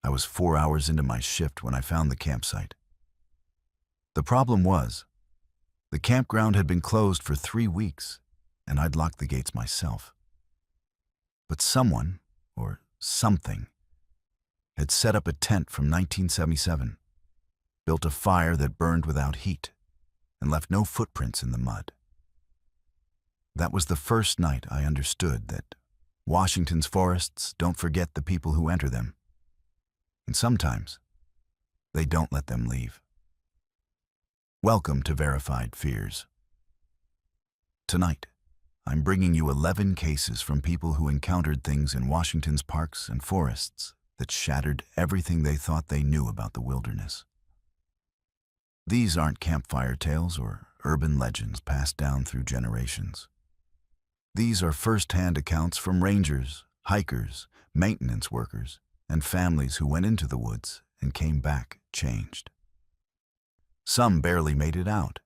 I was 4 hours into my shift when I found the campsite. The problem was, the campground had been closed for 3 weeks, and I'd locked the gates myself. But someone, or something, had set up a tent from 1977, built a fire that burned without heat, and left no footprints in the mud. That was the first night I understood that Washington's forests don't forget the people who enter them, and sometimes they don't let them leave. Welcome to Verified Fears. Tonight, I'm bringing you 11 cases from people who encountered things in Washington's parks and forests that shattered everything they thought they knew about the wilderness. These aren't campfire tales or urban legends passed down through generations. These are first-hand accounts from rangers, hikers, maintenance workers, and families who went into the woods and came back changed. Some barely made it out.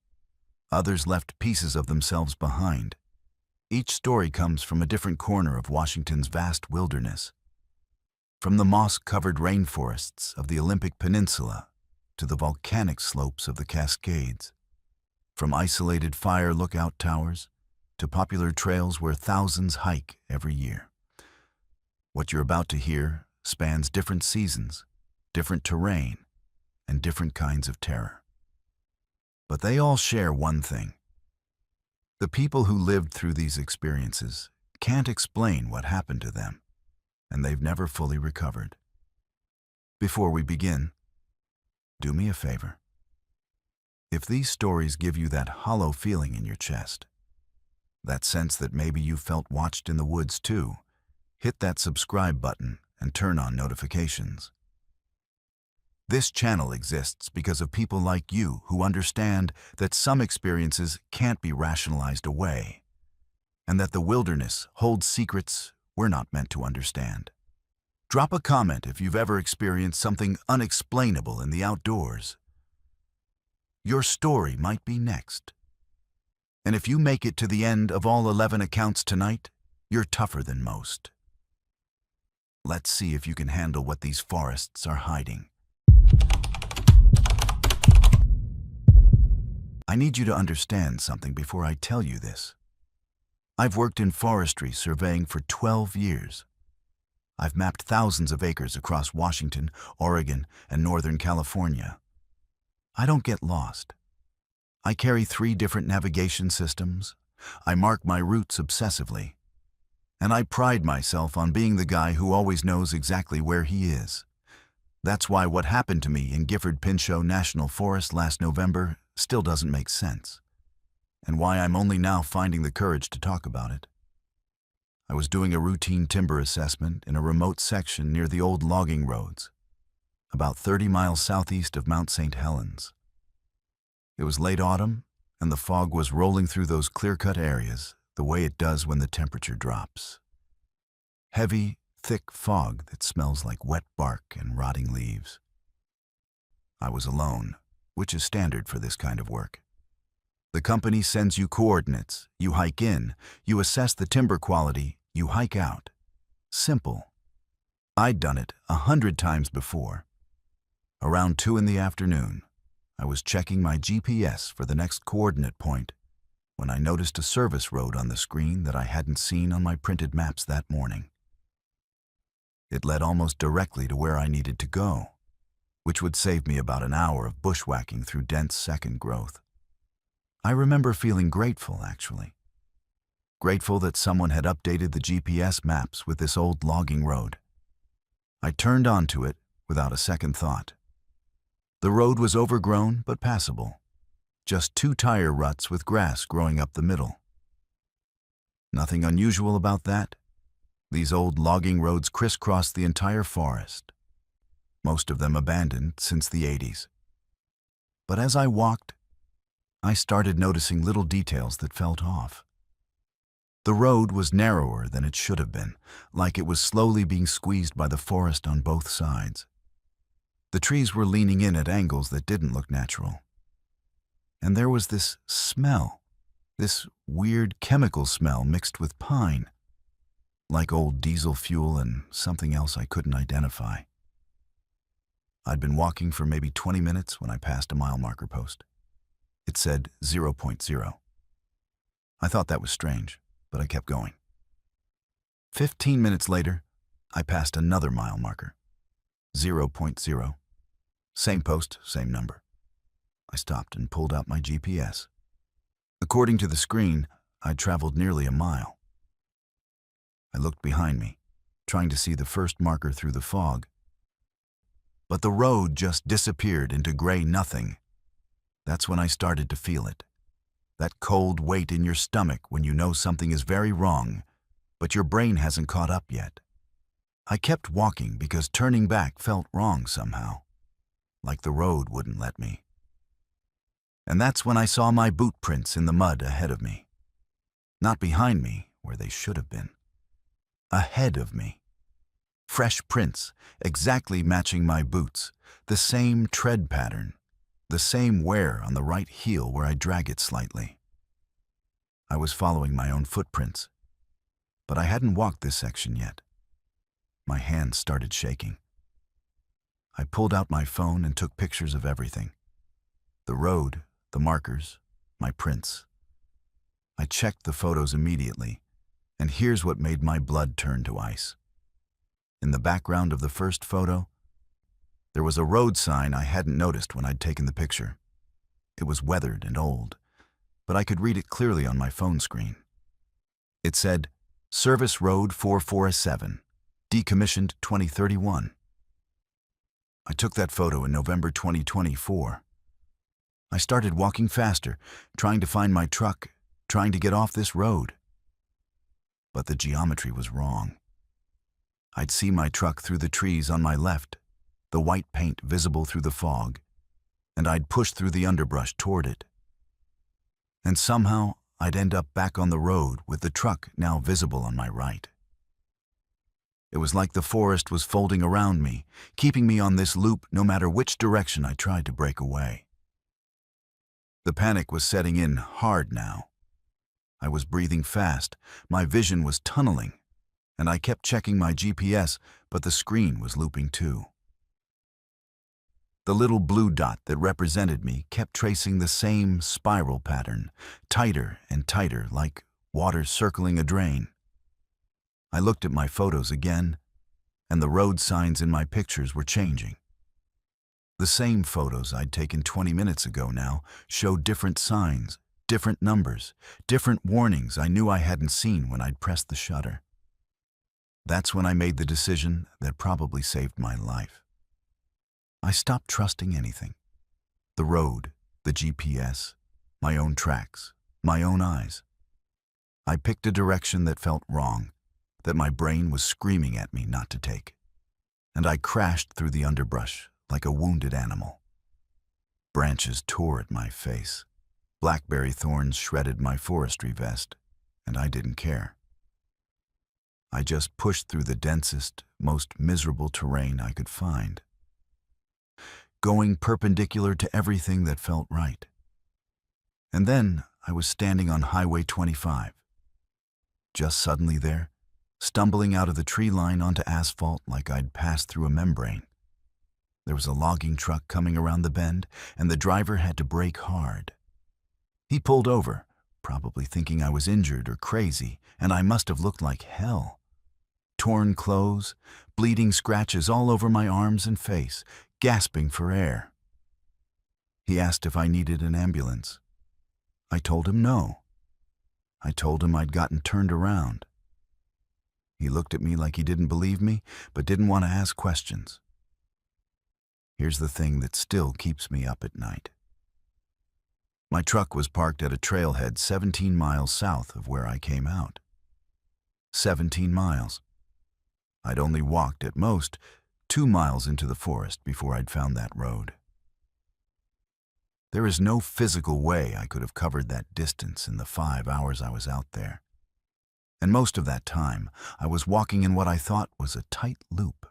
Others left pieces of themselves behind. Each story comes from a different corner of Washington's vast wilderness. From the moss-covered rainforests of the Olympic Peninsula to the volcanic slopes of the Cascades. From isolated fire lookout towers to popular trails where thousands hike every year. What you're about to hear spans different seasons, different terrain, and different kinds of terror. But they all share one thing. The people who lived through these experiences can't explain what happened to them, and they've never fully recovered. Before we begin, do me a favor. If these stories give you that hollow feeling in your chest, that sense that maybe you felt watched in the woods too, hit that subscribe button and turn on notifications. This channel exists because of people like you who understand that some experiences can't be rationalized away, and that the wilderness holds secrets we're not meant to understand. Drop a comment if you've ever experienced something unexplainable in the outdoors. Your story might be next. And if you make it to the end of all 11 accounts tonight, you're tougher than most. Let's see if you can handle what these forests are hiding. I need you to understand something before I tell you this. I've worked in forestry surveying for 12 years. I've mapped thousands of acres across Washington, Oregon, and Northern California. I don't get lost. I carry 3 different navigation systems. I mark my routes obsessively. And I pride myself on being the guy who always knows exactly where he is. That's why what happened to me in Gifford-Pinchot National Forest last November still doesn't make sense, and why I'm only now finding the courage to talk about it. I was doing a routine timber assessment in a remote section near the old logging roads, about 30 miles southeast of Mount St. Helens. It was late autumn, and the fog was rolling through those clear-cut areas the way it does when the temperature drops. Heavy, thick fog that smells like wet bark and rotting leaves. I was alone, which is standard for this kind of work. The company sends you coordinates, you hike in, you assess the timber quality, you hike out. Simple. I'd done it 100 times before. Around 2 in the afternoon, I was checking my GPS for the next coordinate point when I noticed a service road on the screen that I hadn't seen on my printed maps that morning. It led almost directly to where I needed to go, which would save me about an hour of bushwhacking through dense second growth. I remember feeling grateful, actually. Grateful that someone had updated the GPS maps with this old logging road. I turned onto it without a second thought. The road was overgrown but passable. Just 2 tire ruts with grass growing up the middle. Nothing unusual about that. These old logging roads crisscrossed the entire forest, most of them abandoned since the 80s. But as I walked, I started noticing little details that felt off. The road was narrower than it should have been, like it was slowly being squeezed by the forest on both sides. The trees were leaning in at angles that didn't look natural. And there was this smell, this weird chemical smell mixed with pine, like old diesel fuel and something else I couldn't identify. I'd been walking for maybe 20 minutes when I passed a mile marker post. It said 0.0. I thought that was strange, but I kept going. 15 minutes later, I passed another mile marker. 0.0. Same post, same number. I stopped and pulled out my GPS. According to the screen, I'd traveled nearly a mile. I looked behind me, trying to see the first marker through the fog. But the road just disappeared into gray nothing. That's when I started to feel it. That cold weight in your stomach when you know something is very wrong, but your brain hasn't caught up yet. I kept walking because turning back felt wrong somehow, like the road wouldn't let me. And that's when I saw my boot prints in the mud ahead of me. Not behind me, where they should have been. Ahead of me. Fresh prints, exactly matching my boots, the same tread pattern, the same wear on the right heel where I drag it slightly. I was following my own footprints, but I hadn't walked this section yet. My hands started shaking. I pulled out my phone and took pictures of everything. The road, the markers, my prints. I checked the photos immediately, and here's what made my blood turn to ice. In the background of the first photo, there was a road sign I hadn't noticed when I'd taken the picture. It was weathered and old, but I could read it clearly on my phone screen. It said, Service Road 447, decommissioned 2031. I took that photo in November 2024. I started walking faster, trying to find my truck, trying to get off this road. But the geometry was wrong. I'd see my truck through the trees on my left, the white paint visible through the fog, and I'd push through the underbrush toward it. And somehow, I'd end up back on the road with the truck now visible on my right. It was like the forest was folding around me, keeping me on this loop no matter which direction I tried to break away. The panic was setting in hard now. I was breathing fast, my vision was tunneling, and I kept checking my GPS, but the screen was looping too. The little blue dot that represented me kept tracing the same spiral pattern, tighter and tighter, like water circling a drain. I looked at my photos again, and the road signs in my pictures were changing. The same photos I'd taken 20 minutes ago now showed different signs, different numbers, different warnings I knew I hadn't seen when I'd pressed the shutter. That's when I made the decision that probably saved my life. I stopped trusting anything. The road, the GPS, my own tracks, my own eyes. I picked a direction that felt wrong, that my brain was screaming at me not to take. And I crashed through the underbrush like a wounded animal. Branches tore at my face. Blackberry thorns shredded my forestry vest, and I didn't care. I just pushed through the densest, most miserable terrain I could find, going perpendicular to everything that felt right. And then I was standing on Highway 25, just suddenly there, stumbling out of the tree line onto asphalt like I'd passed through a membrane. There was a logging truck coming around the bend, and the driver had to brake hard. He pulled over, probably thinking I was injured or crazy, and I must have looked like hell. Torn clothes, bleeding scratches all over my arms and face, gasping for air. He asked if I needed an ambulance. I told him no. I told him I'd gotten turned around. He looked at me like he didn't believe me, but didn't want to ask questions. Here's the thing that still keeps me up at night. My truck was parked at a trailhead 17 miles south of where I came out. 17 miles. I'd only walked at most 2 miles into the forest before I'd found that road. There is no physical way I could have covered that distance in the 5 hours I was out there. And most of that time, I was walking in what I thought was a tight loop.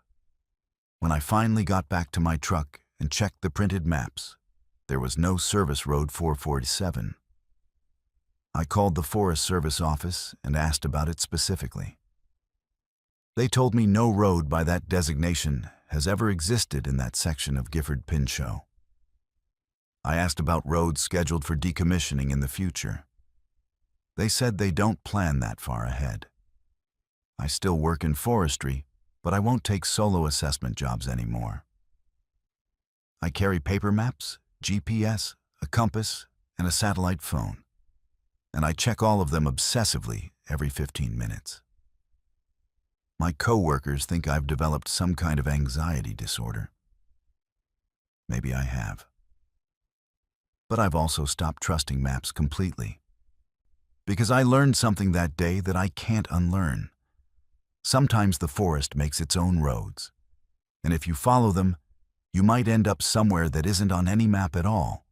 When I finally got back to my truck and checked the printed maps, there was no Service Road 447. I called the Forest Service office and asked about it specifically. They told me no road by that designation has ever existed in that section of Gifford Pinchot. I asked about roads scheduled for decommissioning in the future. They said they don't plan that far ahead. I still work in forestry, but I won't take solo assessment jobs anymore. I carry paper maps, GPS, a compass, and a satellite phone, and I check all of them obsessively every 15 minutes. My coworkers think I've developed some kind of anxiety disorder. Maybe I have. But I've also stopped trusting maps completely, because I learned something that day that I can't unlearn. Sometimes the forest makes its own roads, and if you follow them, you might end up somewhere that isn't on any map at all,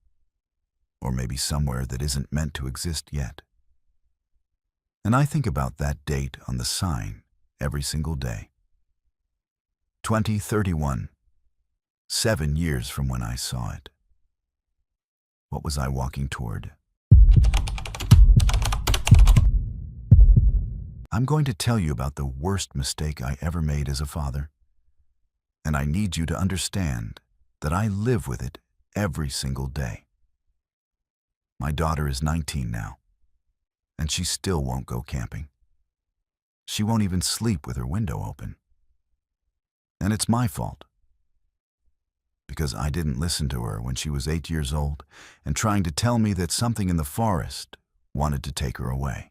or maybe somewhere that isn't meant to exist yet. And I think about that date on the sign every single day. 2031, 7 years from when I saw it. What was I walking toward? I'm going to tell you about the worst mistake I ever made as a father, and I need you to understand that I live with it every single day. My daughter is 19 now, and she still won't go camping. She won't even sleep with her window open. And it's my fault, because I didn't listen to her when she was 8 years old and trying to tell me that something in the forest wanted to take her away.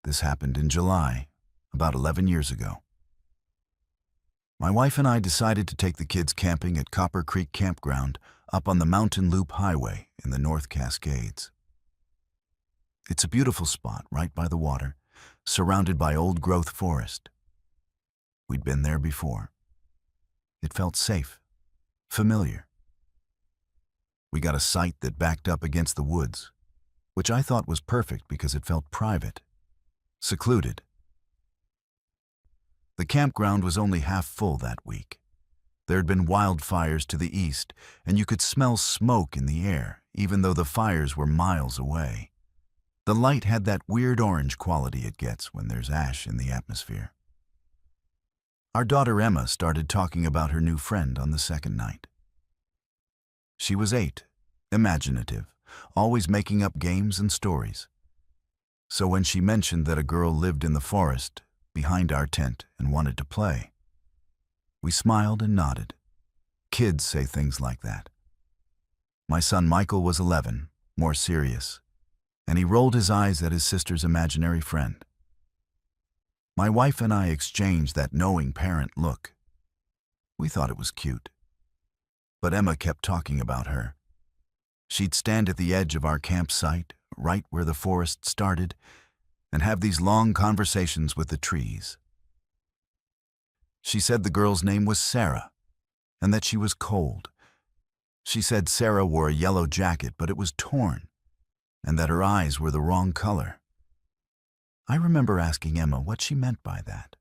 This happened in July, about 11 years ago. My wife and I decided to take the kids camping at Copper Creek Campground up on the Mountain Loop Highway in the North Cascades. It's a beautiful spot right by the water, surrounded by old-growth forest. We'd been there before. It felt safe, familiar. We got a site that backed up against the woods, which I thought was perfect because it felt private, secluded. The campground was only half full that week. There had been wildfires to the east, and you could smell smoke in the air, even though the fires were miles away. The light had that weird orange quality it gets when there's ash in the atmosphere. Our daughter Emma started talking about her new friend on the second night. She was 8, imaginative, always making up games and stories. So when she mentioned that a girl lived in the forest behind our tent and wanted to play, we smiled and nodded. Kids say things like that. My son Michael was 11, more serious, and he rolled his eyes at his sister's imaginary friend. My wife and I exchanged that knowing parent look. We thought it was cute. But Emma kept talking about her. She'd stand at the edge of our campsite, right where the forest started, and have these long conversations with the trees. She said the girl's name was Sarah, and that she was cold. She said Sarah wore a yellow jacket, but it was torn, and that her eyes were the wrong color. I remember asking Emma what she meant by that,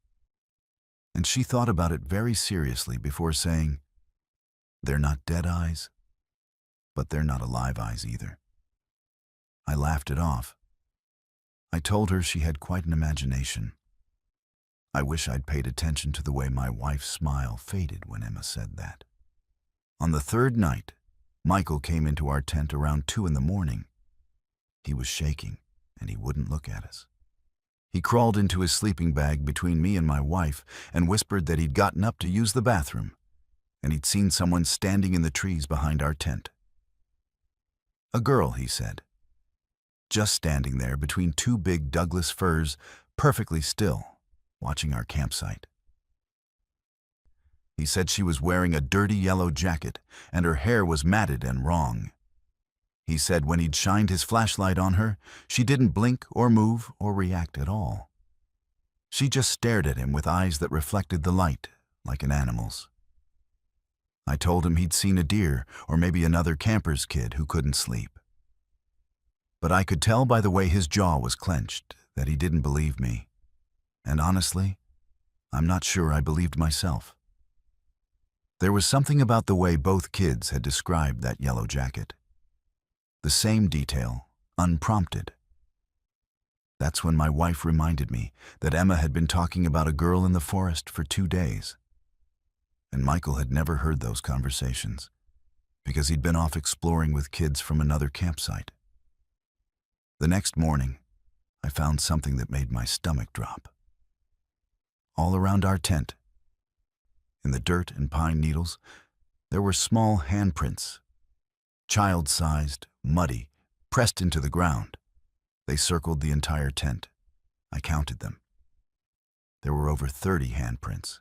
and she thought about it very seriously before saying, "They're not dead eyes, but they're not alive eyes either." I laughed it off. I told her she had quite an imagination. I wish I'd paid attention to the way my wife's smile faded when Emma said that. On the third night, Michael came into our tent around 2 in the morning. He was shaking, and he wouldn't look at us. He crawled into his sleeping bag between me and my wife and whispered that he'd gotten up to use the bathroom, and he'd seen someone standing in the trees behind our tent. A girl, he said, just standing there between 2 big Douglas firs, perfectly still, watching our campsite. He said she was wearing a dirty yellow jacket, and her hair was matted and wrong. He said when he'd shined his flashlight on her, she didn't blink or move or react at all. She just stared at him with eyes that reflected the light, like an animal's. I told him he'd seen a deer or maybe another camper's kid who couldn't sleep. But I could tell by the way his jaw was clenched that he didn't believe me. And honestly, I'm not sure I believed myself. There was something about the way both kids had described that yellow jacket. The same detail, unprompted. That's when my wife reminded me that Emma had been talking about a girl in the forest for 2 days. and Michael had never heard those conversations because he'd been off exploring with kids from another campsite. The next morning, I found something that made my stomach drop. All around our tent, in the dirt and pine needles, there were small handprints, child-sized, muddy, pressed into the ground. They circled the entire tent. I counted them. There were over 30 handprints,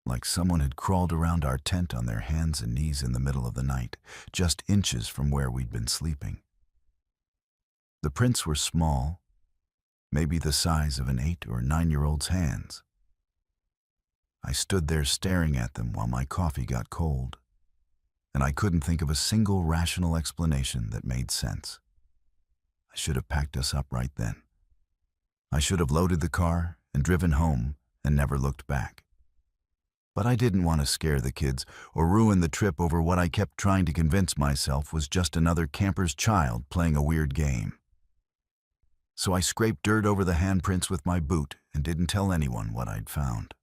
like someone had crawled around our tent on their hands and knees in the middle of the night, just inches from where we'd been sleeping. The prints were small, maybe the size of an 8 or 9-year-old's hands. I stood there staring at them while my coffee got cold, and I couldn't think of a single rational explanation that made sense. I should have packed us up right then. I should have loaded the car and driven home and never looked back. But I didn't want to scare the kids or ruin the trip over what I kept trying to convince myself was just another camper's child playing a weird game. So I scraped dirt over the handprints with my boot and didn't tell anyone what I'd found.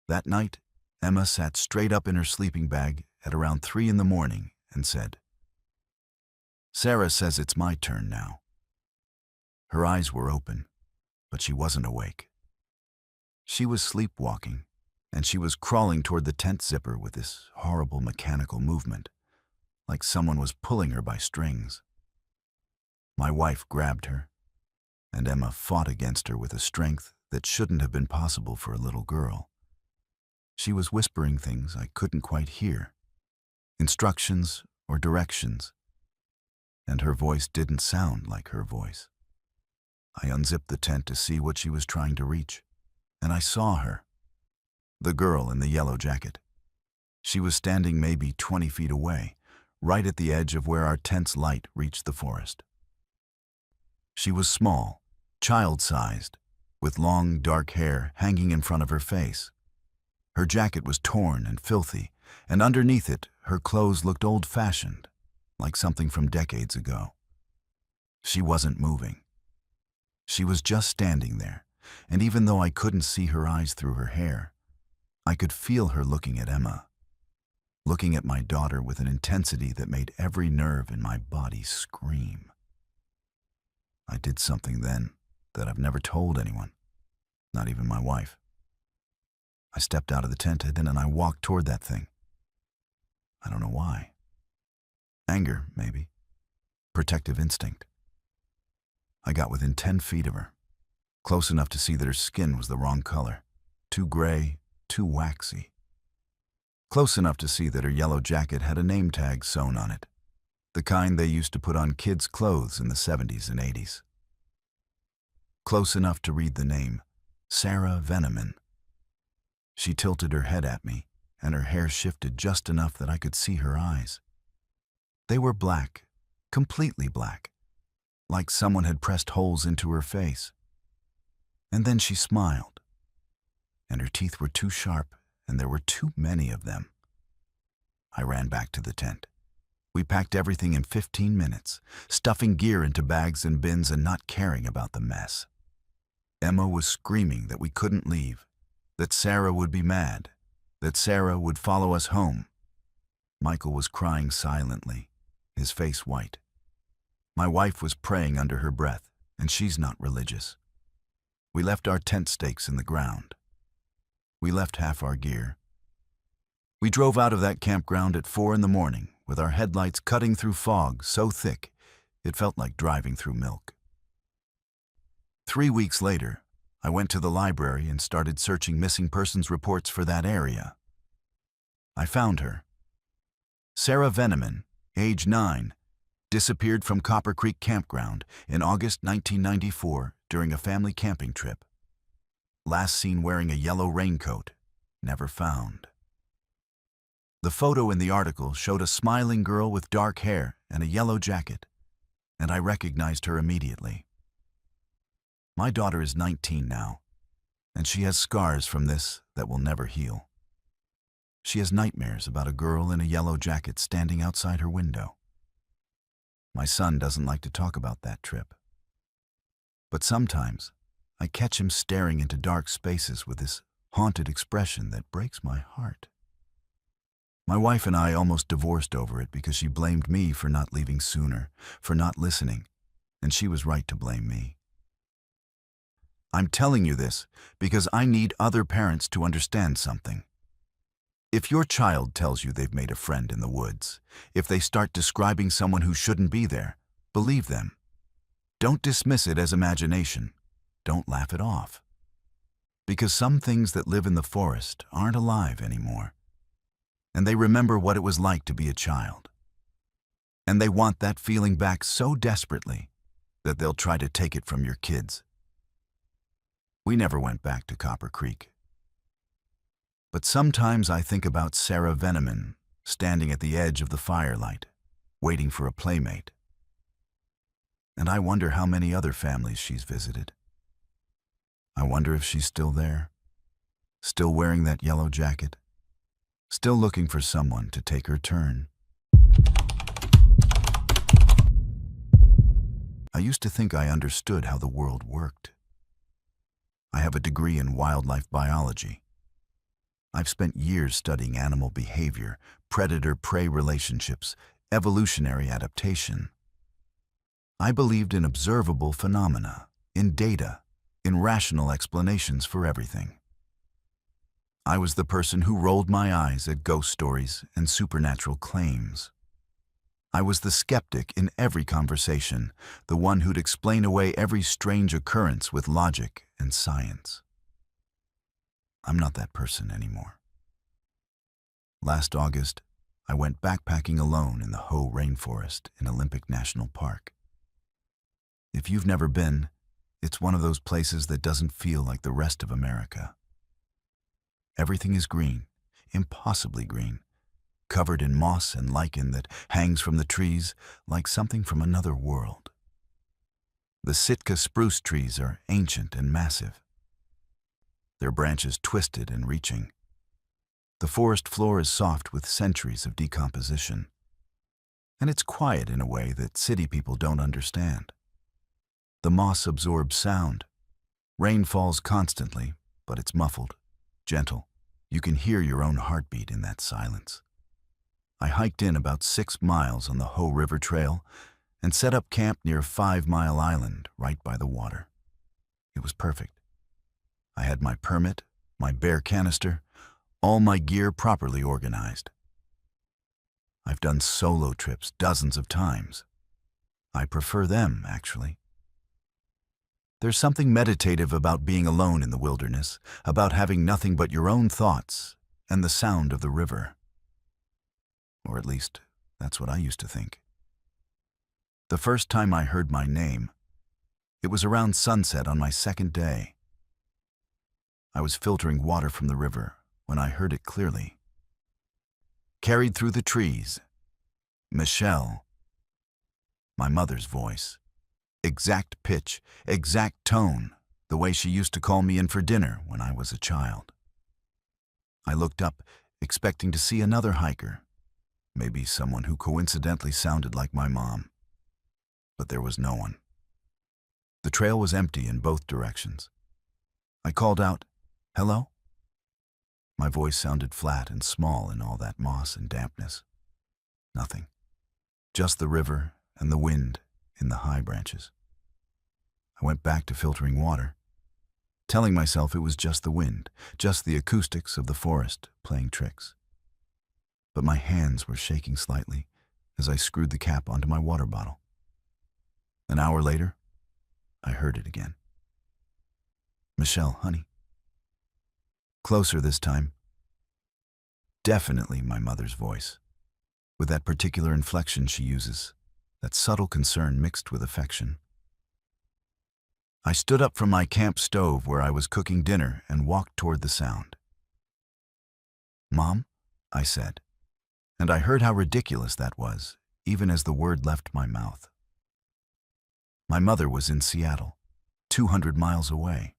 That night, Emma sat straight up in her sleeping bag at around 3 in the morning and said, "Sarah says it's my turn now." Her eyes were open, but she wasn't awake. She was sleepwalking, and she was crawling toward the tent zipper with this horrible mechanical movement, like someone was pulling her by strings. My wife grabbed her, and Emma fought against her with a strength that shouldn't have been possible for a little girl. She was whispering things I couldn't quite hear, instructions or directions, and her voice didn't sound like her voice. I unzipped the tent to see what she was trying to reach, and I saw her, the girl in the yellow jacket. She was standing maybe 20 feet away, right at the edge of where our tent's light reached the forest. She was small, child-sized, with long, dark hair hanging in front of her face. Her jacket was torn and filthy, and underneath it, her clothes looked old-fashioned, like something from decades ago. She wasn't moving. She was just standing there, and even though I couldn't see her eyes through her hair, I could feel her looking at Emma, looking at my daughter with an intensity that made every nerve in my body scream. I did something then that I've never told anyone, not even my wife. I stepped out of the tent and I walked toward that thing. I don't know why. Anger, maybe. Protective instinct. I got within 10 feet of her, close enough to see that her skin was the wrong color, too gray, too waxy. Close enough to see that her yellow jacket had a name tag sewn on it, the kind they used to put on kids' clothes in the 70s and 80s. Close enough to read the name, Sarah Veneman. She tilted her head at me, and her hair shifted just enough that I could see her eyes. They were black, completely black, like someone had pressed holes into her face. And then she smiled, and her teeth were too sharp, and there were too many of them. I ran back to the tent. We packed everything in 15 minutes, stuffing gear into bags and bins and not caring about the mess. Emma was screaming that we couldn't leave, that Sarah would be mad, that Sarah would follow us home. Michael was crying silently, his face white. My wife was praying under her breath, and she's not religious. We left our tent stakes in the ground. We left half our gear. We drove out of that campground at 4 in the morning with our headlights cutting through fog so thick it felt like driving through milk. 3 weeks later, I went to the library and started searching missing persons reports for that area. I found her. Sarah Veneman, age 9, disappeared from Copper Creek Campground in August 1994 during a family camping trip. Last seen wearing a yellow raincoat, never found. The photo in the article showed a smiling girl with dark hair and a yellow jacket, and I recognized her immediately. My daughter is 19 now, and she has scars from this that will never heal. She has nightmares about a girl in a yellow jacket standing outside her window. My son doesn't like to talk about that trip. But sometimes, I catch him staring into dark spaces with this haunted expression that breaks my heart. My wife and I almost divorced over it because she blamed me for not leaving sooner, for not listening, and she was right to blame me. I'm telling you this because I need other parents to understand something. If your child tells you they've made a friend in the woods, if they start describing someone who shouldn't be there, believe them. Don't dismiss it as imagination. Don't laugh it off. Because some things that live in the forest aren't alive anymore. And they remember what it was like to be a child. And they want that feeling back so desperately that they'll try to take it from your kids. We never went back to Copper Creek. But sometimes I think about Sarah Veneman standing at the edge of the firelight, waiting for a playmate. And I wonder how many other families she's visited. I wonder if she's still there, still wearing that yellow jacket, still looking for someone to take her turn. I used to think I understood how the world worked. I have a degree in wildlife biology. I've spent years studying animal behavior, predator-prey relationships, evolutionary adaptation. I believed in observable phenomena, in data, in rational explanations for everything. I was the person who rolled my eyes at ghost stories and supernatural claims. I was the skeptic in every conversation, the one who'd explain away every strange occurrence with logic and science. I'm not that person anymore. Last August, I went backpacking alone in the Hoh Rainforest in Olympic National Park. If you've never been, it's one of those places that doesn't feel like the rest of America. Everything is green, impossibly green, covered in moss and lichen that hangs from the trees like something from another world. The Sitka spruce trees are ancient and massive, their branches twisted and reaching. The forest floor is soft with centuries of decomposition, and it's quiet in a way that city people don't understand. The moss absorbs sound. Rain falls constantly, but it's muffled, gentle. You can hear your own heartbeat in that silence. I hiked in about 6 miles on the Hoh River Trail and set up camp near 5 Mile Island, right by the water. It was perfect. I had my permit, my bear canister, all my gear properly organized. I've done solo trips dozens of times. I prefer them, actually. There's something meditative about being alone in the wilderness, about having nothing but your own thoughts and the sound of the river. Or at least, that's what I used to think. The first time I heard my name, it was around sunset on my second day. I was filtering water from the river when I heard it clearly. Carried through the trees, Michelle, my mother's voice. Exact pitch, exact tone, the way she used to call me in for dinner when I was a child. I looked up, expecting to see another hiker, maybe someone who coincidentally sounded like my mom. But there was no one. The trail was empty in both directions. I called out, "Hello?" My voice sounded flat and small in all that moss and dampness. Nothing. Just the river and the wind in the high branches. I went back to filtering water, telling myself it was just the wind, just the acoustics of the forest playing tricks. But my hands were shaking slightly as I screwed the cap onto my water bottle. An hour later, I heard it again. "Michelle, honey." Closer this time. Definitely my mother's voice, with that particular inflection she uses, that subtle concern mixed with affection. I stood up from my camp stove where I was cooking dinner and walked toward the sound. "Mom," I said, and I heard how ridiculous that was, even as the word left my mouth. My mother was in Seattle, 200 miles away.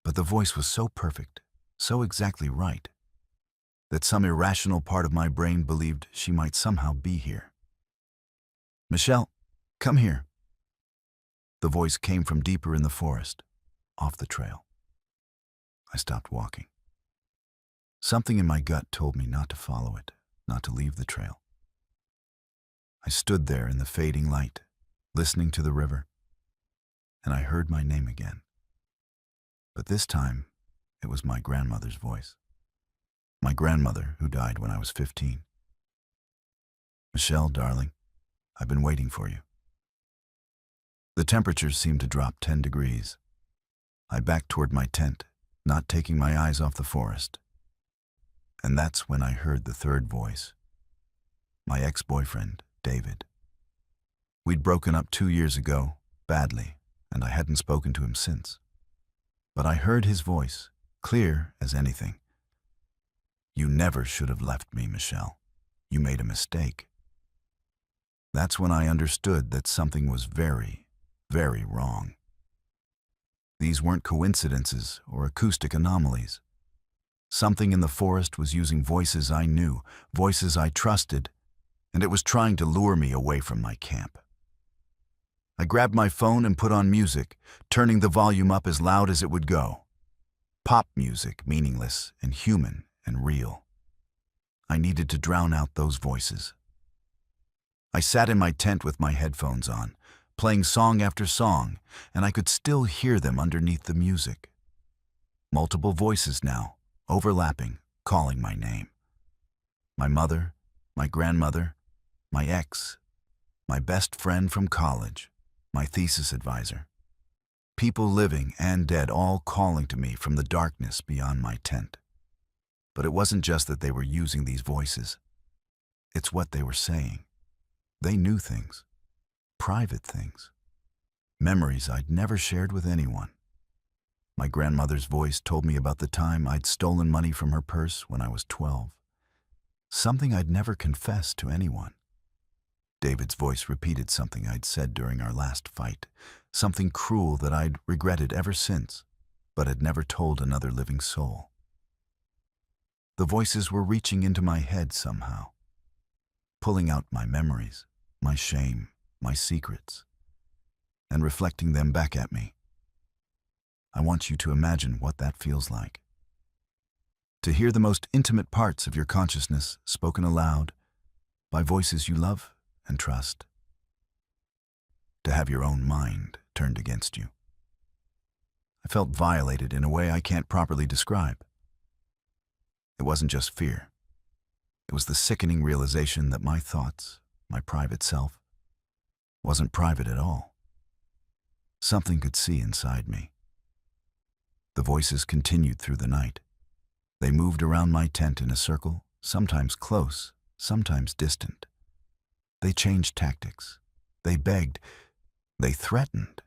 But the voice was so perfect, so exactly right, that some irrational part of my brain believed she might somehow be here. "Michelle, come here." The voice came from deeper in the forest, off the trail. I stopped walking. Something in my gut told me not to follow it, not to leave the trail. I stood there in the fading light, listening to the river, and I heard my name again. But this time, it was my grandmother's voice. My grandmother, who died when I was 15. "Michelle, darling, I've been waiting for you." The temperatures seemed to drop 10 degrees. I backed toward my tent, not taking my eyes off the forest. And that's when I heard the third voice. My ex-boyfriend, David. We'd broken up 2 years ago, badly, and I hadn't spoken to him since. But I heard his voice, clear as anything. "You never should have left me, Michelle. You made a mistake." That's when I understood that something was very, very wrong. These weren't coincidences or acoustic anomalies. Something in the forest was using voices I knew, voices I trusted, and it was trying to lure me away from my camp. I grabbed my phone and put on music, turning the volume up as loud as it would go. Pop music, meaningless and human and real. I needed to drown out those voices. I sat in my tent with my headphones on, playing song after song, and I could still hear them underneath the music. Multiple voices now, overlapping, calling my name. My mother, my grandmother, my ex, my best friend from college, my thesis advisor. People living and dead all calling to me from the darkness beyond my tent. But it wasn't just that they were using these voices. It's what they were saying. They knew things, private things, memories I'd never shared with anyone. My grandmother's voice told me about the time I'd stolen money from her purse when I was 12, something I'd never confessed to anyone. David's voice repeated something I'd said during our last fight, something cruel that I'd regretted ever since, but had never told another living soul. The voices were reaching into my head somehow, pulling out my memories, my shame, my secrets, and reflecting them back at me. I want you to imagine what that feels like. To hear the most intimate parts of your consciousness spoken aloud by voices you love and trust. To have your own mind turned against you. I felt violated in a way I can't properly describe. It wasn't just fear. It was the sickening realization that my thoughts, my private self, wasn't private at all. Something could see inside me. The voices continued through the night. They moved around my tent in a circle, sometimes close, sometimes distant. They changed tactics. They begged. They threatened.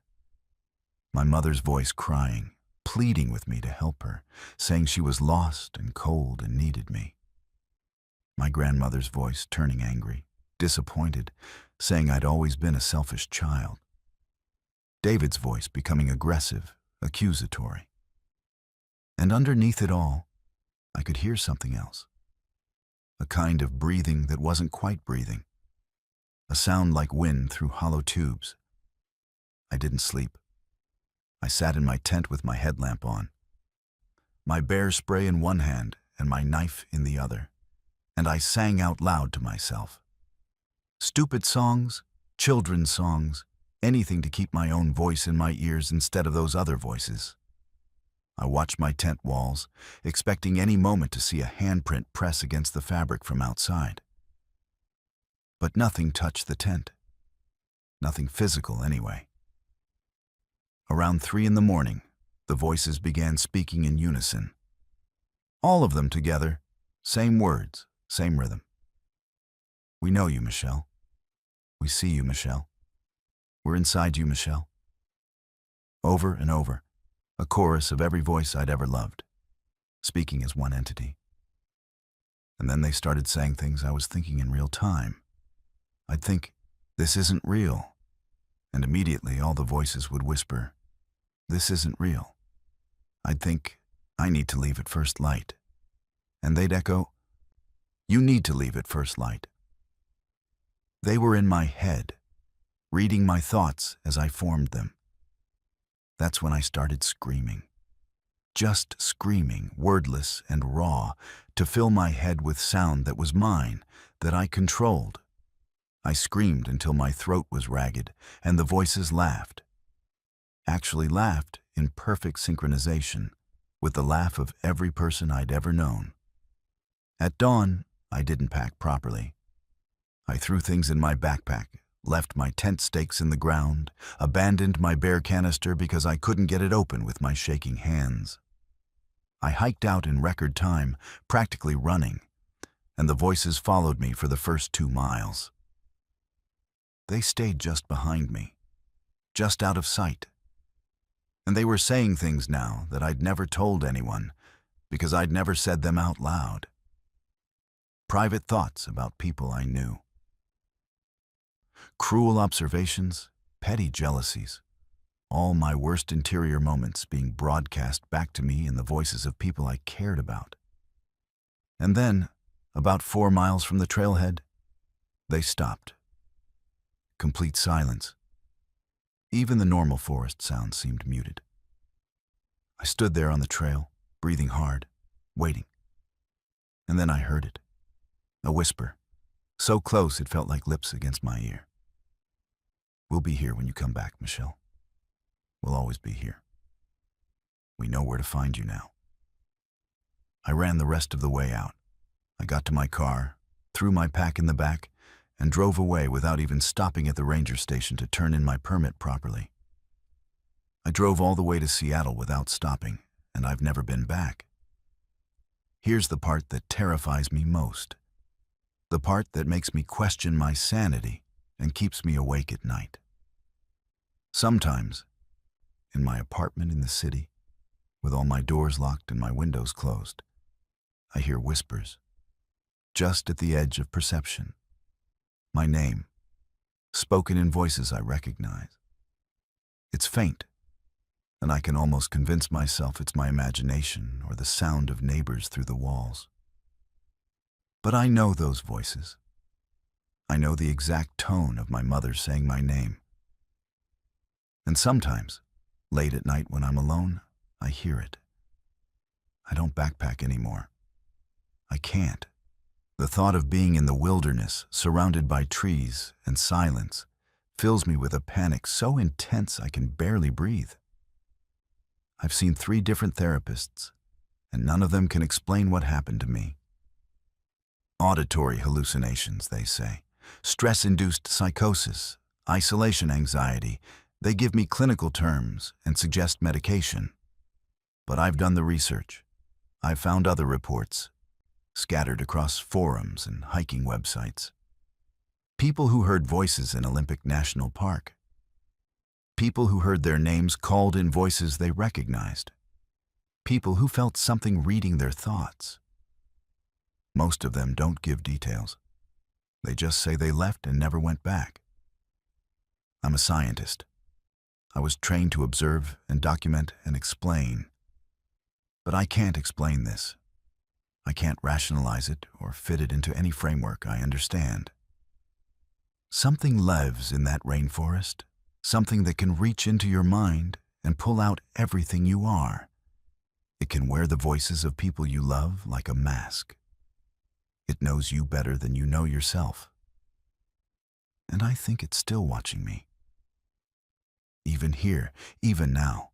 My mother's voice crying, pleading with me to help her, saying she was lost and cold and needed me. My grandmother's voice turning angry, disappointed, saying I'd always been a selfish child. David's voice becoming aggressive, accusatory. And underneath it all, I could hear something else. A kind of breathing that wasn't quite breathing. A sound like wind through hollow tubes. I didn't sleep. I sat in my tent with my headlamp on, my bear spray in one hand and my knife in the other, and I sang out loud to myself. Stupid songs, children's songs, anything to keep my own voice in my ears instead of those other voices. I watched my tent walls, expecting any moment to see a handprint press against the fabric from outside. But nothing touched the tent. Nothing physical, anyway. Around 3 a.m, the voices began speaking in unison. All of them together, same words, same rhythm. "We know you, Michelle. We see you, Michelle. We're inside you, Michelle." Over and over, a chorus of every voice I'd ever loved, speaking as one entity. And then they started saying things I was thinking in real time. I'd think, "This isn't real." And immediately all the voices would whisper, "This isn't real." I'd think, "I need to leave at first light." And they'd echo, "You need to leave at first light." They were in my head, reading my thoughts as I formed them. That's when I started screaming. just screaming, wordless and raw, to fill my head with sound that was mine, that I controlled. I screamed until my throat was ragged, and the voices laughed. Actually laughed in perfect synchronization with the laugh of every person I'd ever known. At dawn, I didn't pack properly. I threw things in my backpack, left my tent stakes in the ground, abandoned my bear canister because I couldn't get it open with my shaking hands. I hiked out in record time, practically running, and the voices followed me for the first 2 miles. They stayed just behind me, just out of sight. And they were saying things now that I'd never told anyone because I'd never said them out loud. Private thoughts about people I knew. Cruel observations, petty jealousies, all my worst interior moments being broadcast back to me in the voices of people I cared about. And then, about 4 miles from the trailhead, they stopped. Complete silence. Even the normal forest sounds seemed muted. I stood there on the trail, breathing hard, waiting. And then I heard it. A whisper, so close it felt like lips against my ear. "We'll be here when you come back, Michelle. We'll always be here. We know where to find you now." I ran the rest of the way out. I got to my car, threw my pack in the back, and drove away without even stopping at the ranger station to turn in my permit properly. I drove all the way to Seattle without stopping, and I've never been back. Here's the part that terrifies me most. The part that makes me question my sanity and keeps me awake at night. Sometimes, in my apartment in the city, with all my doors locked and my windows closed, I hear whispers, just at the edge of perception. My name, spoken in voices I recognize. It's faint, and I can almost convince myself it's my imagination or the sound of neighbors through the walls. But I know those voices. I know the exact tone of my mother saying my name. And sometimes, late at night when I'm alone, I hear it. I don't backpack anymore. I can't. The thought of being in the wilderness, surrounded by trees and silence, fills me with a panic so intense I can barely breathe. I've seen 3 different therapists, and none of them can explain what happened to me. Auditory hallucinations, they say. Stress-induced psychosis, isolation anxiety. They give me clinical terms and suggest medication. But I've done the research. I've found other reports, scattered across forums and hiking websites. People who heard voices in Olympic National Park. People who heard their names called in voices they recognized. People who felt something reading their thoughts. Most of them don't give details. They just say they left and never went back. I'm a scientist. I was trained to observe and document and explain. But I can't explain this. I can't rationalize it or fit it into any framework I understand. Something lives in that rainforest, something that can reach into your mind and pull out everything you are. It can wear the voices of people you love like a mask. It knows you better than you know yourself. And I think it's still watching me. Even here, even now,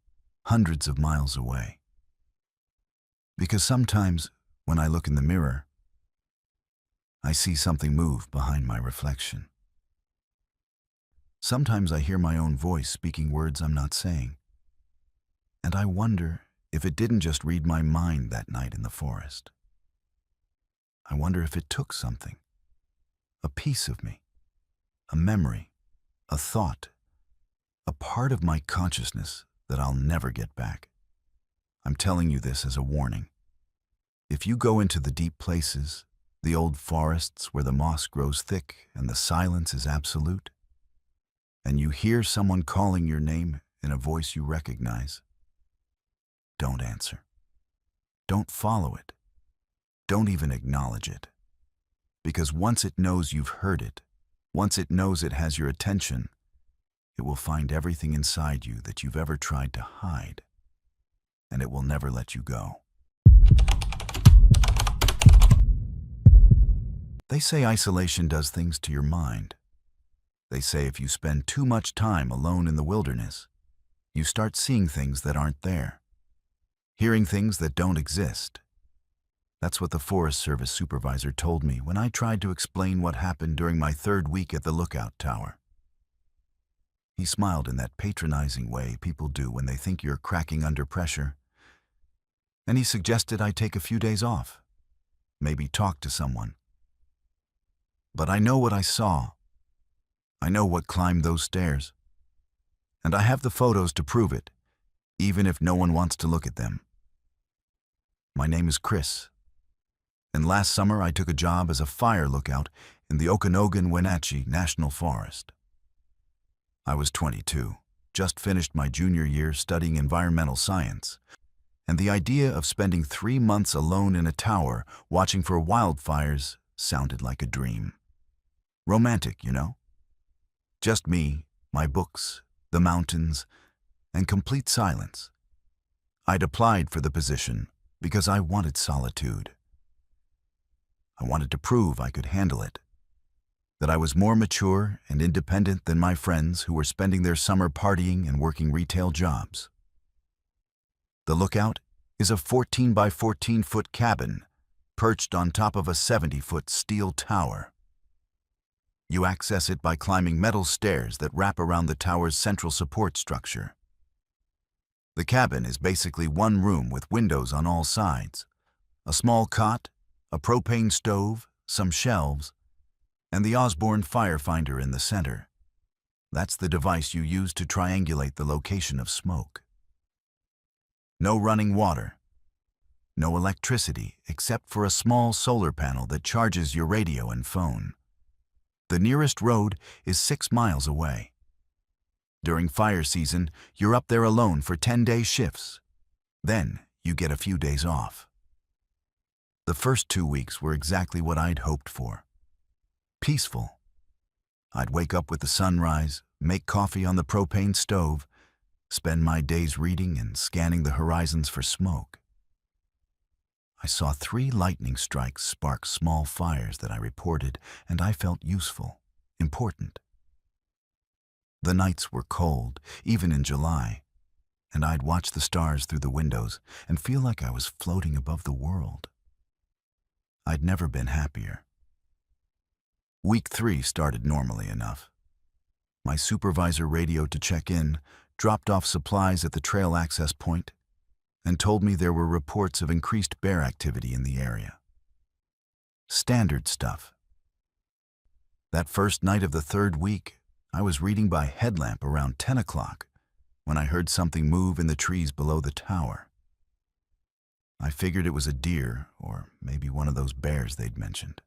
hundreds of miles away. Because sometimes, when I look in the mirror, I see something move behind my reflection. Sometimes I hear my own voice speaking words I'm not saying. And I wonder if it didn't just read my mind that night in the forest. I wonder if it took something, a piece of me, a memory, a thought, a part of my consciousness that I'll never get back. I'm telling you this as a warning. If you go into the deep places, the old forests where the moss grows thick and the silence is absolute, and you hear someone calling your name in a voice you recognize, don't answer. Don't follow it. Don't even acknowledge it. Because once it knows you've heard it, once it knows it has your attention, it will find everything inside you that you've ever tried to hide. and it will never let you go. They say isolation does things to your mind. They say if you spend too much time alone in the wilderness, you start seeing things that aren't there, hearing things that don't exist. That's what the Forest Service supervisor told me when I tried to explain what happened during my 3rd week at the lookout tower. He smiled in that patronizing way people do when they think you're cracking under pressure, and he suggested I take a few days off, maybe talk to someone. But I know what I saw. I know what climbed those stairs. And I have the photos to prove it, even if no one wants to look at them. My name is Chris, and last summer I took a job as a fire lookout in the Okanogan-Wenatchee National Forest. I was 22, just finished my junior year studying environmental science, and the idea of spending 3 months alone in a tower watching for wildfires sounded like a dream. Romantic, you know? Just me, my books, the mountains, and complete silence. I'd applied for the position because I wanted solitude. I wanted to prove I could handle it, that I was more mature and independent than my friends who were spending their summer partying and working retail jobs. The lookout is a 14 by 14-foot cabin perched on top of a 70-foot steel tower. You access it by climbing metal stairs that wrap around the tower's central support structure. The cabin is basically one room with windows on all sides, a small cot, a propane stove, some shelves, and the Osborne firefinder in the center. That's the device you use to triangulate the location of smoke. No running water. No electricity except for a small solar panel that charges your radio and phone. The nearest road is 6 miles away. During fire season, you're up there alone for 10-day shifts. Then you get a few days off. The first 2 weeks were exactly what I'd hoped for. Peaceful. I'd wake up with the sunrise, make coffee on the propane stove, spend my days reading and scanning the horizons for smoke. I saw 3 lightning strikes spark small fires that I reported, and I felt useful, important. The nights were cold, even in July, and I'd watch the stars through the windows and feel like I was floating above the world. I'd never been happier. Week 3 started normally enough. My supervisor radioed to check in, dropped off supplies at the trail access point, and told me there were reports of increased bear activity in the area. Standard stuff. That first night of the 3rd week, I was reading by headlamp around 10 o'clock when I heard something move in the trees below the tower. I figured it was a deer or maybe one of those bears they'd mentioned.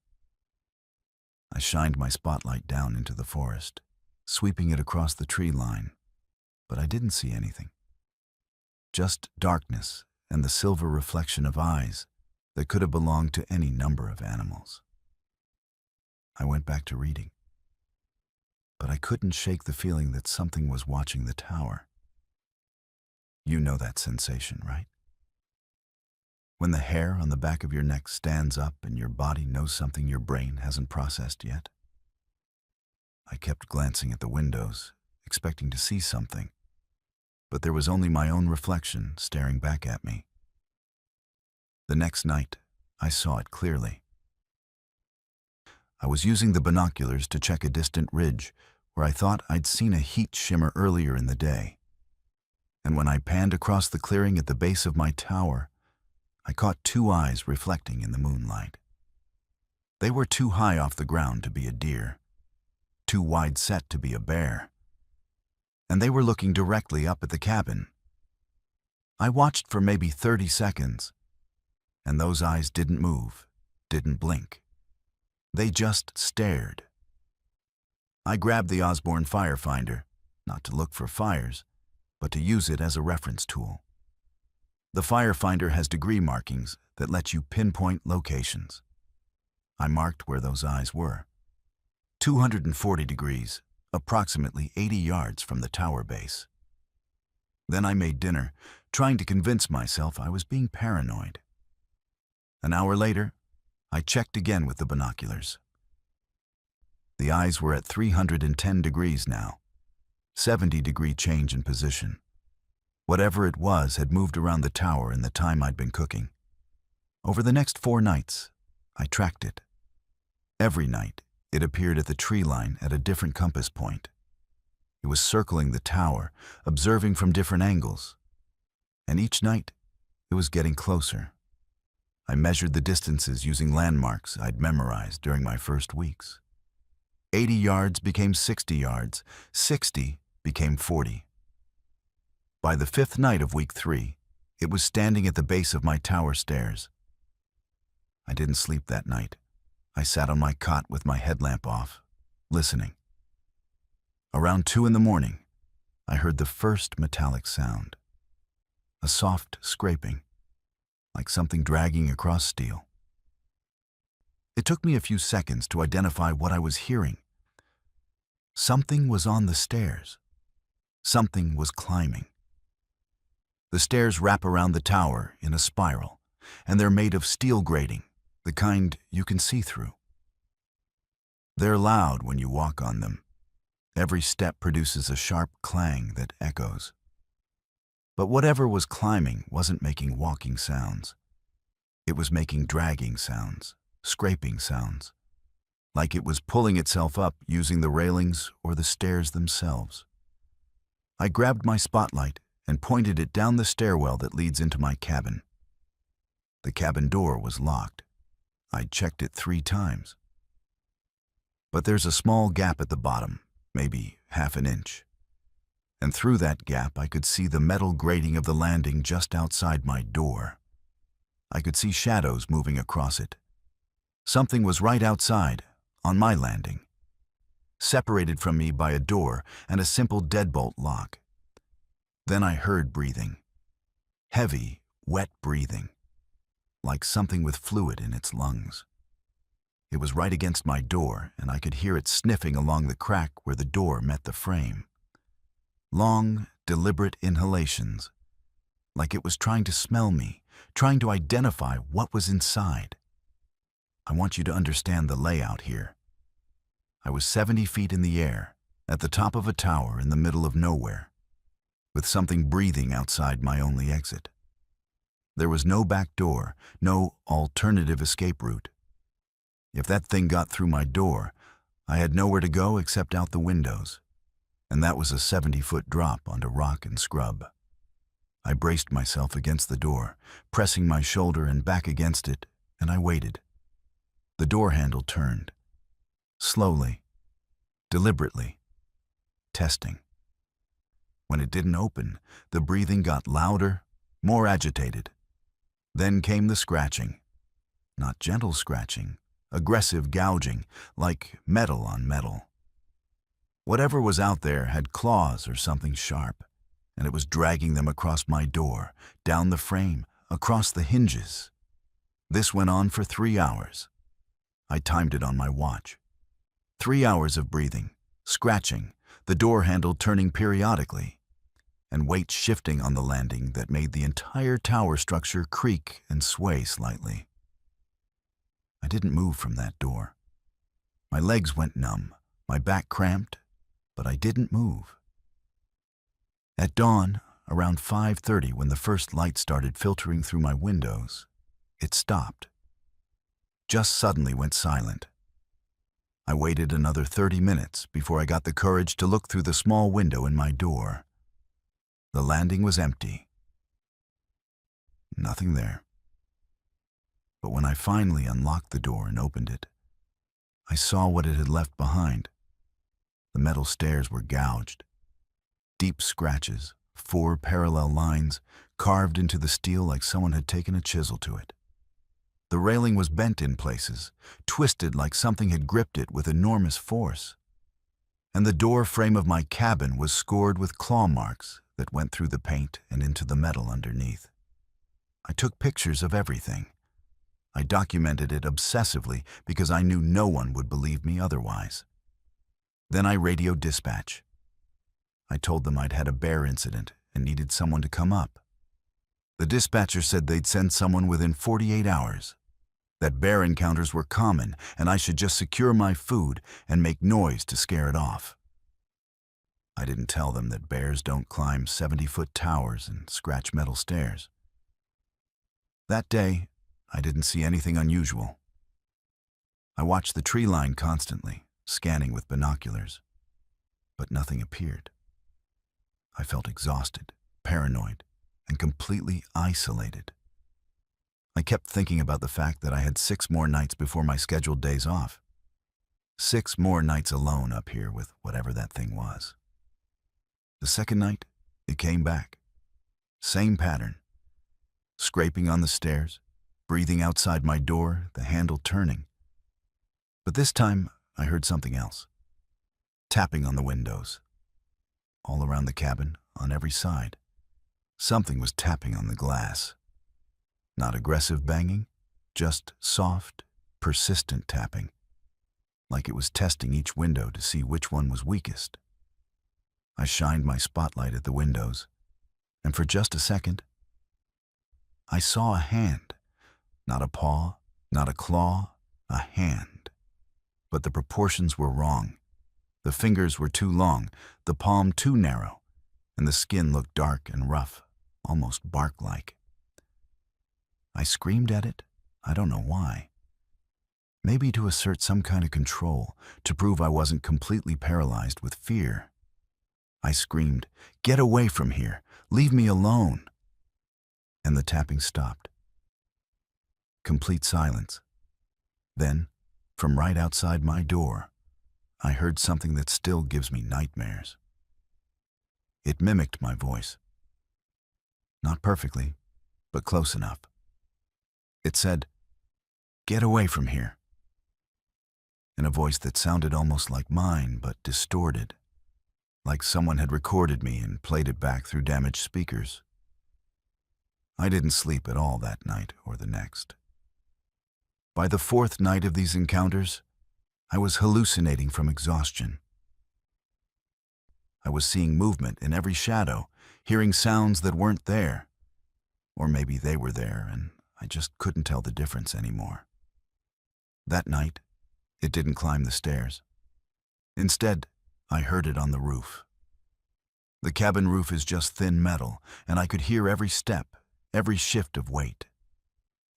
I shined my spotlight down into the forest, sweeping it across the tree line, but I didn't see anything. Just darkness and the silver reflection of eyes that could have belonged to any number of animals. I went back to reading, but I couldn't shake the feeling that something was watching the tower. You know that sensation, right? When the hair on the back of your neck stands up and your body knows something your brain hasn't processed yet. I kept glancing at the windows, expecting to see something, but there was only my own reflection staring back at me. The next night, I saw it clearly. I was using the binoculars to check a distant ridge where I thought I'd seen a heat shimmer earlier in the day. And when I panned across the clearing at the base of my tower, I caught 2 eyes reflecting in the moonlight. They were too high off the ground to be a deer, too wide set to be a bear, and they were looking directly up at the cabin. I watched for maybe 30 seconds, and those eyes didn't move, didn't blink. They just stared. I grabbed the Osborne firefinder, not to look for fires, but to use it as a reference tool. The firefinder has degree markings that let you pinpoint locations. I marked where those eyes were. 240 degrees, approximately 80 yards from the tower base. Then I made dinner, trying to convince myself I was being paranoid. An hour later, I checked again with the binoculars. The eyes were at 310 degrees now, 70-degree change in position. Whatever it was had moved around the tower in the time I'd been cooking. Over the next 4 nights, I tracked it. Every night, it appeared at the tree line at a different compass point. It was circling the tower, observing from different angles. And each night, it was getting closer. I measured the distances using landmarks I'd memorized during my first weeks. 80 yards became 60 yards, 60 became 40. By the 5th night of week 3, it was standing at the base of my tower stairs. I didn't sleep that night. I sat on my cot with my headlamp off, listening. Around 2 in the morning, I heard the first metallic sound. A soft scraping, like something dragging across steel. It took me a few seconds to identify what I was hearing. Something was on the stairs. Something was climbing. The stairs wrap around the tower in a spiral, and they're made of steel grating, the kind you can see through. They're loud when you walk on them. Every step produces a sharp clang that echoes. But whatever was climbing wasn't making walking sounds. It was making dragging sounds, scraping sounds, like it was pulling itself up using the railings or the stairs themselves. I grabbed my spotlight and pointed it down the stairwell that leads into my cabin. The cabin door was locked. I'd checked it 3 times. But there's a small gap at the bottom, maybe half an inch. And through that gap I could see the metal grating of the landing just outside my door. I could see shadows moving across it. Something was right outside, on my landing, separated from me by a door and a simple deadbolt lock. Then I heard breathing. Heavy, wet breathing, like something with fluid in its lungs. It was right against my door, and I could hear it sniffing along the crack where the door met the frame. Long, deliberate inhalations, like it was trying to smell me, trying to identify what was inside. I want you to understand the layout here. I was 70 feet in the air, at the top of a tower in the middle of nowhere, with something breathing outside my only exit. There was no back door, no alternative escape route. If that thing got through my door, I had nowhere to go except out the windows, and that was a 70-foot drop onto rock and scrub. I braced myself against the door, pressing my shoulder and back against it, and I waited. The door handle turned. Slowly, deliberately, testing. When it didn't open, the breathing got louder, more agitated. Then came the scratching. Not gentle scratching, aggressive gouging, like metal on metal. Whatever was out there had claws or something sharp, and it was dragging them across my door, down the frame, across the hinges. This went on for 3 hours. I timed it on my watch. 3 hours of breathing, scratching, the door handle turning periodically, and weight shifting on the landing that made the entire tower structure creak and sway slightly. I didn't move from that door. My legs went numb, my back cramped, but I didn't move. At dawn, around 5:30, when the first light started filtering through my windows, it stopped. Just suddenly went silent. I waited another 30 minutes before I got the courage to look through the small window in my door. The landing was empty. Nothing there. But when I finally unlocked the door and opened it, I saw what it had left behind. The metal stairs were gouged. Deep scratches, 4 parallel lines, carved into the steel like someone had taken a chisel to it. The railing was bent in places, twisted like something had gripped it with enormous force. And the door frame of my cabin was scored with claw marks that went through the paint and into the metal underneath. I took pictures of everything. I documented it obsessively because I knew no one would believe me otherwise. Then I radioed dispatch. I told them I'd had a bear incident and needed someone to come up. The dispatcher said they'd send someone within 48 hours, that bear encounters were common and I should just secure my food and make noise to scare it off. I didn't tell them that bears don't climb 70-foot towers and scratch metal stairs. That day, I didn't see anything unusual. I watched the tree line constantly, scanning with binoculars, but nothing appeared. I felt exhausted, paranoid, and completely isolated. I kept thinking about the fact that I had 6 more nights before my scheduled days off. 6 more nights alone up here with whatever that thing was. The second night, it came back. Same pattern. Scraping on the stairs, breathing outside my door, the handle turning. But this time, I heard something else. Tapping on the windows. All around the cabin, on every side. Something was tapping on the glass. Not aggressive banging, just soft, persistent tapping. Like it was testing each window to see which one was weakest. I shined my spotlight at the windows, and for just a second, I saw a hand. Not a paw, not a claw, a hand. But the proportions were wrong. The fingers were too long, the palm too narrow, and the skin looked dark and rough, almost bark-like. I screamed at it, I don't know why. Maybe to assert some kind of control, to prove I wasn't completely paralyzed with fear. I screamed, "Get away from here! Leave me alone!" And the tapping stopped. Complete silence. Then, from right outside my door, I heard something that still gives me nightmares. It mimicked my voice. Not perfectly, but close enough. It said, "Get away from here," in a voice that sounded almost like mine, but distorted, like someone had recorded me and played it back through damaged speakers. I didn't sleep at all that night or the next. By the 4th night of these encounters, I was hallucinating from exhaustion. I was seeing movement in every shadow, hearing sounds that weren't there. Or maybe they were there and I just couldn't tell the difference anymore. That night, it didn't climb the stairs. Instead, I heard it on the roof. The cabin roof is just thin metal, and I could hear every step, every shift of weight.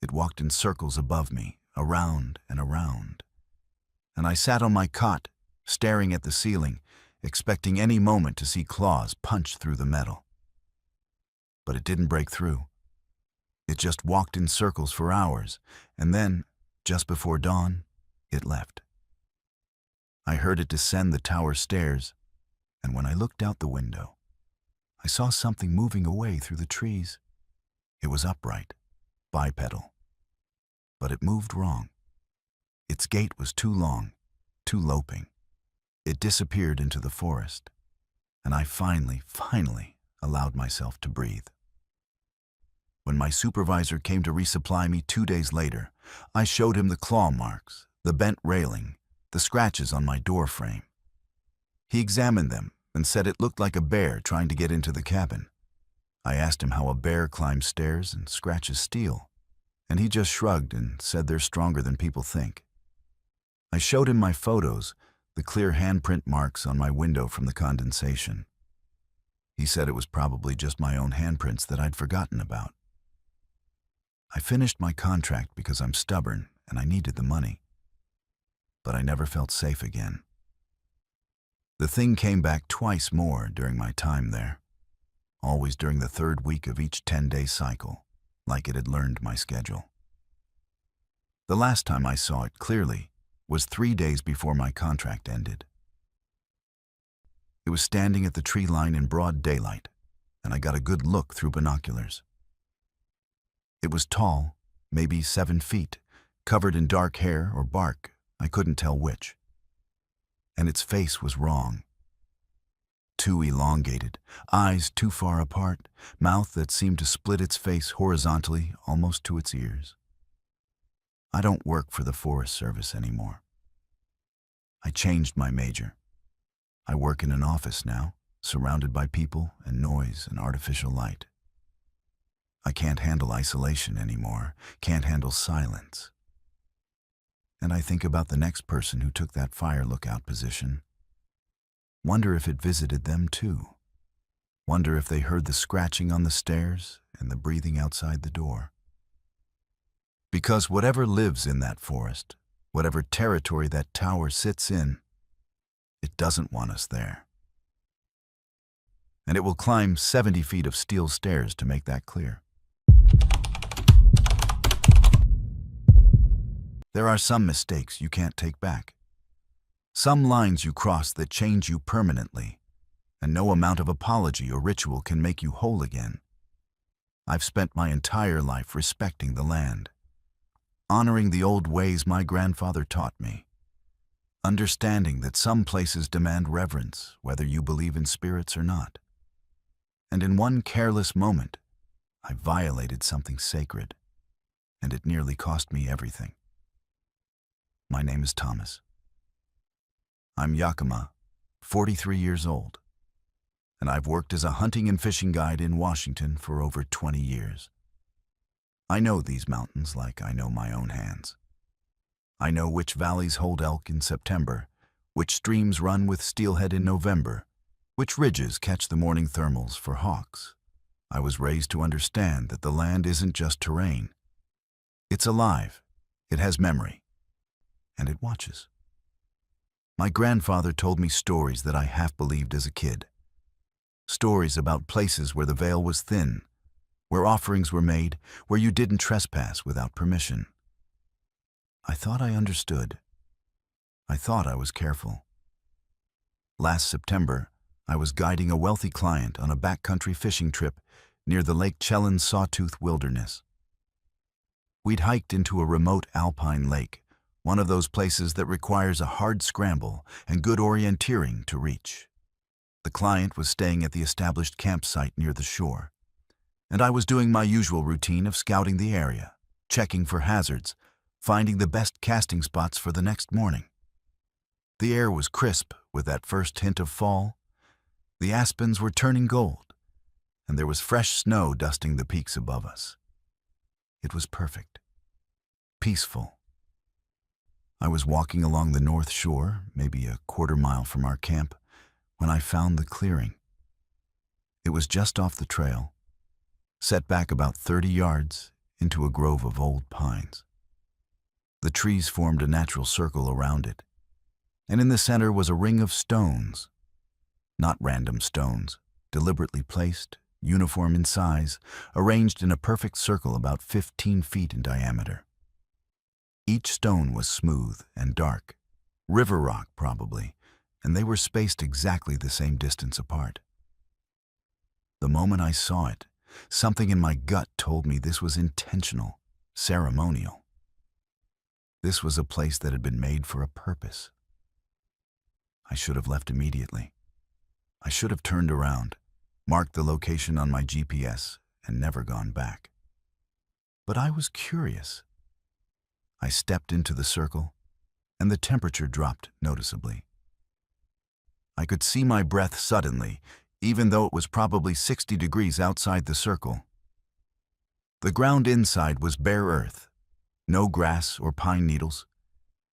It walked in circles above me, around and around. And I sat on my cot, staring at the ceiling, expecting any moment to see claws punch through the metal. But it didn't break through. It just walked in circles for hours, and then, just before dawn, it left. I heard it descend the tower stairs, and when I looked out the window, I saw something moving away through the trees. It was upright, bipedal, but it moved wrong. Its gait was too long, too loping. It disappeared into the forest, and I finally allowed myself to breathe. When my supervisor came to resupply me 2 days later, I showed him the claw marks, the bent railing, the scratches on my door frame. He examined them and said it looked like a bear trying to get into the cabin. I asked him how a bear climbs stairs and scratches steel, and he just shrugged and said they're stronger than people think. I showed him my photos, the clear handprint marks on my window from the condensation. He said it was probably just my own handprints that I'd forgotten about. I finished my contract because I'm stubborn and I needed the money. But I never felt safe again. The thing came back twice more during my time there, always during the 3rd week of each 10-day cycle, like it had learned my schedule. The last time I saw it clearly was 3 days before my contract ended. It was standing at the tree line in broad daylight, and I got a good look through binoculars. It was tall, maybe 7 feet, covered in dark hair or bark, I couldn't tell which. And its face was wrong. Too elongated, eyes too far apart, mouth that seemed to split its face horizontally almost to its ears. I don't work for the Forest Service anymore. I changed my major. I work in an office now, surrounded by people and noise and artificial light. I can't handle isolation anymore, can't handle silence. And I think about the next person who took that fire lookout position. Wonder if it visited them too. Wonder if they heard the scratching on the stairs and the breathing outside the door. Because whatever lives in that forest, whatever territory that tower sits in, it doesn't want us there. And it will climb 70 feet of steel stairs to make that clear. There are some mistakes you can't take back. Some lines you cross that change you permanently, and no amount of apology or ritual can make you whole again. I've spent my entire life respecting the land, honoring the old ways my grandfather taught me, understanding that some places demand reverence, whether you believe in spirits or not. And in one careless moment, I violated something sacred, and it nearly cost me everything. My name is Thomas. I'm Yakima, 43 years old, and I've worked as a hunting and fishing guide in Washington for over 20 years. I know these mountains like I know my own hands. I know which valleys hold elk in September, which streams run with steelhead in November, which ridges catch the morning thermals for hawks. I was raised to understand that the land isn't just terrain. It's alive, it has memory, and it watches. My grandfather told me stories that I half believed as a kid. Stories about places where the veil was thin, where offerings were made, where you didn't trespass without permission. I thought I understood. I thought I was careful. Last September, I was guiding a wealthy client on a backcountry fishing trip near the Lake Chelan Sawtooth Wilderness. We'd hiked into a remote alpine lake, one of those places that requires a hard scramble and good orienteering to reach. The client was staying at the established campsite near the shore, and I was doing my usual routine of scouting the area, checking for hazards, finding the best casting spots for the next morning. The air was crisp with that first hint of fall. The aspens were turning gold, and there was fresh snow dusting the peaks above us. It was perfect, peaceful. I was walking along the north shore, maybe a quarter-mile from our camp, when I found the clearing. It was just off the trail, set back about 30 yards into a grove of old pines. The trees formed a natural circle around it, and in the center was a ring of stones. Not random stones, deliberately placed, uniform in size, arranged in a perfect circle about 15 feet in diameter. Each stone was smooth and dark, river rock probably, and they were spaced exactly the same distance apart. The moment I saw it, something in my gut told me this was intentional, ceremonial. This was a place that had been made for a purpose. I should have left immediately. I should have turned around, marked the location on my GPS, and never gone back. But I was curious. I stepped into the circle, and the temperature dropped noticeably. I could see my breath suddenly, even though it was probably 60 degrees outside the circle. The ground inside was bare earth, no grass or pine needles,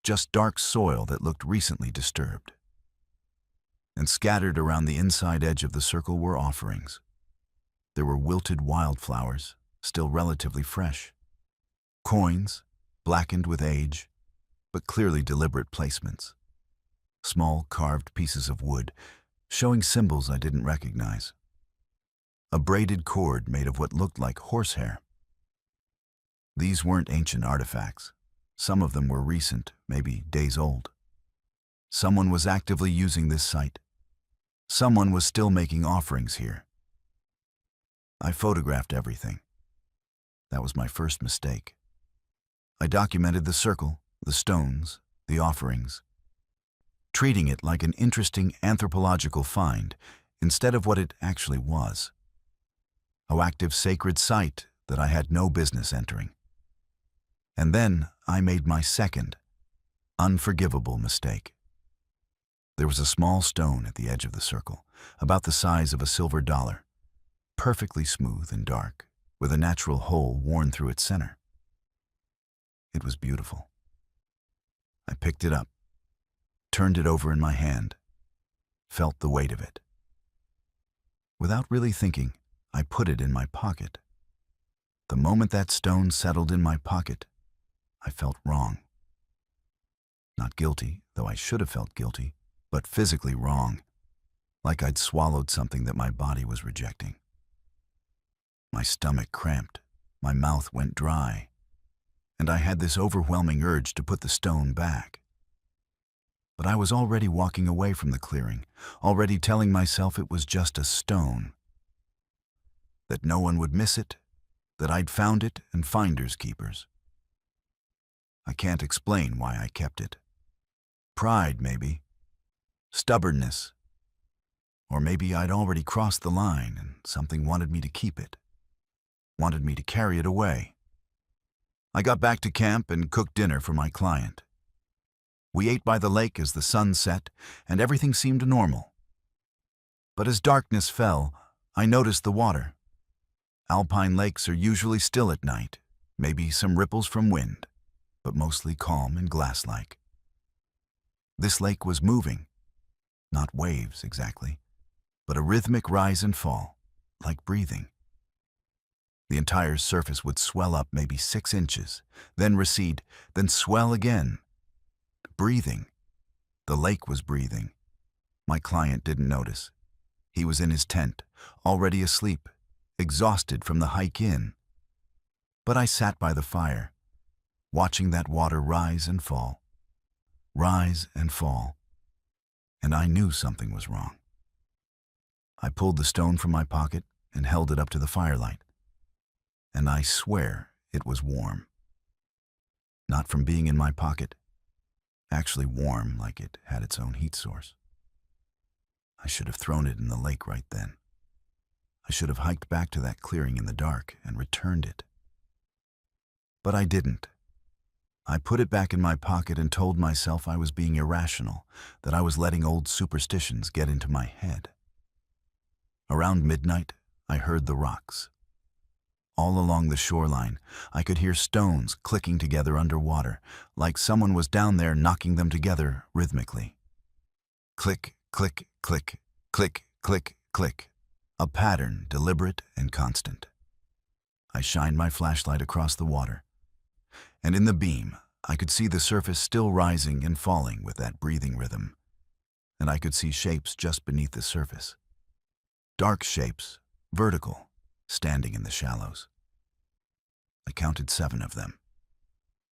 just dark soil that looked recently disturbed. And scattered around the inside edge of the circle were offerings. There were wilted wildflowers, still relatively fresh. Coins, blackened with age, but clearly deliberate placements. Small carved pieces of wood, showing symbols I didn't recognize. A braided cord made of what looked like horsehair. These weren't ancient artifacts. Some of them were recent, maybe days old. Someone was actively using this site. Someone was still making offerings here. I photographed everything. That was my first mistake. I documented the circle, the stones, the offerings, treating it like an interesting anthropological find instead of what it actually was. A active sacred site that I had no business entering. And then I made my second, unforgivable mistake. There was a small stone at the edge of the circle, about the size of a silver dollar, perfectly smooth and dark, with a natural hole worn through its center. It was beautiful. I picked it up, turned it over in my hand, felt the weight of it. Without really thinking, I put it in my pocket. The moment that stone settled in my pocket, I felt wrong. Not guilty, though I should have felt guilty, but physically wrong, like I'd swallowed something that my body was rejecting. My stomach cramped, my mouth went dry, and I had this overwhelming urge to put the stone back. But I was already walking away from the clearing, already telling myself it was just a stone, that no one would miss it, that I'd found it and finders keepers. I can't explain why I kept it. Pride, maybe. Stubbornness. Or maybe I'd already crossed the line and something wanted me to keep it, wanted me to carry it away. I got back to camp and cooked dinner for my client. We ate by the lake as the sun set, and everything seemed normal. But as darkness fell, I noticed the water. Alpine lakes are usually still at night, maybe some ripples from wind, but mostly calm and glass-like. This lake was moving, not waves exactly, but a rhythmic rise and fall, like breathing. The entire surface would swell up maybe 6 inches, then recede, then swell again. Breathing. The lake was breathing. My client didn't notice. He was in his tent, already asleep, exhausted from the hike in. But I sat by the fire, watching that water rise and fall, and I knew something was wrong. I pulled the stone from my pocket and held it up to the firelight, and I swear it was warm. Not from being in my pocket, actually warm like it had its own heat source. I should have thrown it in the lake right then. I should have hiked back to that clearing in the dark and returned it. But I didn't. I put it back in my pocket and told myself I was being irrational, that I was letting old superstitions get into my head. Around midnight, I heard the rocks. All along the shoreline, I could hear stones clicking together underwater, like someone was down there knocking them together rhythmically. Click, click, click, click, click, click. A pattern deliberate and constant. I shined my flashlight across the water, and in the beam, I could see the surface still rising and falling with that breathing rhythm, and I could see shapes just beneath the surface. Dark shapes, vertical, standing in the shallows. I counted 7 of them.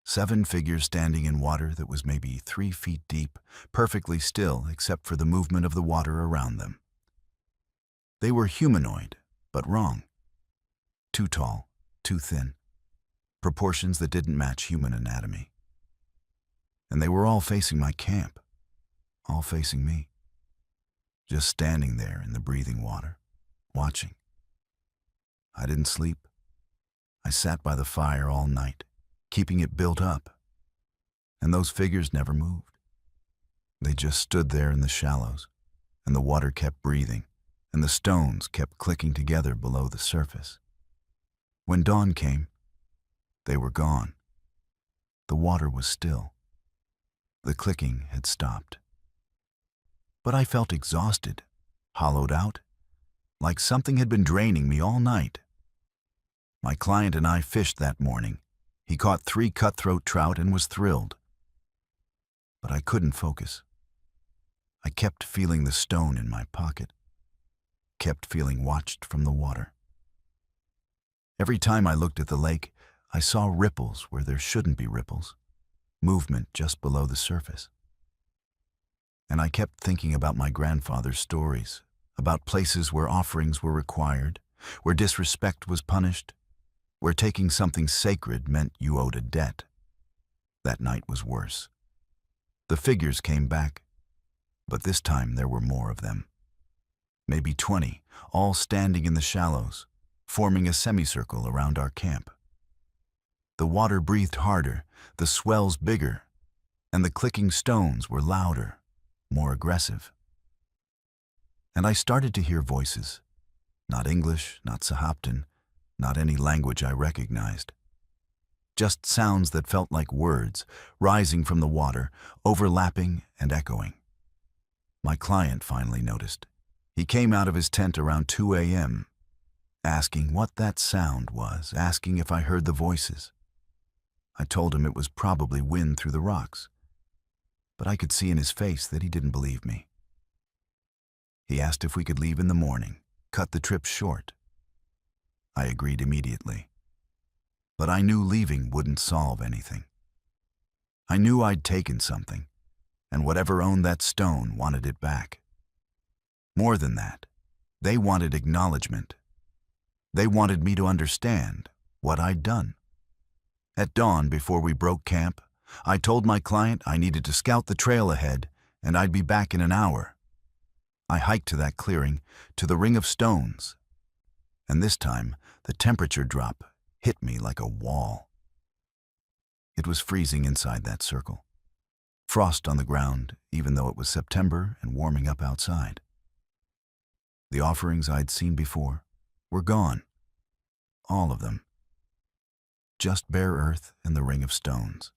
7 figures standing in water that was maybe 3 feet deep, perfectly still except for the movement of the water around them. They were humanoid, but wrong. Too tall, too thin. Proportions that didn't match human anatomy. And they were all facing my camp, all facing me. Just standing there in the breathing water, watching. I didn't sleep. I sat by the fire all night, keeping it built up. And those figures never moved. They just stood there in the shallows, and the water kept breathing, and the stones kept clicking together below the surface. When dawn came, they were gone. The water was still. The clicking had stopped. But I felt exhausted, hollowed out, like something had been draining me all night. My client and I fished that morning. He caught 3 cutthroat trout and was thrilled. But I couldn't focus. I kept feeling the stone in my pocket, kept feeling watched from the water. Every time I looked at the lake, I saw ripples where there shouldn't be ripples, movement just below the surface. And I kept thinking about my grandfather's stories, about places where offerings were required, where disrespect was punished, where taking something sacred meant you owed a debt. That night was worse. The figures came back, but this time there were more of them. Maybe 20, all standing in the shallows, forming a semicircle around our camp. The water breathed harder, the swells bigger, and the clicking stones were louder, more aggressive. And I started to hear voices, not English, not Sahaptin, not any language I recognized. Just sounds that felt like words, rising from the water, overlapping and echoing. My client finally noticed. He came out of his tent around 2 a.m., asking what that sound was, asking if I heard the voices. I told him it was probably wind through the rocks, but I could see in his face that he didn't believe me. He asked if we could leave in the morning, cut the trip short. I agreed immediately, but I knew leaving wouldn't solve anything. I knew I'd taken something, and whatever owned that stone wanted it back. More than that, they wanted acknowledgement. They wanted me to understand what I'd done. At dawn, before we broke camp, I told my client I needed to scout the trail ahead and I'd be back in an hour. I hiked to that clearing, to the ring of stones, and this time the temperature drop hit me like a wall. It was freezing inside that circle. Frost on the ground, even though it was September and warming up outside. The offerings I'd seen before were gone. All of them. Just bare earth and the ring of stones.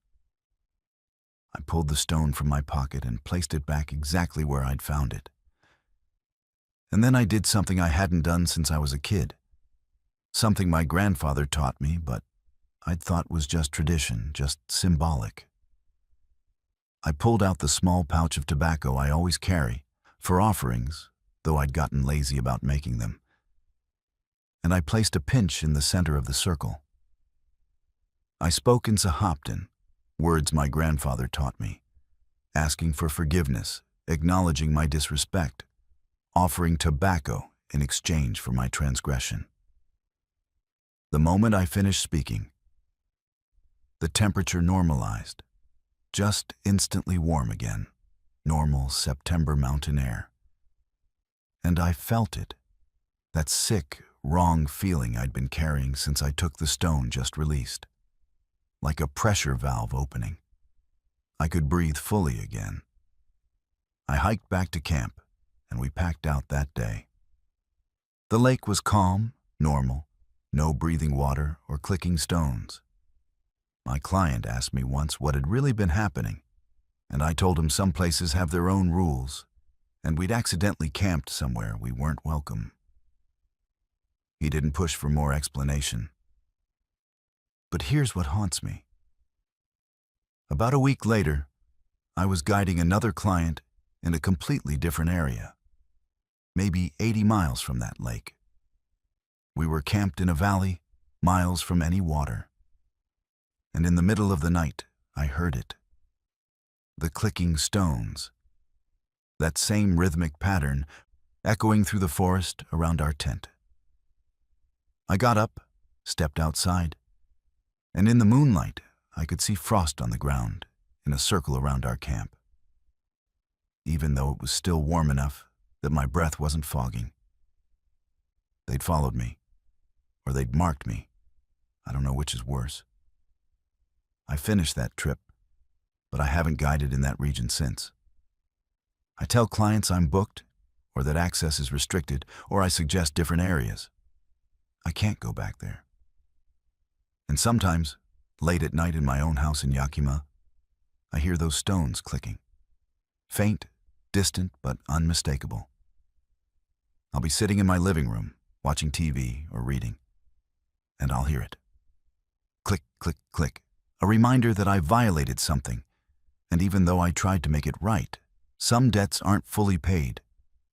I pulled the stone from my pocket and placed it back exactly where I'd found it. And then I did something I hadn't done since I was a kid. Something my grandfather taught me, but I'd thought was just tradition, just symbolic. I pulled out the small pouch of tobacco I always carry, for offerings, though I'd gotten lazy about making them. And I placed a pinch in the center of the circle. I spoke in Sahaptin, words my grandfather taught me, asking for forgiveness, acknowledging my disrespect, offering tobacco in exchange for my transgression. The moment I finished speaking, the temperature normalized, just instantly warm again, normal September mountain air. And I felt it, that sick, wrong feeling I'd been carrying since I took the stone just released. Like a pressure valve opening. I could breathe fully again. I hiked back to camp, and we packed out that day. The lake was calm, normal, no breathing water or clicking stones. My client asked me once what had really been happening, and I told him some places have their own rules, and we'd accidentally camped somewhere we weren't welcome. He didn't push for more explanation. But here's what haunts me. About a week later, I was guiding another client in a completely different area, maybe 80 miles from that lake. We were camped in a valley, miles from any water. And in the middle of the night, I heard it. The clicking stones. That same rhythmic pattern echoing through the forest around our tent. I got up, stepped outside, and in the moonlight, I could see frost on the ground in a circle around our camp. Even though it was still warm enough that my breath wasn't fogging. They'd followed me, or they'd marked me. I don't know which is worse. I finished that trip, but I haven't guided in that region since. I tell clients I'm booked, or that access is restricted, or I suggest different areas. I can't go back there. And sometimes, late at night in my own house in Yakima, I hear those stones clicking. Faint, distant, but unmistakable. I'll be sitting in my living room, watching TV or reading, and I'll hear it. Click, click, click. A reminder that I violated something, and even though I tried to make it right, some debts aren't fully paid,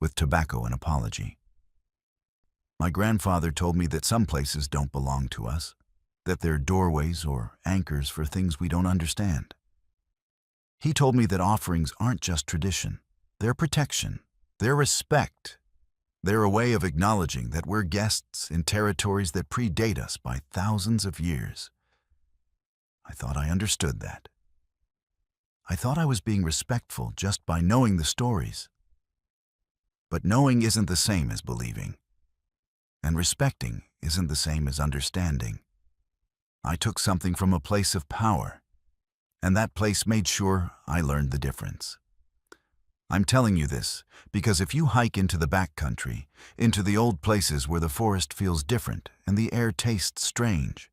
with tobacco and apology. My grandfather told me that some places don't belong to us, that they're doorways or anchors for things we don't understand. He told me that offerings aren't just tradition, they're protection, they're respect. They're a way of acknowledging that we're guests in territories that predate us by thousands of years. I thought I understood that. I thought I was being respectful just by knowing the stories. But knowing isn't the same as believing. And respecting isn't the same as understanding. I took something from a place of power, and that place made sure I learned the difference. I'm telling you this because if you hike into the backcountry, into the old places where the forest feels different and the air tastes strange,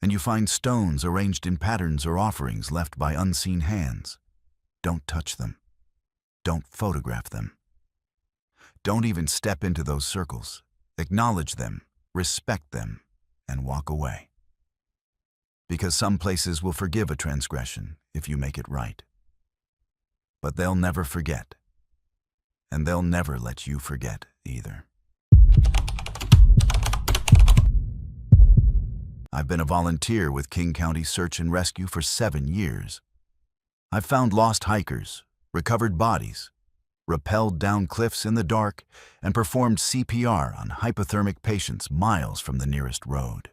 and you find stones arranged in patterns or offerings left by unseen hands, don't touch them. Don't photograph them. Don't even step into those circles. Acknowledge them, respect them, and walk away. Because some places will forgive a transgression if you make it right. But they'll never forget. And they'll never let you forget either. I've been a volunteer with King County Search and Rescue for 7 years. I've found lost hikers, recovered bodies, rappelled down cliffs in the dark, and performed CPR on hypothermic patients miles from the nearest road.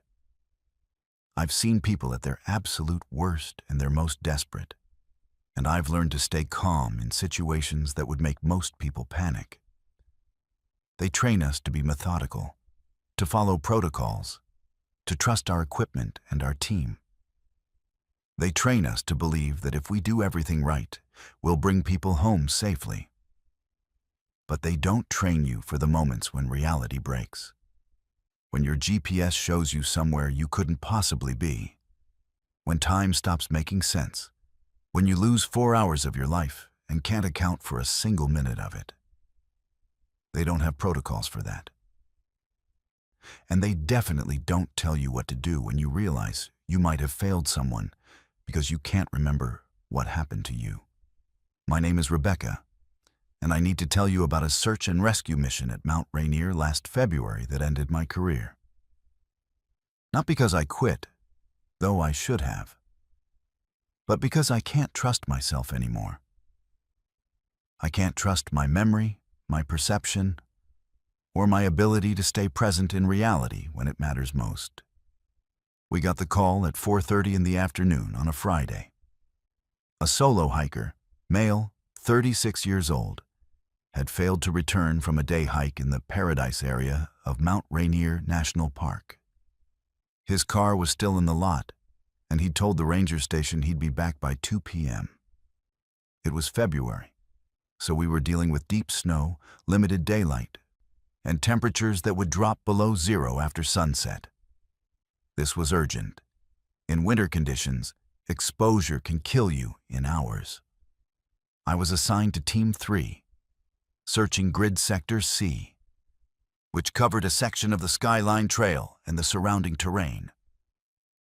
I've seen people at their absolute worst and their most desperate, and I've learned to stay calm in situations that would make most people panic. They train us to be methodical, to follow protocols, to trust our equipment and our team. They train us to believe that if we do everything right, we'll bring people home safely. But they don't train you for the moments when reality breaks. When your GPS shows you somewhere you couldn't possibly be. When time stops making sense. When you lose 4 hours of your life and can't account for a single minute of it. They don't have protocols for that. And they definitely don't tell you what to do when you realize you might have failed someone because you can't remember what happened to you. My name is Rebecca, and I need to tell you about a search and rescue mission at Mount Rainier last February that ended my career. Not because I quit, though I should have, but because I can't trust myself anymore. I can't trust my memory, my perception, or my ability to stay present in reality when it matters most. We got the call at 4:30 in the afternoon on a Friday. A solo hiker, male, 36 years old, had failed to return from a day hike in the Paradise area of Mount Rainier National Park. His car was still in the lot, and he'd told the ranger station he'd be back by 2 p.m. It was February, so we were dealing with deep snow, limited daylight, and temperatures that would drop below zero after sunset. This was urgent. In winter conditions, exposure can kill you in hours. I was assigned to Team 3, searching Grid Sector C, which covered a section of the Skyline Trail and the surrounding terrain.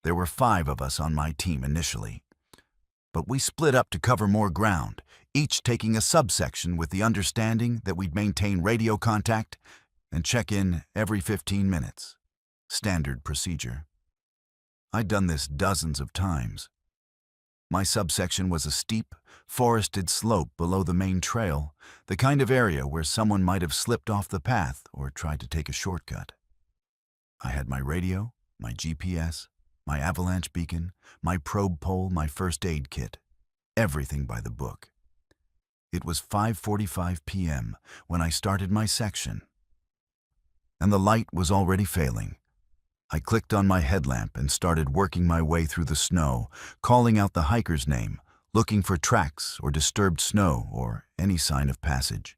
There were 5 of us on my team initially, but we split up to cover more ground, each taking a subsection with the understanding that we'd maintain radio contact and check in every 15 minutes. Standard procedure. I'd done this dozens of times. My subsection was a steep, forested slope below the main trail, the kind of area where someone might have slipped off the path or tried to take a shortcut. I had my radio, my GPS, my avalanche beacon, my probe pole, my first aid kit, everything by the book. It was 5:45 p.m. when I started my section, and the light was already failing. I clicked on my headlamp and started working my way through the snow, calling out the hiker's name, looking for tracks or disturbed snow or any sign of passage.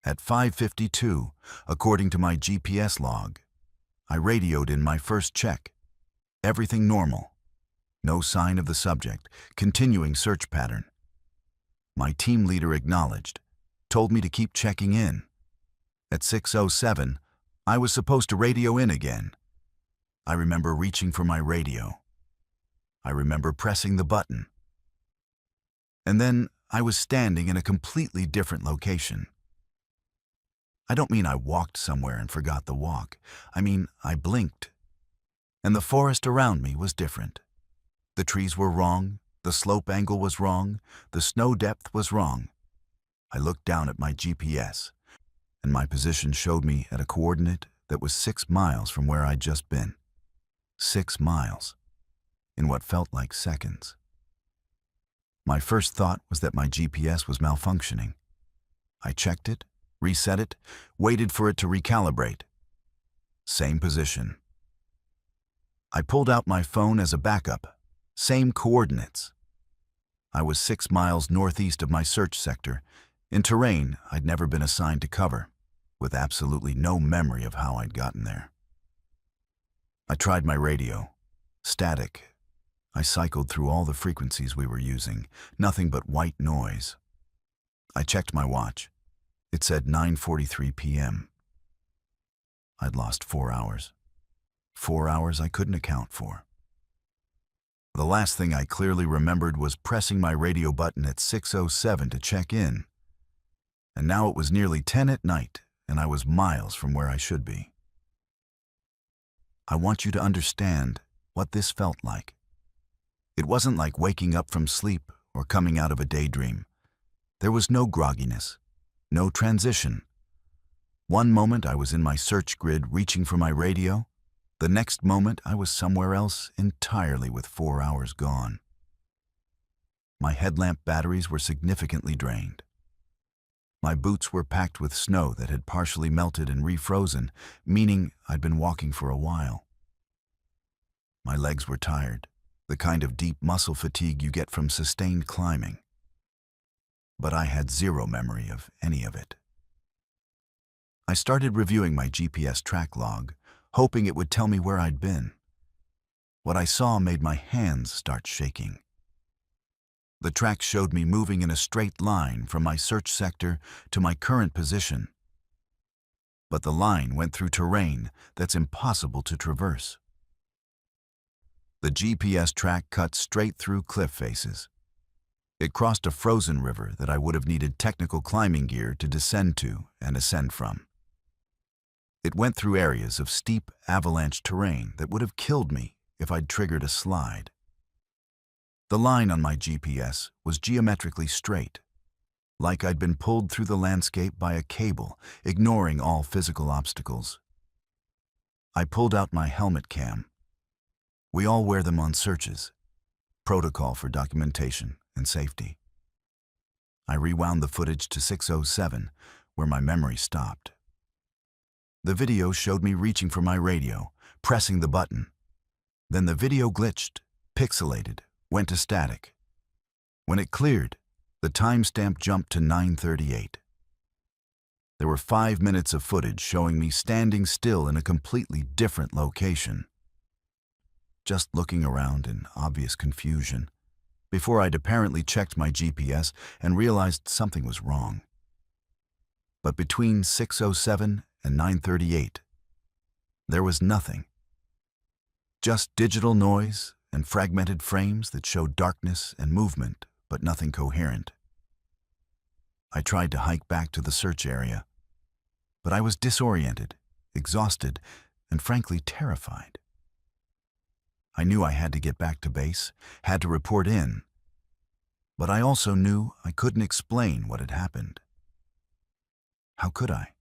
At 5:52, according to my GPS log, I radioed in my first check. Everything normal. No sign of the subject, continuing search pattern. My team leader acknowledged, told me to keep checking in. At 6:07, I was supposed to radio in again. I remember reaching for my radio. I remember pressing the button. And then I was standing in a completely different location. I don't mean I walked somewhere and forgot the walk. I mean, I blinked. And the forest around me was different. The trees were wrong, the slope angle was wrong, the snow depth was wrong. I looked down at my GPS, and my position showed me at a coordinate that was 6 miles from where I'd just been. 6 miles, in what felt like seconds. My first thought was that my GPS was malfunctioning. I checked it, reset it, waited for it to recalibrate. Same position. I pulled out my phone as a backup. Same coordinates. I was 6 miles northeast of my search sector, in terrain I'd never been assigned to cover, with absolutely no memory of how I'd gotten there. I tried my radio. Static. I cycled through all the frequencies we were using, nothing but white noise. I checked my watch. It said 9:43 p.m. I'd lost 4 hours. 4 hours I couldn't account for. The last thing I clearly remembered was pressing my radio button at 6:07 to check in. And now it was nearly 10 at night, and I was miles from where I should be. I want you to understand what this felt like. It wasn't like waking up from sleep or coming out of a daydream. There was no grogginess, no transition. One moment I was in my search grid reaching for my radio. The next moment I was somewhere else entirely with 4 hours gone. My headlamp batteries were significantly drained. My boots were packed with snow that had partially melted and refrozen, meaning I'd been walking for a while. My legs were tired, the kind of deep muscle fatigue you get from sustained climbing. But I had zero memory of any of it. I started reviewing my GPS track log, hoping it would tell me where I'd been. What I saw made my hands start shaking. The track showed me moving in a straight line from my search sector to my current position. But the line went through terrain that's impossible to traverse. The GPS track cut straight through cliff faces. It crossed a frozen river that I would have needed technical climbing gear to descend to and ascend from. It went through areas of steep avalanche terrain that would have killed me if I'd triggered a slide. The line on my GPS was geometrically straight, like I'd been pulled through the landscape by a cable, ignoring all physical obstacles. I pulled out my helmet cam. We all wear them on searches, protocol for documentation and safety. I rewound the footage to 6:07, where my memory stopped. The video showed me reaching for my radio, pressing the button. Then the video glitched, pixelated, went to static. When it cleared, the timestamp jumped to 9:38. There were 5 minutes of footage showing me standing still in a completely different location. Just looking around in obvious confusion, before I'd apparently checked my GPS and realized something was wrong. But between 6:07 and 9:38, there was nothing. Just digital noise and fragmented frames that showed darkness and movement, but nothing coherent. I tried to hike back to the search area, but I was disoriented, exhausted, and frankly terrified. I knew I had to get back to base, had to report in, but I also knew I couldn't explain what had happened. How could I?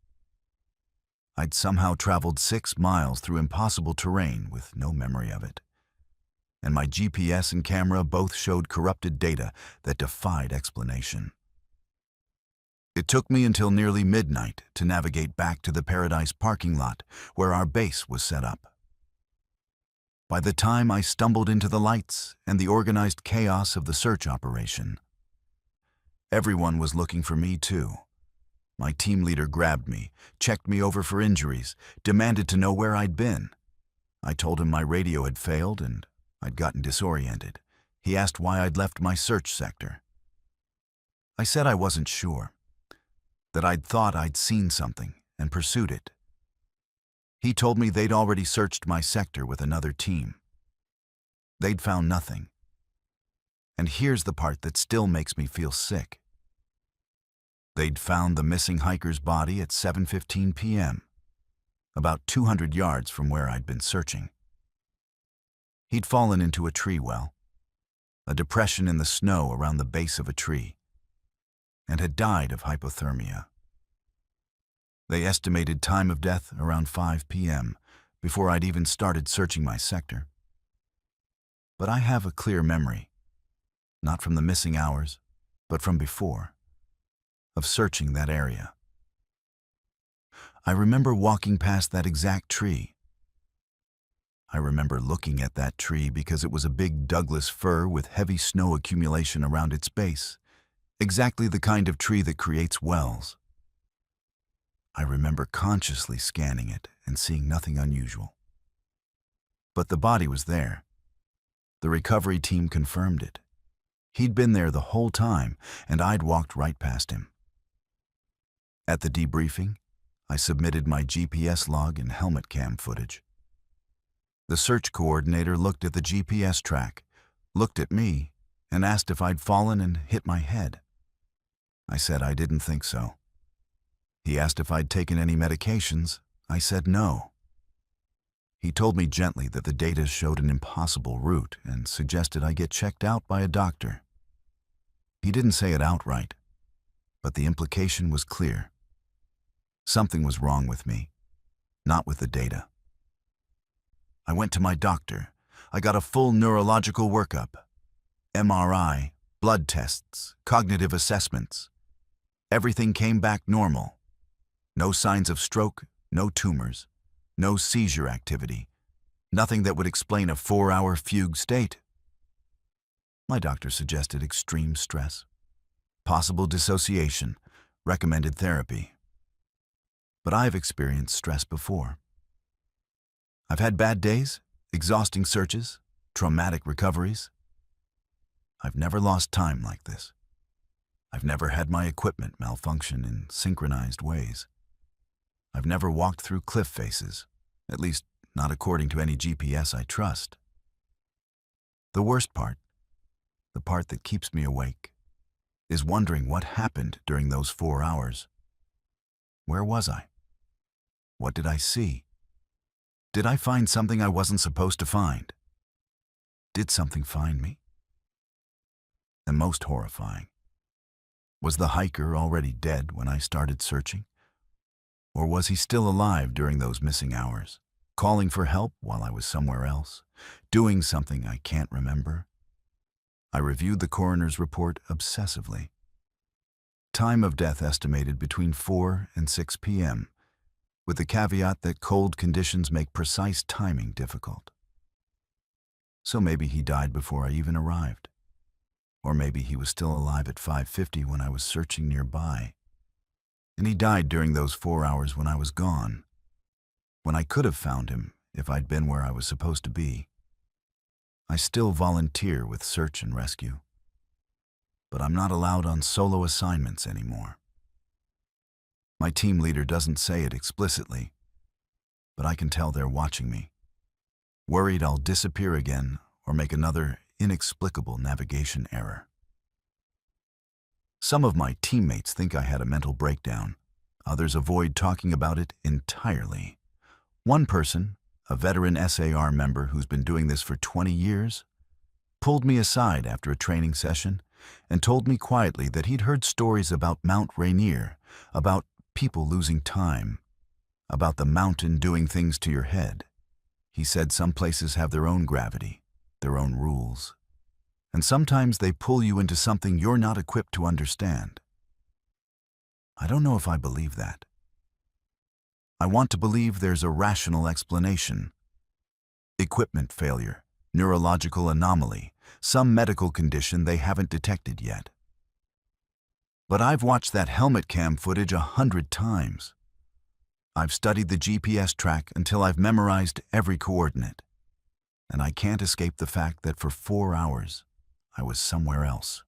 I'd somehow traveled 6 miles through impossible terrain with no memory of it. And my GPS and camera both showed corrupted data that defied explanation. It took me until nearly midnight to navigate back to the Paradise parking lot where our base was set up. By the time I stumbled into the lights and the organized chaos of the search operation, everyone was looking for me too. My team leader grabbed me, checked me over for injuries, demanded to know where I'd been. I told him my radio had failed and I'd gotten disoriented. He asked why I'd left my search sector. I said I wasn't sure, that I'd thought I'd seen something and pursued it. He told me they'd already searched my sector with another team. They'd found nothing. And here's the part that still makes me feel sick. They'd found the missing hiker's body at 7:15 p.m., about 200 yards from where I'd been searching. He'd fallen into a tree well, a depression in the snow around the base of a tree, and had died of hypothermia. They estimated time of death around 5 p.m., before I'd even started searching my sector. But I have a clear memory, not from the missing hours, but from before, of searching that area. I remember walking past that exact tree. I remember looking at that tree because it was a big Douglas fir with heavy snow accumulation around its base, exactly the kind of tree that creates wells. I remember consciously scanning it and seeing nothing unusual. But the body was there. The recovery team confirmed it. He'd been there the whole time, and I'd walked right past him. At the debriefing, I submitted my GPS log and helmet cam footage. The search coordinator looked at the GPS track, looked at me, and asked if I'd fallen and hit my head. I said I didn't think so. He asked if I'd taken any medications. I said no. He told me gently that the data showed an impossible route and suggested I get checked out by a doctor. He didn't say it outright, but the implication was clear. Something was wrong with me, not with the data. I went to my doctor. I got a full neurological workup. MRI, blood tests, cognitive assessments. Everything came back normal. No signs of stroke, no tumors, no seizure activity, nothing that would explain a 4-hour fugue state. My doctor suggested extreme stress, possible dissociation, recommended therapy. But I've experienced stress before. I've had bad days, exhausting searches, traumatic recoveries. I've never lost time like this. I've never had my equipment malfunction in synchronized ways. I've never walked through cliff faces, at least not according to any GPS I trust. The worst part, the part that keeps me awake, is wondering what happened during those 4 hours. Where was I? What did I see? Did I find something I wasn't supposed to find? Did something find me? And most horrifying, was the hiker already dead when I started searching? Or was he still alive during those missing hours, calling for help while I was somewhere else, doing something I can't remember? I reviewed the coroner's report obsessively. Time of death estimated between 4 and 6 p.m., with the caveat that cold conditions make precise timing difficult. So maybe he died before I even arrived. Or maybe he was still alive at 5:50 when I was searching nearby. And he died during those 4 hours when I was gone, when I could have found him if I'd been where I was supposed to be. I still volunteer with search and rescue, but I'm not allowed on solo assignments anymore. My team leader doesn't say it explicitly, but I can tell they're watching me, worried I'll disappear again or make another inexplicable navigation error. Some of my teammates think I had a mental breakdown. Others avoid talking about it entirely. One person, a veteran SAR member who's been doing this for 20 years, pulled me aside after a training session and told me quietly that he'd heard stories about Mount Rainier, about people losing time, about the mountain doing things to your head. He said some places have their own gravity, their own rules, and sometimes they pull you into something you're not equipped to understand. I don't know if I believe that. I want to believe there's a rational explanation. Equipment failure, neurological anomaly, some medical condition they haven't detected yet. But I've watched that helmet cam footage 100 times. I've studied the GPS track until I've memorized every coordinate. And I can't escape the fact that for 4 hours, I was somewhere else.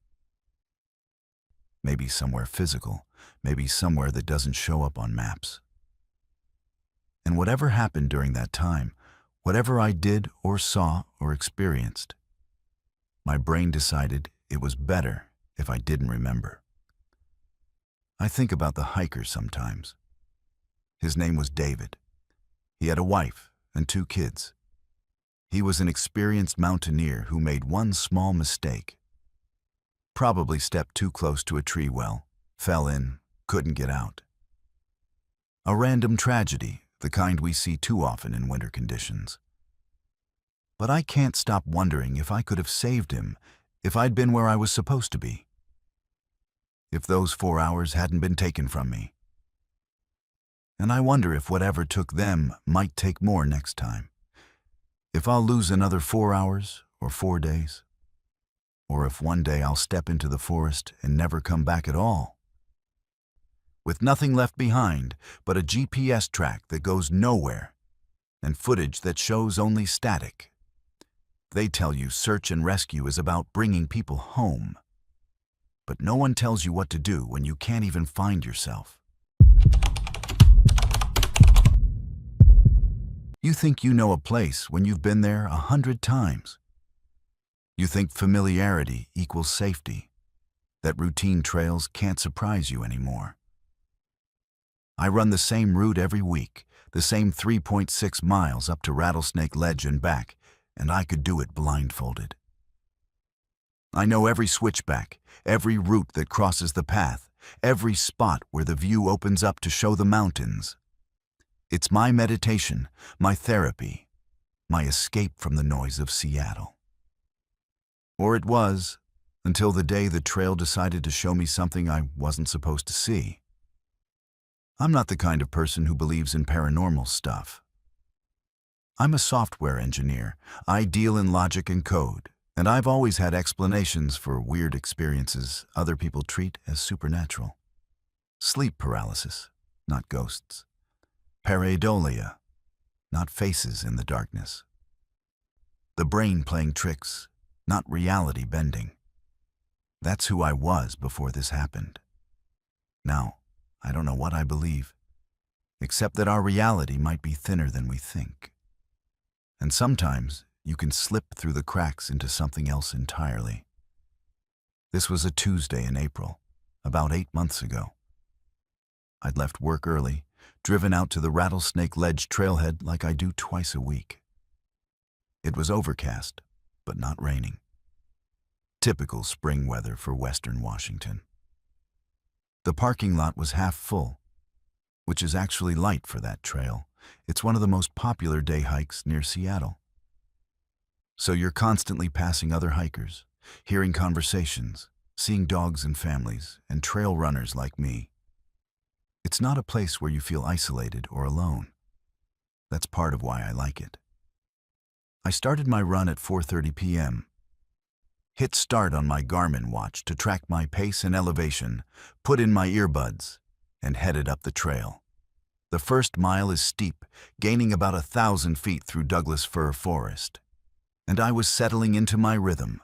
Maybe somewhere physical, maybe somewhere that doesn't show up on maps. And whatever happened during that time, whatever I did or saw or experienced, my brain decided it was better if I didn't remember. I think about the hiker sometimes. His name was David. He had a wife and 2 kids. He was an experienced mountaineer who made one small mistake. Probably stepped too close to a tree well, fell in, couldn't get out. A random tragedy, the kind we see too often in winter conditions. But I can't stop wondering if I could have saved him if I'd been where I was supposed to be. If those 4 hours hadn't been taken from me. And I wonder if whatever took them might take more next time. If I'll lose another 4 hours or 4 days. or if one day I'll step into the forest and never come back at all. With nothing left behind but a GPS track that goes nowhere and footage that shows only static. They tell you search and rescue is about bringing people home. But no one tells you what to do when you can't even find yourself. You think you know a place when you've been there 100 times. You think familiarity equals safety, that routine trails can't surprise you anymore. I run the same route every week, the same 3.6 miles up to Rattlesnake Ledge and back, and I could do it blindfolded. I know every switchback, every route that crosses the path, every spot where the view opens up to show the mountains. It's my meditation, my therapy, my escape from the noise of Seattle. Or it was, until the day the trail decided to show me something I wasn't supposed to see. I'm not the kind of person who believes in paranormal stuff. I'm a software engineer. I deal in logic and code, and I've always had explanations for weird experiences other people treat as supernatural. Sleep paralysis, not ghosts. Pareidolia, not faces in the darkness. The brain playing tricks, not reality bending. That's who I was before this happened. Now, I don't know what I believe, except that our reality might be thinner than we think. And sometimes you can slip through the cracks into something else entirely. This was a Tuesday in April, about 8 months ago. I'd left work early, driven out to the Rattlesnake Ledge trailhead like I do twice a week. It was overcast, but not raining. Typical spring weather for Western Washington. The parking lot was half full, which is actually light for that trail. It's one of the most popular day hikes near Seattle. So you're constantly passing other hikers, hearing conversations, seeing dogs and families, and trail runners like me. It's not a place where you feel isolated or alone. That's part of why I like it. I started my run at 4:30 p.m. Hit start on my Garmin watch to track my pace and elevation, put in my earbuds, and headed up the trail. The first mile is steep, gaining about 1,000 feet through Douglas fir forest. And I was settling into my rhythm,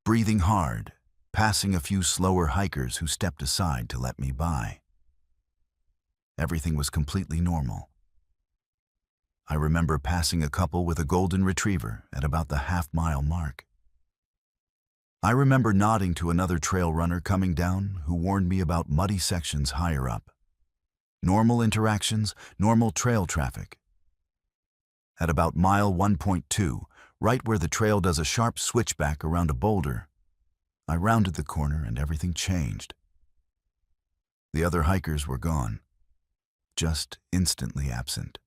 breathing hard, passing a few slower hikers who stepped aside to let me by. Everything was completely normal. I remember passing a couple with a golden retriever at about the half-mile mark. I remember nodding to another trail runner coming down who warned me about muddy sections higher up. Normal interactions, normal trail traffic. At about mile 1.2, right where the trail does a sharp switchback around a boulder, I rounded the corner and everything changed. The other hikers were gone, just instantly absent.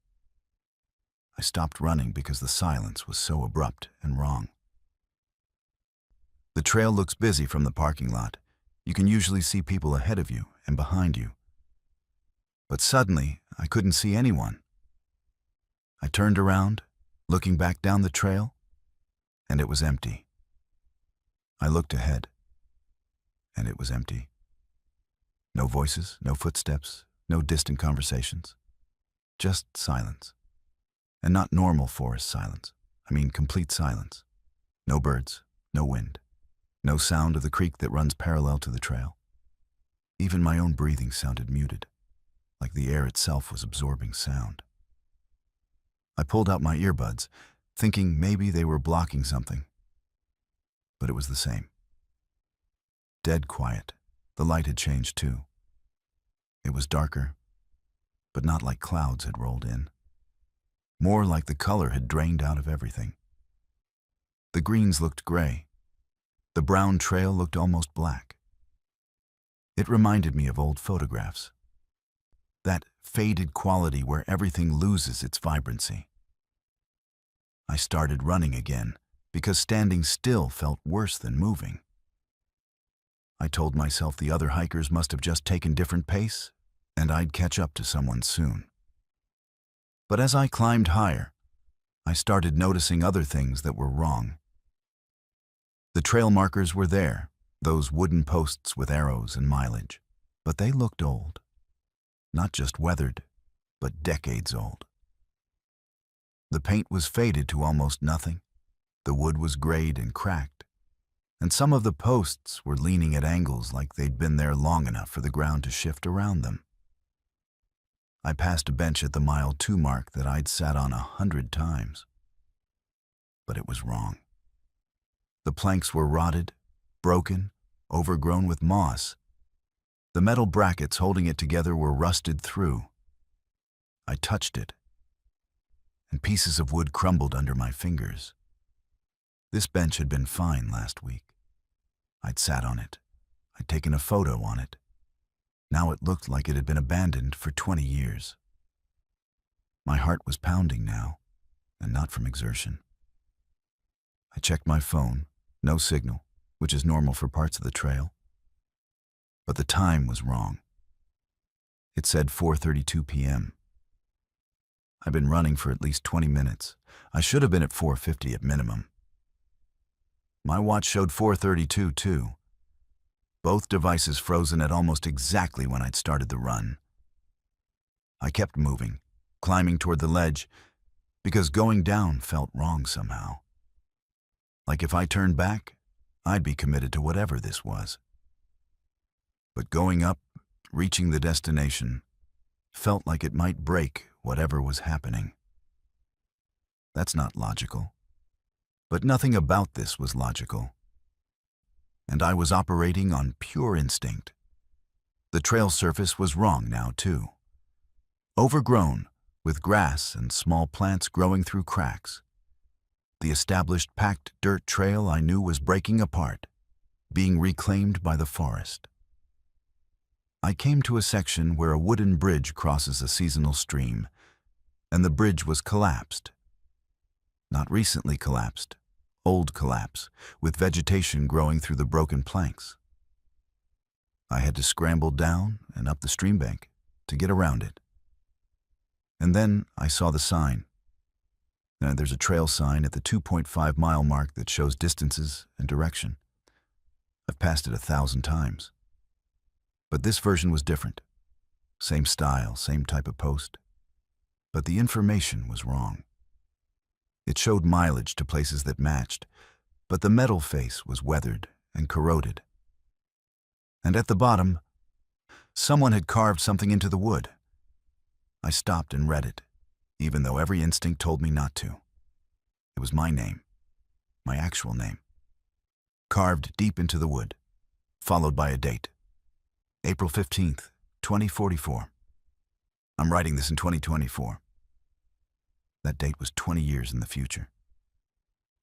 I stopped running because the silence was so abrupt and wrong. The trail looks busy from the parking lot. You can usually see people ahead of you and behind you. But suddenly, I couldn't see anyone. I turned around, looking back down the trail, and it was empty. I looked ahead, and it was empty. No voices, no footsteps, no distant conversations. Just silence. And not normal forest silence. I mean complete silence. No birds, no wind. No sound of the creek that runs parallel to the trail. Even my own breathing sounded muted, like the air itself was absorbing sound. I pulled out my earbuds, thinking maybe they were blocking something. But it was the same. Dead quiet. The light had changed too. It was darker, but not like clouds had rolled in. More like the color had drained out of everything. The greens looked gray. The brown trail looked almost black. It reminded me of old photographs. That faded quality where everything loses its vibrancy. I started running again because standing still felt worse than moving. I told myself the other hikers must have just taken different pace and I'd catch up to someone soon. But as I climbed higher, I started noticing other things that were wrong. The trail markers were there, those wooden posts with arrows and mileage, but they looked old. Not just weathered, but decades old. The paint was faded to almost nothing, the wood was grayed and cracked, and some of the posts were leaning at angles like they'd been there long enough for the ground to shift around them. I passed a bench at the mile 2 mark that I'd sat on 100 times. But it was wrong. The planks were rotted, broken, overgrown with moss. The metal brackets holding it together were rusted through. I touched it, and pieces of wood crumbled under my fingers. This bench had been fine last week. I'd sat on it. I'd taken a photo on it. Now it looked like it had been abandoned for 20 years. My heart was pounding now, and not from exertion. I checked my phone, no signal, which is normal for parts of the trail. But the time was wrong. It said 4:32 p.m. I'd been running for at least 20 minutes. I should have been at 4:50 at minimum. My watch showed 4:32 too. Both devices frozen at almost exactly when I'd started the run. I kept moving, climbing toward the ledge, because going down felt wrong somehow. Like if I turned back, I'd be committed to whatever this was. But going up, reaching the destination, felt like it might break whatever was happening. That's not logical. But nothing about this was logical. And I was operating on pure instinct. The trail surface was wrong now, too. Overgrown, with grass and small plants growing through cracks. The established packed dirt trail I knew was breaking apart, being reclaimed by the forest. I came to a section where a wooden bridge crosses a seasonal stream, and the bridge was collapsed. Not recently collapsed, old collapse, with vegetation growing through the broken planks. I had to scramble down and up the stream bank to get around it. And then I saw the sign. There's a trail sign at the 2.5-mile mark that shows distances and direction. I've passed it 1,000 times. But this version was different. Same style, same type of post. But the information was wrong. It showed mileage to places that matched, but the metal face was weathered and corroded. And at the bottom, someone had carved something into the wood. I stopped and read it, even though every instinct told me not to. It was my name, my actual name, carved deep into the wood, followed by a date. April 15th, 2044. I'm writing this in 2024. That date was 20 years in the future.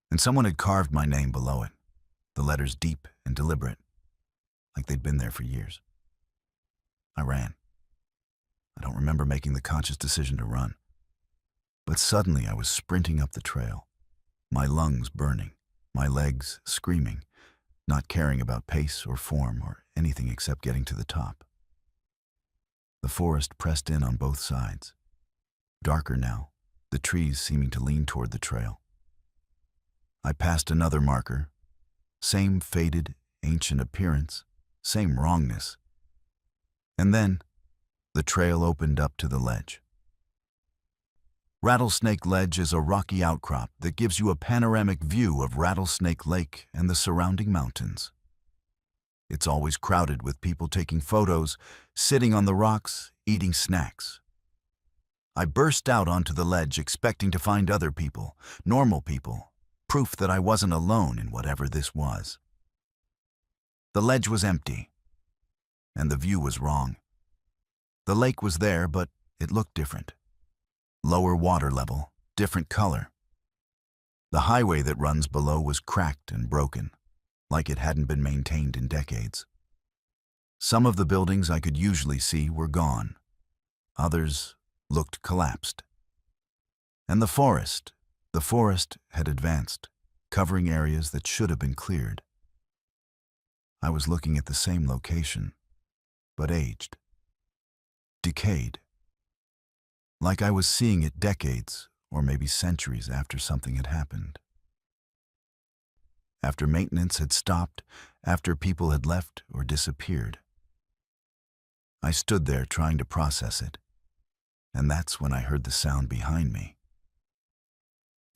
And someone had carved my name below it, the letters deep and deliberate, like they'd been there for years. I ran. I don't remember making the conscious decision to run. But suddenly I was sprinting up the trail, my lungs burning, my legs screaming, not caring about pace or form or anything except getting to the top. The forest pressed in on both sides, darker now, the trees seeming to lean toward the trail. I passed another marker, same faded, ancient appearance, same wrongness. And then, the trail opened up to the ledge. Rattlesnake Ledge is a rocky outcrop that gives you a panoramic view of Rattlesnake Lake and the surrounding mountains. It's always crowded with people taking photos, sitting on the rocks, eating snacks. I burst out onto the ledge expecting to find other people, normal people, proof that I wasn't alone in whatever this was. The ledge was empty, and the view was wrong. The lake was there, but it looked different. Lower water level, different color. The highway that runs below was cracked and broken, like it hadn't been maintained in decades. Some of the buildings I could usually see were gone. Others looked collapsed. And the forest had advanced, covering areas that should have been cleared. I was looking at the same location, but aged, decayed. Like I was seeing it decades or maybe centuries after something had happened. after maintenance had stopped, after people had left or disappeared. I stood there trying to process it, and that's when I heard the sound behind me.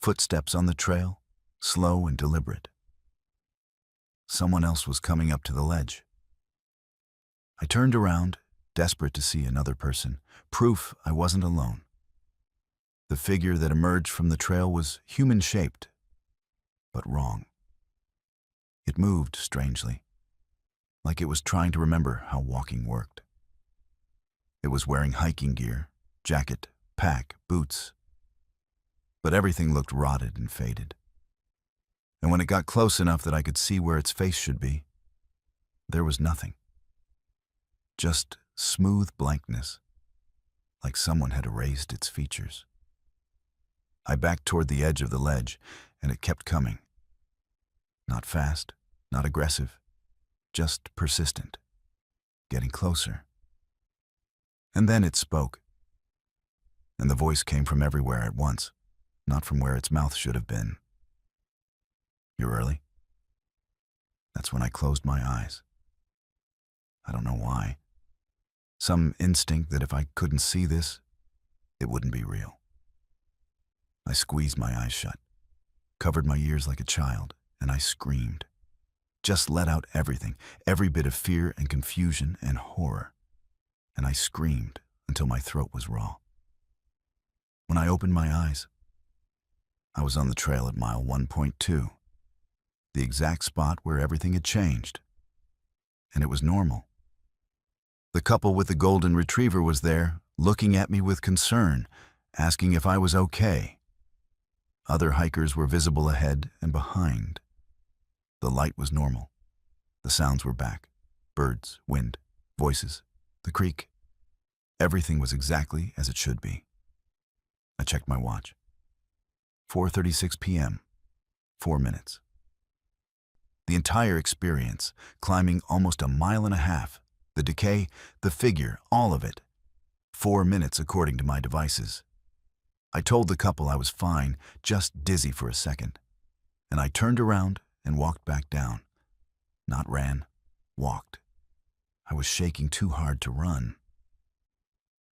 Footsteps on the trail, slow and deliberate. Someone else was coming up to the ledge. I turned around, desperate to see another person, proof I wasn't alone. The figure that emerged from the trail was human-shaped, but wrong. It moved strangely, like it was trying to remember how walking worked. It was wearing hiking gear, jacket, pack, boots, but everything looked rotted and faded. And when it got close enough that I could see where its face should be, there was nothing. Just smooth blankness, like someone had erased its features. I backed toward the edge of the ledge, and it kept coming. Not fast, not aggressive, just persistent, getting closer. And then it spoke, and the voice came from everywhere at once, not from where its mouth should have been. "You're early?" That's when I closed my eyes. I don't know why. Some instinct that if I couldn't see this, it wouldn't be real. I squeezed my eyes shut, covered my ears like a child, and I screamed. Just let out everything, every bit of fear and confusion and horror. And I screamed until my throat was raw. When I opened my eyes, I was on the trail at mile 1.2, the exact spot where everything had changed. And it was normal. The couple with the golden retriever was there, looking at me with concern, asking if I was okay. Other hikers were visible ahead and behind. The light was normal. The sounds were back. Birds, wind, voices, the creek. Everything was exactly as it should be. I checked my watch. 4:36 p.m. 4 minutes. The entire experience, climbing almost a mile and a half, the decay, the figure, all of it. 4 minutes according to my devices. I told the couple I was fine, just dizzy for a second. And I turned around and walked back down. Not ran, walked. I was shaking too hard to run.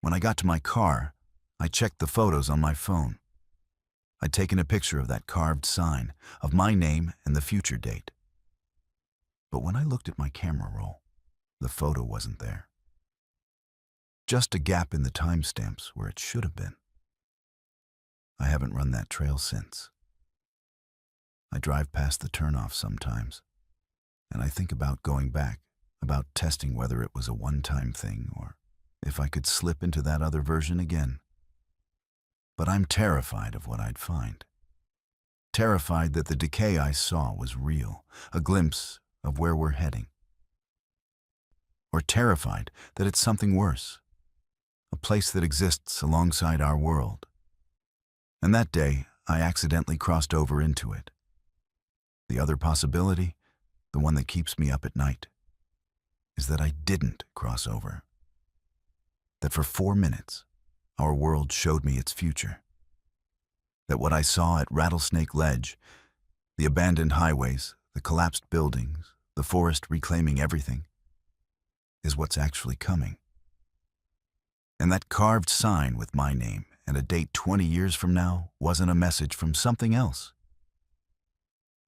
When I got to my car, I checked the photos on my phone. I'd taken a picture of that carved sign, of my name and the future date. But when I looked at my camera roll, the photo wasn't there. Just a gap in the timestamps where it should have been. I haven't run that trail since. I drive past the turnoff sometimes, and I think about going back, about testing whether it was a one-time thing or if I could slip into that other version again. But I'm terrified of what I'd find. Terrified that the decay I saw was real, a glimpse of where we're heading. Or terrified that it's something worse, a place that exists alongside our world. And that day, I accidentally crossed over into it. The other possibility, the one that keeps me up at night, is that I didn't cross over. That for 4 minutes, our world showed me its future. That what I saw at Rattlesnake Ledge, the abandoned highways, the collapsed buildings, the forest reclaiming everything, is what's actually coming. And that carved sign with my name and a date 20 years from now wasn't a message from something else.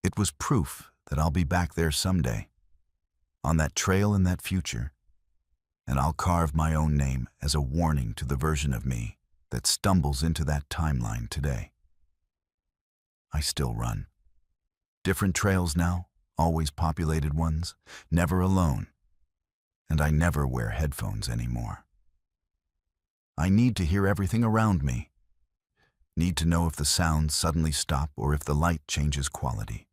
It was proof that I'll be back there someday, on that trail in that future, and I'll carve my own name as a warning to the version of me that stumbles into that timeline today. I still run. Different trails now, always populated ones, never alone, and I never wear headphones anymore. I need to hear everything around me. Need to know if the sounds suddenly stop or if the light changes quality.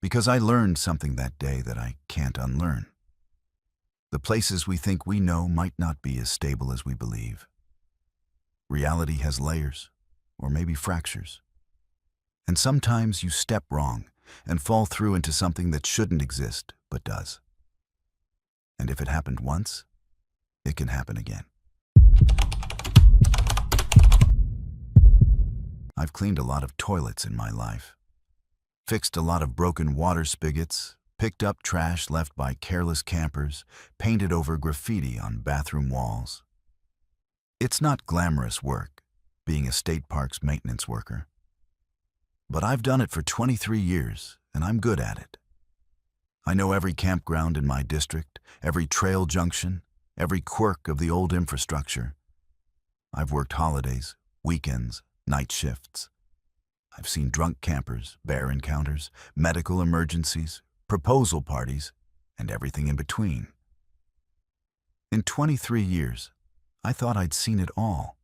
Because I learned something that day that I can't unlearn. The places we think we know might not be as stable as we believe. Reality has layers, or maybe fractures. And sometimes you step wrong and fall through into something that shouldn't exist, but does. And if it happened once, it can happen again. I've cleaned a lot of toilets in my life. Fixed a lot of broken water spigots, picked up trash left by careless campers, painted over graffiti on bathroom walls. It's not glamorous work, being a state park's maintenance worker. But I've done it for 23 years, and I'm good at it. I know every campground in my district, every trail junction, every quirk of the old infrastructure. I've worked holidays, weekends, night shifts. I've seen drunk campers, bear encounters, medical emergencies, proposal parties, and everything in between. In 23 years, I thought I'd seen it all.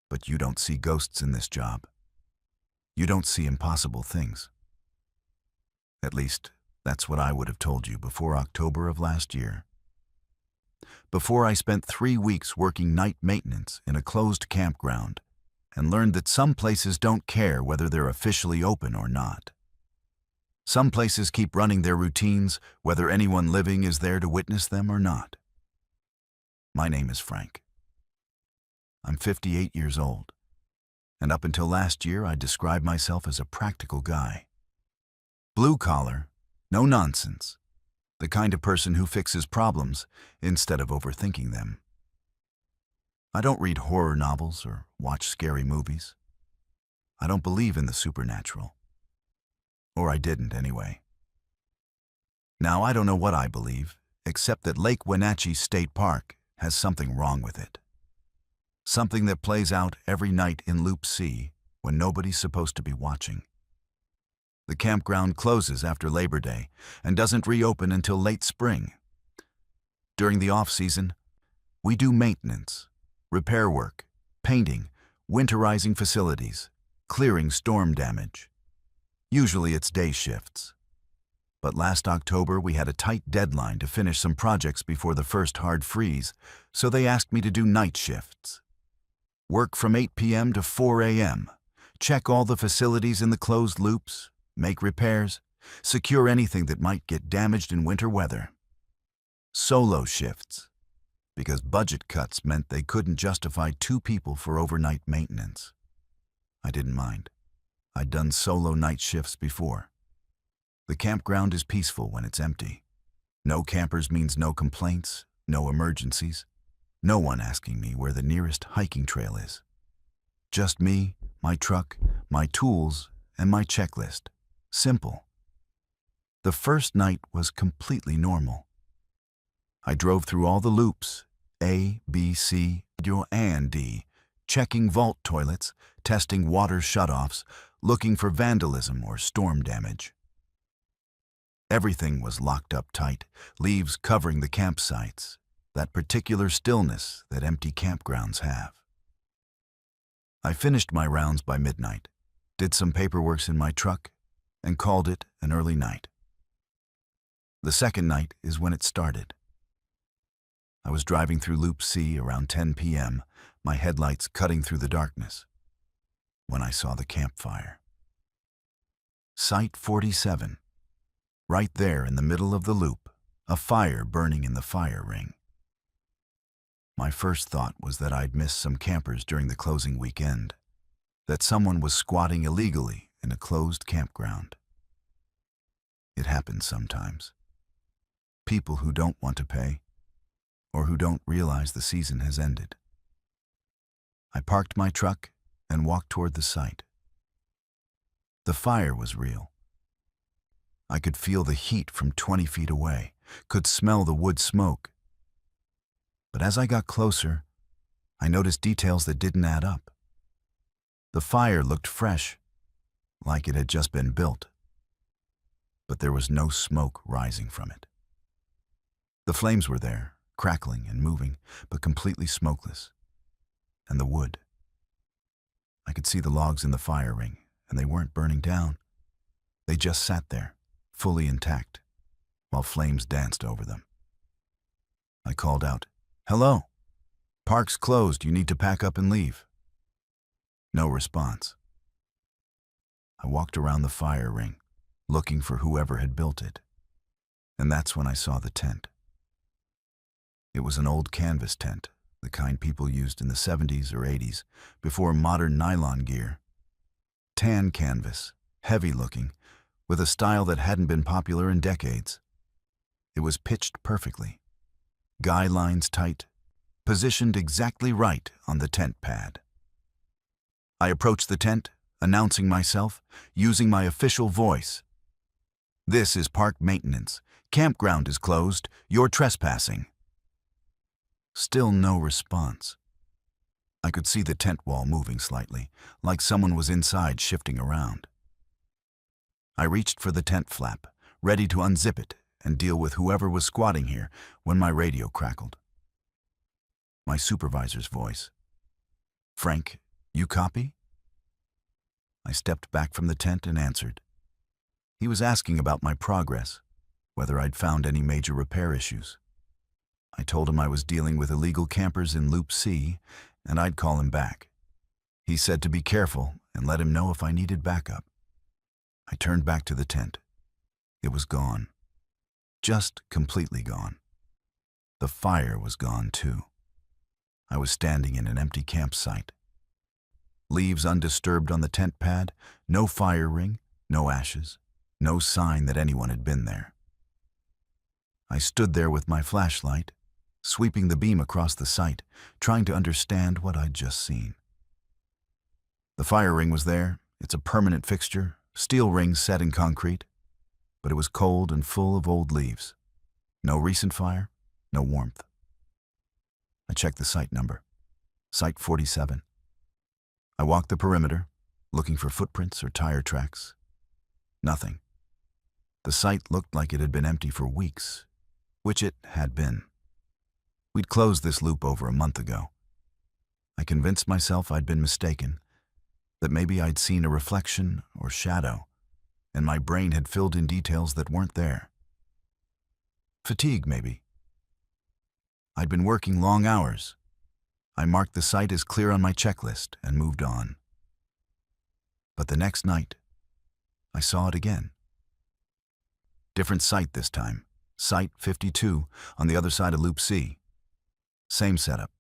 But you don't see ghosts in this job. You don't see impossible things. At least, that's what I would have told you before October of last year. Before I spent 3 weeks working night maintenance in a closed campground and learned that some places don't care whether they're officially open or not. Some places keep running their routines whether anyone living is there to witness them or not. My name is Frank. I'm 58 years old, and up until last year I described myself as a practical guy. Blue collar, no nonsense, the kind of person who fixes problems instead of overthinking them. I don't read horror novels or watch scary movies. I don't believe in the supernatural. Or I didn't anyway. Now I don't know what I believe, except that Lake Wenatchee State Park has something wrong with it. Something that plays out every night in Loop C when nobody's supposed to be watching. The campground closes after Labor Day and doesn't reopen until late spring. During the off-season, we do maintenance, repair work, painting, winterizing facilities, clearing storm damage. Usually it's day shifts. But last October we had a tight deadline to finish some projects before the first hard freeze, so they asked me to do night shifts. Work from 8 p.m. to 4 a.m., check all the facilities in the closed loops, make repairs, secure anything that might get damaged in winter weather. Solo shifts, because budget cuts meant they couldn't justify 2 people for overnight maintenance. I didn't mind. I'd done solo night shifts before. The campground is peaceful when it's empty. No campers means no complaints, no emergencies, no one asking me where the nearest hiking trail is. Just me, my truck, my tools, and my checklist. Simple. The first night was completely normal. I drove through all the loops, A, B, C, and D, checking vault toilets, testing water shutoffs, looking for vandalism or storm damage. Everything was locked up tight, leaves covering the campsites, that particular stillness that empty campgrounds have. I finished my rounds by midnight, did some paperwork in my truck, and called it an early night. The second night is when it started. I was driving through Loop C around 10 p.m., my headlights cutting through the darkness, when I saw the campfire. Site 47. Right there in the middle of the loop, a fire burning in the fire ring. My first thought was that I'd missed some campers during the closing weekend, that someone was squatting illegally in a closed campground. It happens sometimes. People who don't want to pay, or who don't realize the season has ended. I parked my truck and walked toward the site. The fire was real. I could feel the heat from 20 feet away, could smell the wood smoke. But as I got closer, I noticed details that didn't add up. The fire looked fresh, like it had just been built. But there was no smoke rising from it. The flames were there, crackling and moving, but completely smokeless. And the wood. I could see the logs in the fire ring, and they weren't burning down. They just sat there, fully intact, while flames danced over them. I called out, "Hello? Park's closed, you need to pack up and leave." No response. I walked around the fire ring, looking for whoever had built it. And that's when I saw the tent. It was an old canvas tent, the kind people used in the 70s or 80s, before modern nylon gear. Tan canvas, heavy-looking, with a style that hadn't been popular in decades. It was pitched perfectly, guy lines tight, positioned exactly right on the tent pad. I approached the tent, announcing myself, using my official voice. "This is park maintenance. Campground is closed. You're trespassing." Still no response. I could see the tent wall moving slightly, like someone was inside shifting around. I reached for the tent flap, ready to unzip it and deal with whoever was squatting here, when my radio crackled. My supervisor's voice. "Frank, you copy?" I stepped back from the tent and answered. He was asking about my progress, whether I'd found any major repair issues. I told him I was dealing with illegal campers in Loop C, and I'd call him back. He said to be careful and let him know if I needed backup. I turned back to the tent. It was gone. Just completely gone. The fire was gone too. I was standing in an empty campsite. Leaves undisturbed on the tent pad, no fire ring, no ashes, no sign that anyone had been there. I stood there with my flashlight, sweeping the beam across the site, trying to understand what I'd just seen. The fire ring was there. It's a permanent fixture, steel ring set in concrete, but it was cold and full of old leaves. No recent fire, no warmth. I checked the site number, Site 47. I walked the perimeter, looking for footprints or tire tracks. Nothing. The site looked like it had been empty for weeks, which it had been. We'd closed this loop over a month ago. I convinced myself I'd been mistaken, that maybe I'd seen a reflection or shadow, and my brain had filled in details that weren't there. Fatigue, maybe. I'd been working long hours. I marked the site as clear on my checklist and moved on. But the next night, I saw it again. Different site this time, Site 52 on the other side of Loop C. Same setup,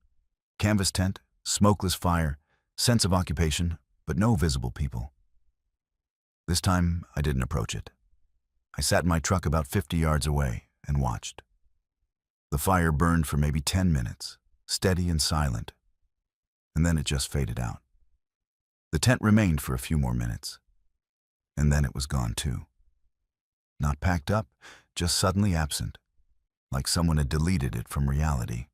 canvas tent, smokeless fire, sense of occupation, but no visible people. This time, I didn't approach it. I sat in my truck about 50 yards away and watched. The fire burned for maybe 10 minutes, steady and silent, and then it just faded out. The tent remained for a few more minutes, and then it was gone too. Not packed up, just suddenly absent, like someone had deleted it from reality.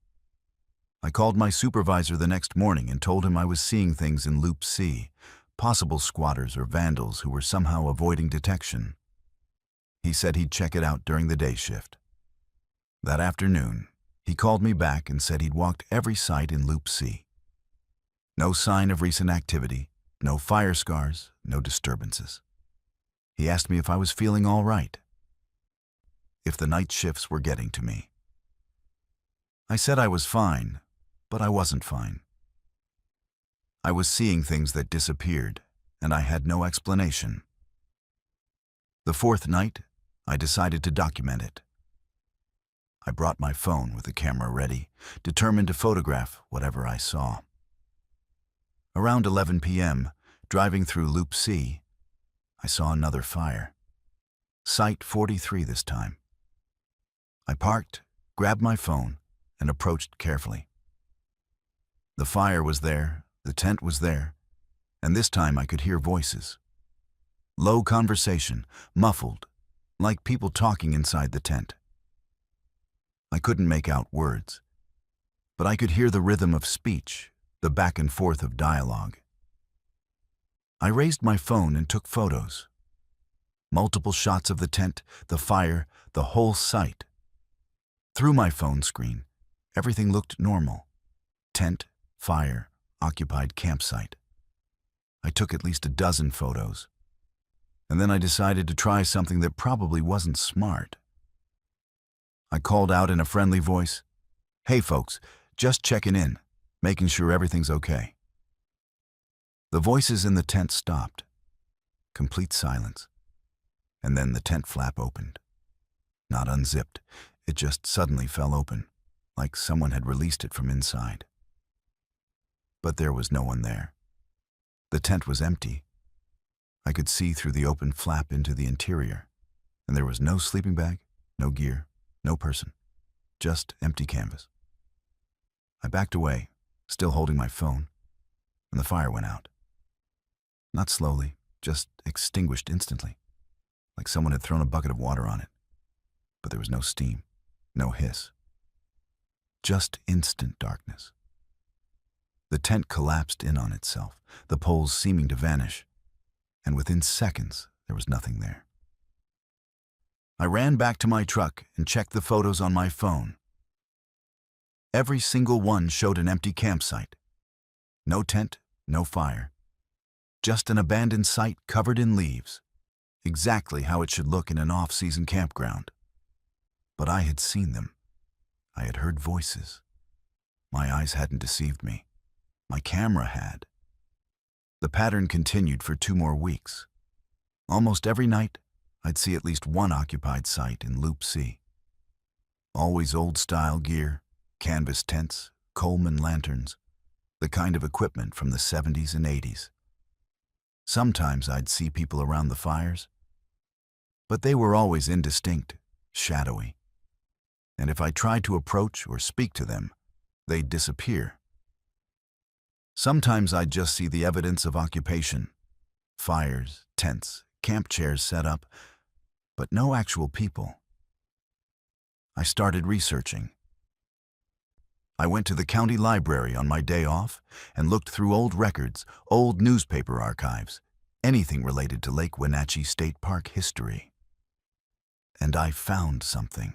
I called my supervisor the next morning and told him I was seeing things in Loop C, possible squatters or vandals who were somehow avoiding detection. He said he'd check it out during the day shift. That afternoon, he called me back and said he'd walked every site in Loop C. No sign of recent activity, no fire scars, no disturbances. He asked me if I was feeling all right, if the night shifts were getting to me. I said I was fine, but I wasn't fine. I was seeing things that disappeared, and I had no explanation. The fourth night, I decided to document it. I brought my phone with the camera ready, determined to photograph whatever I saw. Around 11 p.m., driving through Loop C, I saw another fire. Site 43 this time. I parked, grabbed my phone, and approached carefully. The fire was there, the tent was there, and this time I could hear voices. Low conversation, muffled, like people talking inside the tent. I couldn't make out words, but I could hear the rhythm of speech, the back and forth of dialogue. I raised my phone and took photos. Multiple shots of the tent, the fire, the whole site. Through my phone screen, everything looked normal. Tent, fire, occupied campsite. I took at least a dozen photos. And then I decided to try something that probably wasn't smart. I called out in a friendly voice, "Hey folks, just checking in, making sure everything's okay." The voices in the tent stopped. Complete silence. And then the tent flap opened. Not unzipped, it just suddenly fell open, like someone had released it from inside. But there was no one there. The tent was empty. I could see through the open flap into the interior, and there was no sleeping bag, no gear, no person, just empty canvas. I backed away, still holding my phone, and the fire went out. Not slowly, just extinguished instantly, like someone had thrown a bucket of water on it. But there was no steam, no hiss. Just instant darkness. The tent collapsed in on itself, the poles seeming to vanish, and within seconds there was nothing there. I ran back to my truck and checked the photos on my phone. Every single one showed an empty campsite. No tent, no fire. Just an abandoned site covered in leaves. Exactly how it should look in an off-season campground. But I had seen them. I had heard voices. My eyes hadn't deceived me. My camera had. The pattern continued for 2 more weeks. Almost every night, I'd see at least one occupied site in Loop C. Always old-style gear, canvas tents, Coleman lanterns, the kind of equipment from the 70s and 80s. Sometimes I'd see people around the fires, but they were always indistinct, shadowy. And if I tried to approach or speak to them, they'd disappear. Sometimes I'd just see the evidence of occupation, fires, tents, camp chairs set up, but no actual people. I started researching. I went to the county library on my day off and looked through old records, old newspaper archives, anything related to Lake Wenatchee State Park history. And I found something.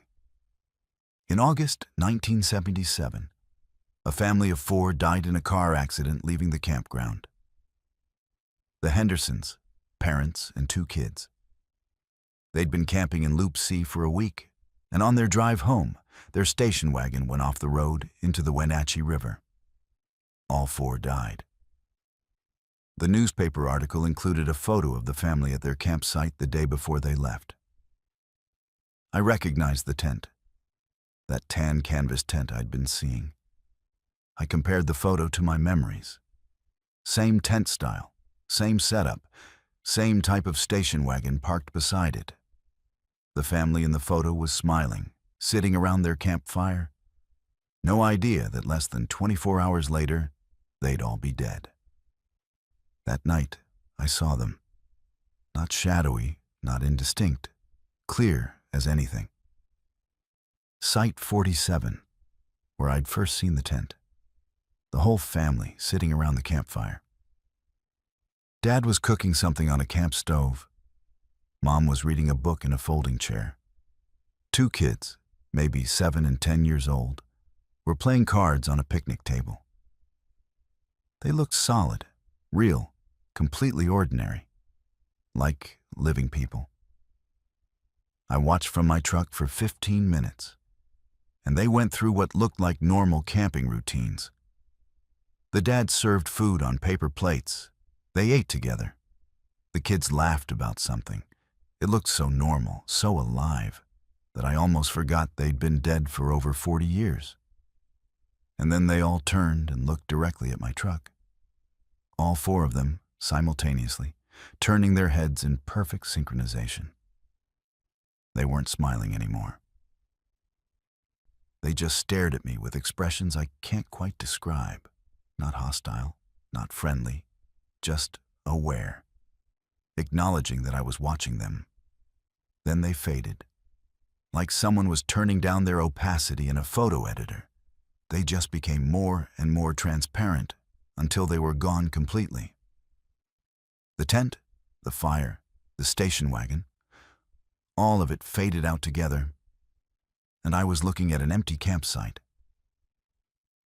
In August 1977, a family of 4 died in a car accident leaving the campground. The Hendersons, parents and 2 kids. They'd been camping in Loop C for a week, and on their drive home, their station wagon went off the road into the Wenatchee River. All 4 died. The newspaper article included a photo of the family at their campsite the day before they left. I recognized the tent, that tan canvas tent I'd been seeing. I compared the photo to my memories. Same tent style, same setup, same type of station wagon parked beside it. The family in the photo was smiling, sitting around their campfire. No idea that less than 24 hours later, they'd all be dead. That night, I saw them. Not shadowy, not indistinct, clear as anything. Site 47, where I'd first seen the tent. The whole family sitting around the campfire. Dad was cooking something on a camp stove. Mom was reading a book in a folding chair. 2 kids, maybe 7 and 10 years old, were playing cards on a picnic table. They looked solid, real, completely ordinary, like living people. I watched from my truck for 15 minutes, and they went through what looked like normal camping routines. The dad served food on paper plates. They ate together. The kids laughed about something. It looked so normal, so alive, that I almost forgot they'd been dead for over 40 years. And then they all turned and looked directly at my truck. All 4 of them, simultaneously, turning their heads in perfect synchronization. They weren't smiling anymore. They just stared at me with expressions I can't quite describe. Not hostile, not friendly, just aware, acknowledging that I was watching them. Then they faded. Like someone was turning down their opacity in a photo editor. They just became more and more transparent until they were gone completely. The tent, the fire, the station wagon, all of it faded out together, and I was looking at an empty campsite.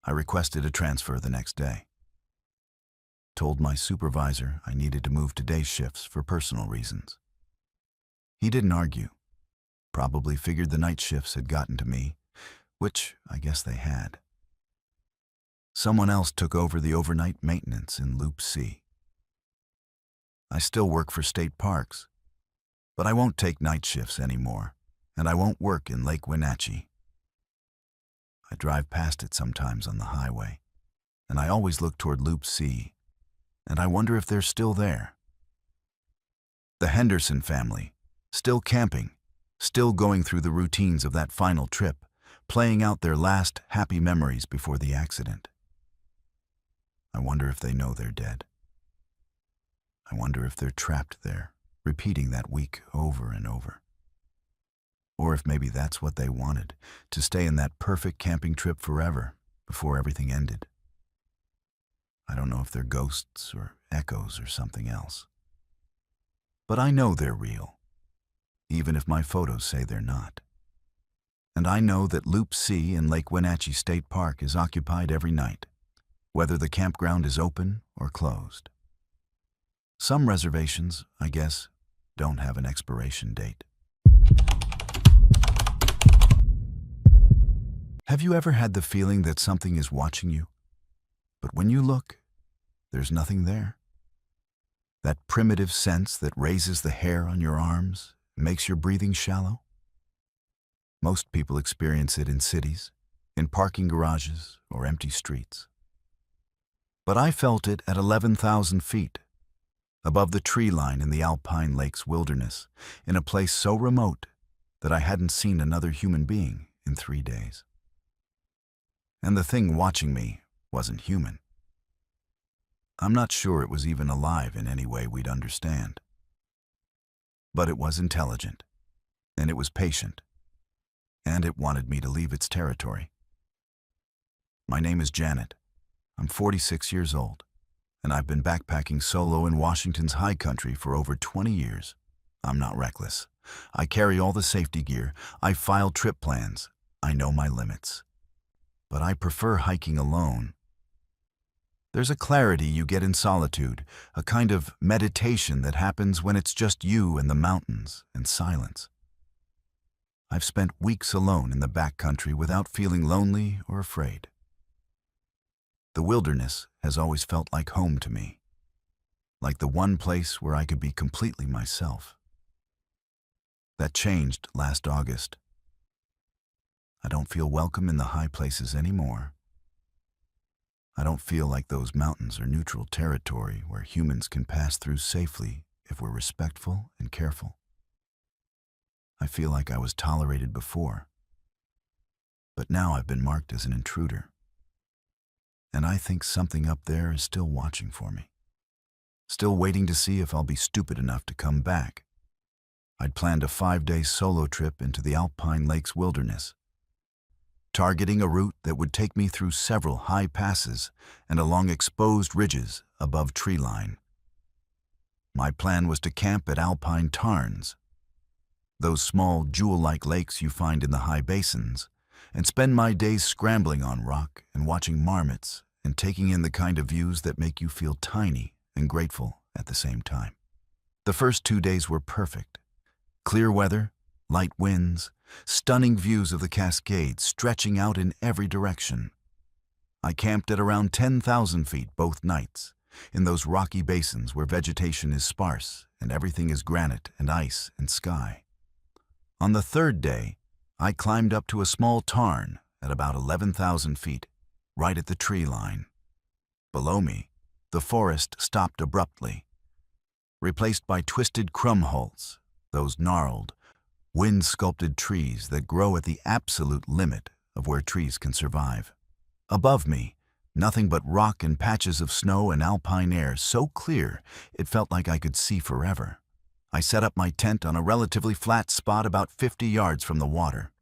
I requested a transfer the next day. Told my supervisor I needed to move to day shifts for personal reasons. He didn't argue. Probably figured the night shifts had gotten to me, which I guess they had. Someone else took over the overnight maintenance in Loop C. I still work for state parks, but I won't take night shifts anymore, and I won't work in Lake Wenatchee. I drive past it sometimes on the highway, and I always look toward Loop C, and I wonder if they're still there. The Henderson family, still camping, still going through the routines of that final trip, playing out their last happy memories before the accident. I wonder if they know they're dead. I wonder if they're trapped there, repeating that week over and over. Or if maybe that's what they wanted, to stay in that perfect camping trip forever, before everything ended. I don't know if they're ghosts or echoes or something else. But I know they're real, even if my photos say they're not. And I know that Loop C in Lake Wenatchee State Park is occupied every night, whether the campground is open or closed. Some reservations, I guess, don't have an expiration date. Have you ever had the feeling that something is watching you, but when you look, there's nothing there? That primitive sense that raises the hair on your arms, makes your breathing shallow? Most people experience it in cities, in parking garages, or empty streets. But I felt it at 11,000 feet, above the tree line in the Alpine Lakes wilderness, in a place so remote that I hadn't seen another human being in 3 days. And the thing watching me wasn't human. I'm not sure it was even alive in any way we'd understand. But it was intelligent, and it was patient, and it wanted me to leave its territory. My name is Janet. I'm 46 years old, and I've been backpacking solo in Washington's high country for over 20 years. I'm not reckless. I carry all the safety gear. I file trip plans. I know my limits. But I prefer hiking alone. There's a clarity you get in solitude, a kind of meditation that happens when it's just you and the mountains and silence. I've spent weeks alone in the backcountry without feeling lonely or afraid. The wilderness has always felt like home to me, like the one place where I could be completely myself. That changed last August. I don't feel welcome in the high places anymore. I don't feel like those mountains are neutral territory where humans can pass through safely if we're respectful and careful. I feel like I was tolerated before, but now I've been marked as an intruder. And I think something up there is still watching for me, still waiting to see if I'll be stupid enough to come back. I'd planned a 5-day solo trip into the Alpine Lakes wilderness, targeting a route that would take me through several high passes and along exposed ridges above tree line. My plan was to camp at alpine tarns, those small jewel-like lakes you find in the high basins, and spend my days scrambling on rock and watching marmots and taking in the kind of views that make you feel tiny and grateful at the same time. The first 2 days were perfect. Clear weather, light winds, stunning views of the Cascades stretching out in every direction. I camped at around 10,000 feet both nights, in those rocky basins where vegetation is sparse and everything is granite and ice and sky. On the third day, I climbed up to a small tarn at about 11,000 feet, right at the tree line. Below me, the forest stopped abruptly, replaced by twisted crumholts, those gnarled, wind-sculpted trees that grow at the absolute limit of where trees can survive. Above me, nothing but rock and patches of snow and alpine air so clear it felt like I could see forever. I set up my tent on a relatively flat spot about 50 yards from the water,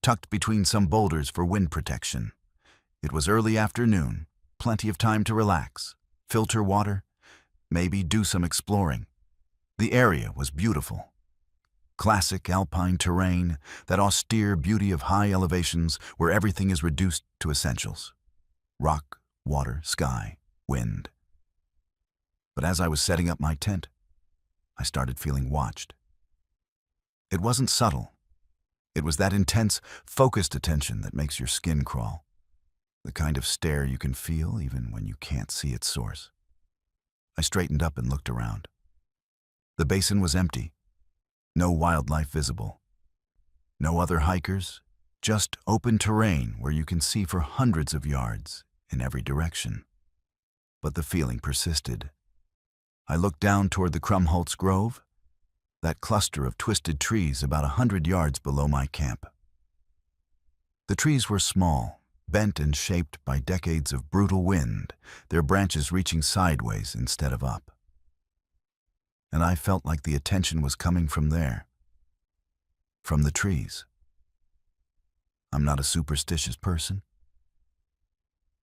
tucked between some boulders for wind protection. It was early afternoon, plenty of time to relax, filter water, maybe do some exploring. The area was beautiful. Classic alpine terrain, that austere beauty of high elevations where everything is reduced to essentials: rock, water, sky, wind. But as I was setting up my tent, I started feeling watched. It wasn't subtle. It was that intense, focused attention that makes your skin crawl, the kind of stare you can feel even when you can't see its source. I straightened up and looked around. The basin was empty. No wildlife visible. No other hikers, just open terrain where you can see for hundreds of yards in every direction. But the feeling persisted. I looked down toward the Krumholtz Grove, that cluster of twisted trees about 100 yards below my camp. The trees were small, bent and shaped by decades of brutal wind, their branches reaching sideways instead of up. And I felt like the attention was coming from there, from the trees. I'm not a superstitious person,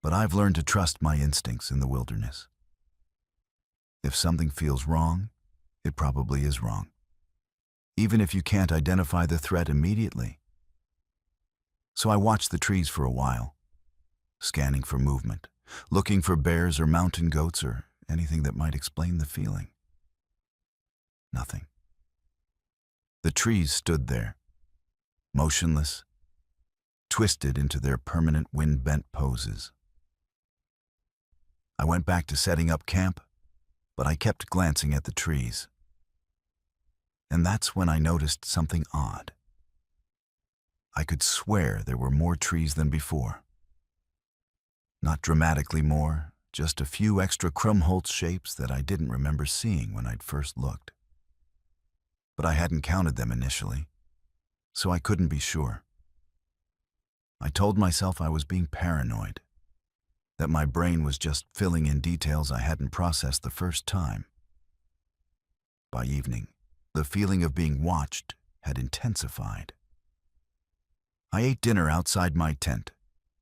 but I've learned to trust my instincts in the wilderness. If something feels wrong, it probably is wrong, even if you can't identify the threat immediately. So I watched the trees for a while, scanning for movement, looking for bears or mountain goats or anything that might explain the feeling. Nothing. The trees stood there, motionless, twisted into their permanent wind-bent poses. I went back to setting up camp, but I kept glancing at the trees. And that's when I noticed something odd. I could swear there were more trees than before. Not dramatically more, just a few extra Krumholtz shapes that I didn't remember seeing when I'd first looked. But I hadn't counted them initially, so I couldn't be sure. I told myself I was being paranoid, that my brain was just filling in details I hadn't processed the first time. By evening, the feeling of being watched had intensified. I ate dinner outside my tent,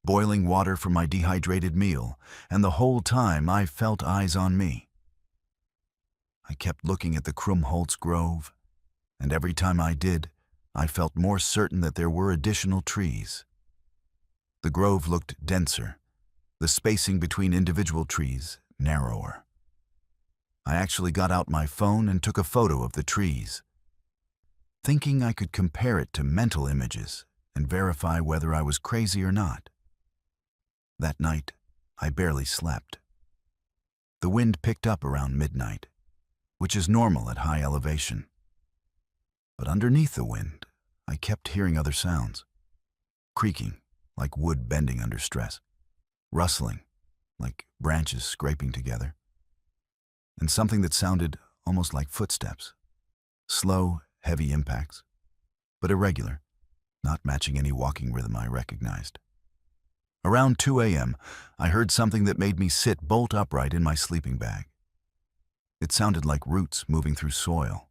boiling water for my dehydrated meal, and the whole time I felt eyes on me. I kept looking at the Krumholtz grove, and every time I did, I felt more certain that there were additional trees. The grove looked denser, the spacing between individual trees narrower. I actually got out my phone and took a photo of the trees, thinking I could compare it to mental images and verify whether I was crazy or not. That night, I barely slept. The wind picked up around midnight, which is normal at high elevation. But underneath the wind, I kept hearing other sounds. Creaking, like wood bending under stress. Rustling, like branches scraping together. And something that sounded almost like footsteps. Slow, heavy impacts, but irregular, not matching any walking rhythm I recognized. Around 2 a.m., I heard something that made me sit bolt upright in my sleeping bag. It sounded like roots moving through soil.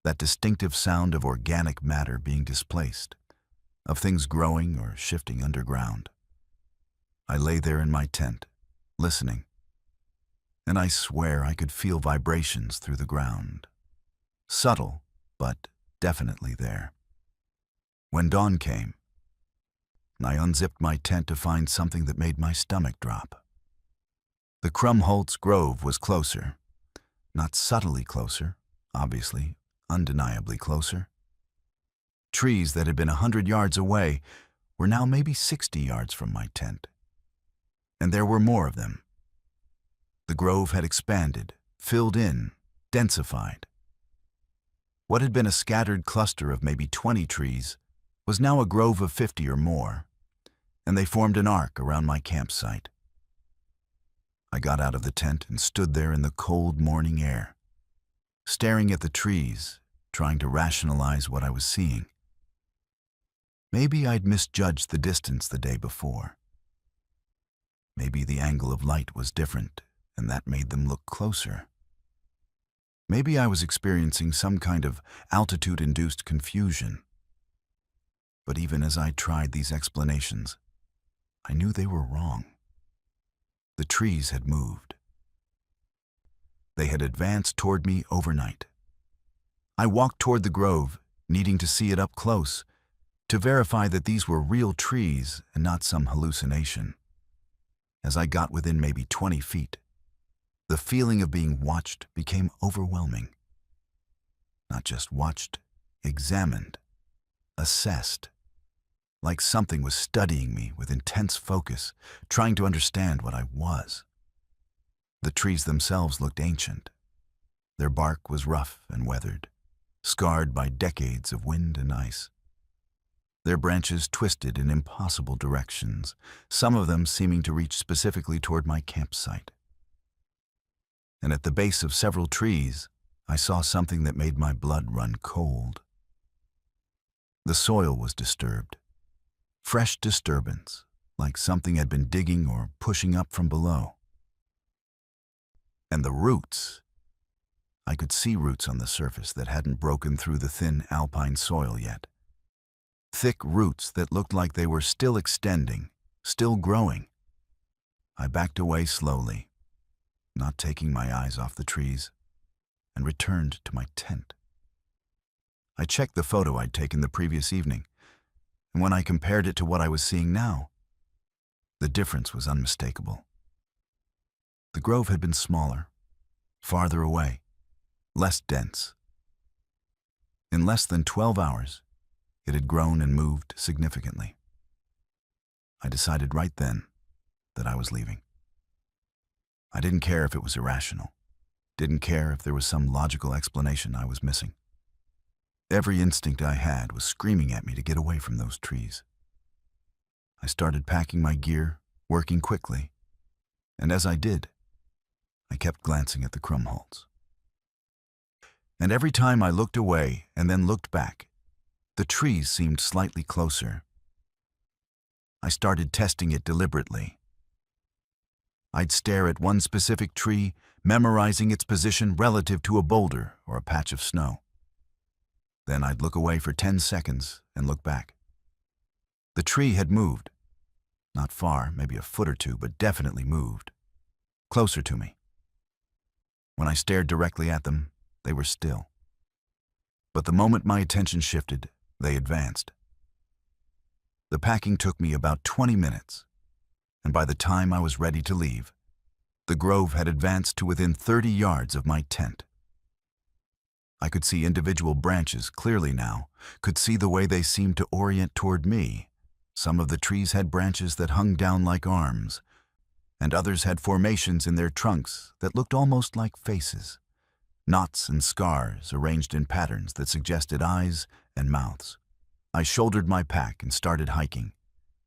That distinctive sound of organic matter being displaced, of things growing or shifting underground. I lay there in my tent, listening, and I swear I could feel vibrations through the ground. Subtle, but definitely there. When dawn came, I unzipped my tent to find something that made my stomach drop. The Krumholtz grove was closer. Not subtly closer, obviously, undeniably closer. Trees that had been 100 yards away were now maybe 60 yards from my tent. And there were more of them. The grove had expanded, filled in, densified. What had been a scattered cluster of maybe 20 trees was now a grove of 50 or more, and they formed an arc around my campsite. I got out of the tent and stood there in the cold morning air, staring at the trees, trying to rationalize what I was seeing. Maybe I'd misjudged the distance the day before. Maybe the angle of light was different, and that made them look closer. Maybe I was experiencing some kind of altitude-induced confusion. But even as I tried these explanations, I knew they were wrong. The trees had moved. They had advanced toward me overnight. I walked toward the grove, needing to see it up close, to verify that these were real trees and not some hallucination. As I got within maybe 20 feet, the feeling of being watched became overwhelming. Not just watched, examined, assessed, like something was studying me with intense focus, trying to understand what I was. The trees themselves looked ancient. Their bark was rough and weathered, scarred by decades of wind and ice. Their branches twisted in impossible directions, some of them seeming to reach specifically toward my campsite. And at the base of several trees, I saw something that made my blood run cold. The soil was disturbed. Fresh disturbance, like something had been digging or pushing up from below. And the roots. I could see roots on the surface that hadn't broken through the thin alpine soil yet. Thick roots that looked like they were still extending, still growing. I backed away slowly, not taking my eyes off the trees, and returned to my tent. I checked the photo I'd taken the previous evening, and when I compared it to what I was seeing now, the difference was unmistakable. The grove had been smaller, farther away, less dense. In less than 12 hours, it had grown and moved significantly. I decided right then that I was leaving. I didn't care if it was irrational, didn't care if there was some logical explanation I was missing. Every instinct I had was screaming at me to get away from those trees. I started packing my gear, working quickly, and as I did, I kept glancing at the crumholes. And every time I looked away and then looked back, the trees seemed slightly closer. I started testing it deliberately. I'd stare at one specific tree, memorizing its position relative to a boulder or a patch of snow. Then I'd look away for 10 seconds and look back. The tree had moved. Not far, maybe a foot or two, but definitely moved. Closer to me. When I stared directly at them, they were still. But the moment my attention shifted, they advanced. The packing took me about 20 minutes, and by the time I was ready to leave, the grove had advanced to within 30 yards of my tent. I could see individual branches clearly now, could see the way they seemed to orient toward me. Some of the trees had branches that hung down like arms, and others had formations in their trunks that looked almost like faces, knots and scars arranged in patterns that suggested eyes and mouths. I shouldered my pack and started hiking,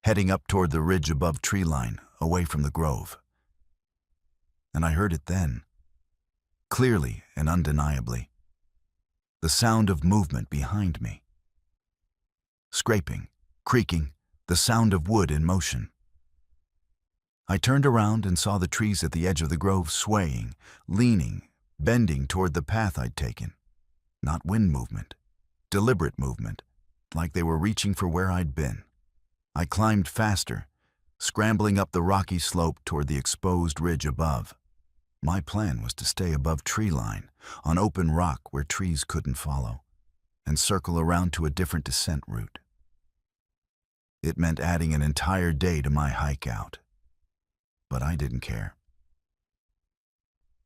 heading up toward the ridge above tree line, away from the grove. And I heard it then, clearly and undeniably. The sound of movement behind me. Scraping, creaking, the sound of wood in motion. I turned around and saw the trees at the edge of the grove swaying, leaning, bending toward the path I'd taken. Not wind movement, deliberate movement, like they were reaching for where I'd been. I climbed faster, scrambling up the rocky slope toward the exposed ridge above. My plan was to stay above tree line, on open rock where trees couldn't follow, and circle around to a different descent route. It meant adding an entire day to my hike out. But I didn't care.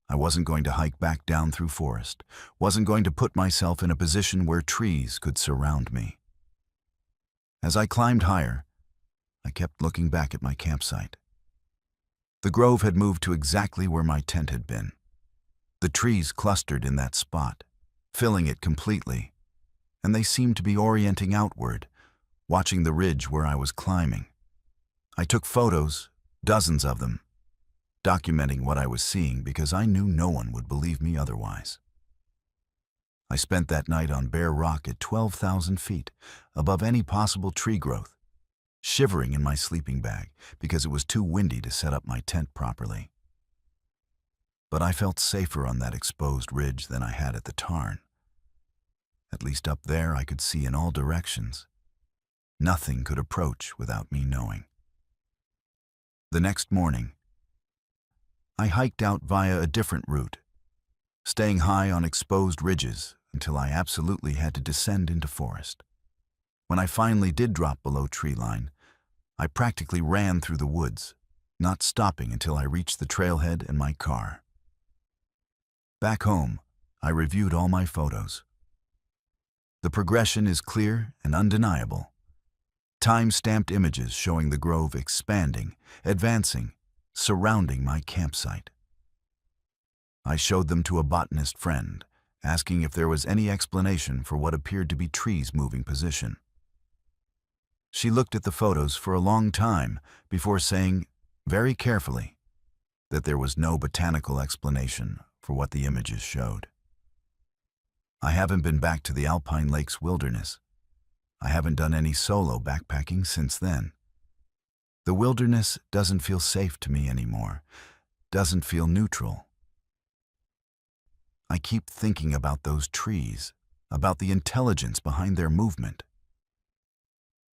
I wasn't going to hike back down through forest, wasn't going to put myself in a position where trees could surround me. As I climbed higher, I kept looking back at my campsite. The grove had moved to exactly where my tent had been. The trees clustered in that spot, filling it completely, and they seemed to be orienting outward, watching the ridge where I was climbing. I took photos, dozens of them, documenting what I was seeing because I knew no one would believe me otherwise. I spent that night on bare rock at 12,000 feet, above any possible tree growth, shivering in my sleeping bag because it was too windy to set up my tent properly. But I felt safer on that exposed ridge than I had at the tarn. At least up there I could see in all directions. Nothing could approach without me knowing. The next morning, I hiked out via a different route, staying high on exposed ridges until I absolutely had to descend into forest. When I finally did drop below tree line, I practically ran through the woods, not stopping until I reached the trailhead and my car. Back home, I reviewed all my photos. The progression is clear and undeniable. Time-stamped images showing the grove expanding, advancing, surrounding my campsite. I showed them to a botanist friend, asking if there was any explanation for what appeared to be trees moving position. She looked at the photos for a long time before saying, very carefully, that there was no botanical explanation for what the images showed. I haven't been back to the Alpine Lakes wilderness. I haven't done any solo backpacking since then. The wilderness doesn't feel safe to me anymore, doesn't feel neutral. I keep thinking about those trees, about the intelligence behind their movement.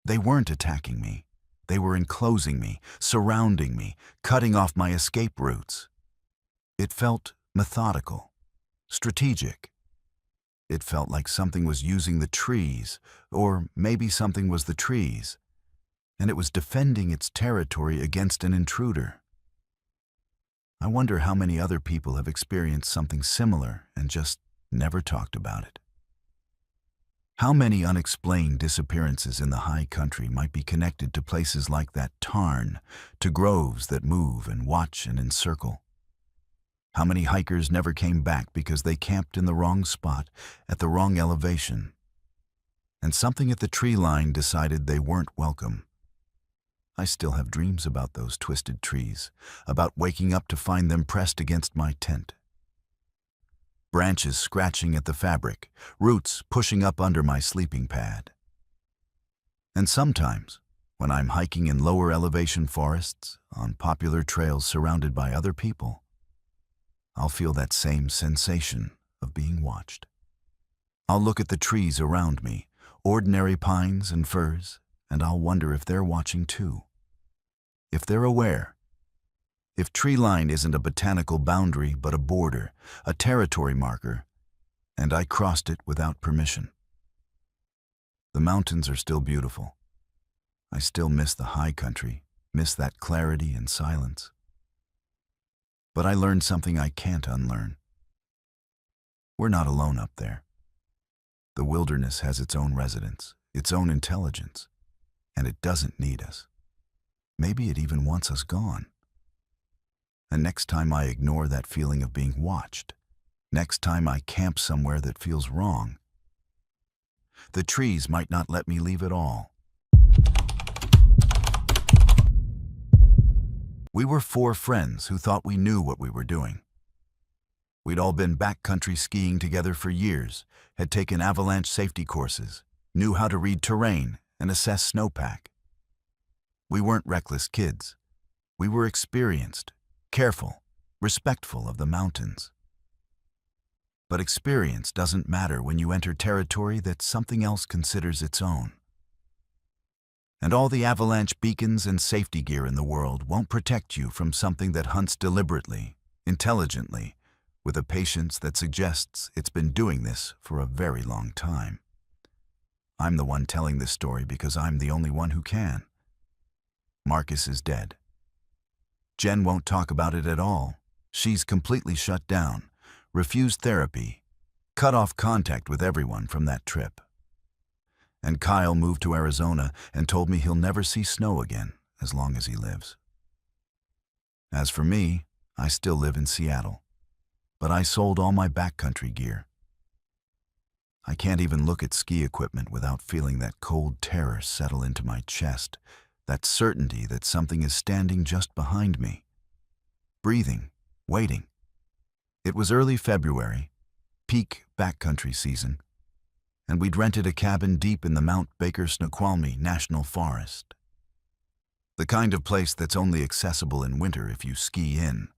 They weren't attacking me. They were enclosing me, surrounding me, cutting off my escape routes. It felt methodical, strategic. It felt like something was using the trees, or maybe something was the trees, and it was defending its territory against an intruder. I wonder how many other people have experienced something similar and just never talked about it. How many unexplained disappearances in the high country might be connected to places like that tarn, to groves that move and watch and encircle? How many hikers never came back because they camped in the wrong spot, at the wrong elevation, and something at the tree line decided they weren't welcome? I still have dreams about those twisted trees, about waking up to find them pressed against my tent. Branches scratching at the fabric, roots pushing up under my sleeping pad. And sometimes, when I'm hiking in lower elevation forests, on popular trails surrounded by other people, I'll feel that same sensation of being watched. I'll look at the trees around me, ordinary pines and firs, and I'll wonder if they're watching too. If they're aware. If tree line isn't a botanical boundary but a border, a territory marker, and I crossed it without permission. The mountains are still beautiful. I still miss the high country, miss that clarity and silence. But I learned something I can't unlearn. We're not alone up there. The wilderness has its own residents, its own intelligence, and it doesn't need us. Maybe it even wants us gone. And next time I ignore that feeling of being watched, next time I camp somewhere that feels wrong, the trees might not let me leave at all. We were 4 friends who thought we knew what we were doing. We'd all been backcountry skiing together for years, had taken avalanche safety courses, knew how to read terrain and assess snowpack. We weren't reckless kids. We were experienced, careful, respectful of the mountains. But experience doesn't matter when you enter territory that something else considers its own. And all the avalanche beacons and safety gear in the world won't protect you from something that hunts deliberately, intelligently, with a patience that suggests it's been doing this for a very long time. I'm the one telling this story because I'm the only one who can. Marcus is dead. Jen won't talk about it at all. She's completely shut down, refused therapy, cut off contact with everyone from that trip. And Kyle moved to Arizona and told me he'll never see snow again as long as he lives. As for me, I still live in Seattle, but I sold all my backcountry gear. I can't even look at ski equipment without feeling that cold terror settle into my chest, that certainty that something is standing just behind me, breathing, waiting. It was early February, peak backcountry season, and we'd rented a cabin deep in the Mount Baker Snoqualmie National Forest. The kind of place that's only accessible in winter if you ski in,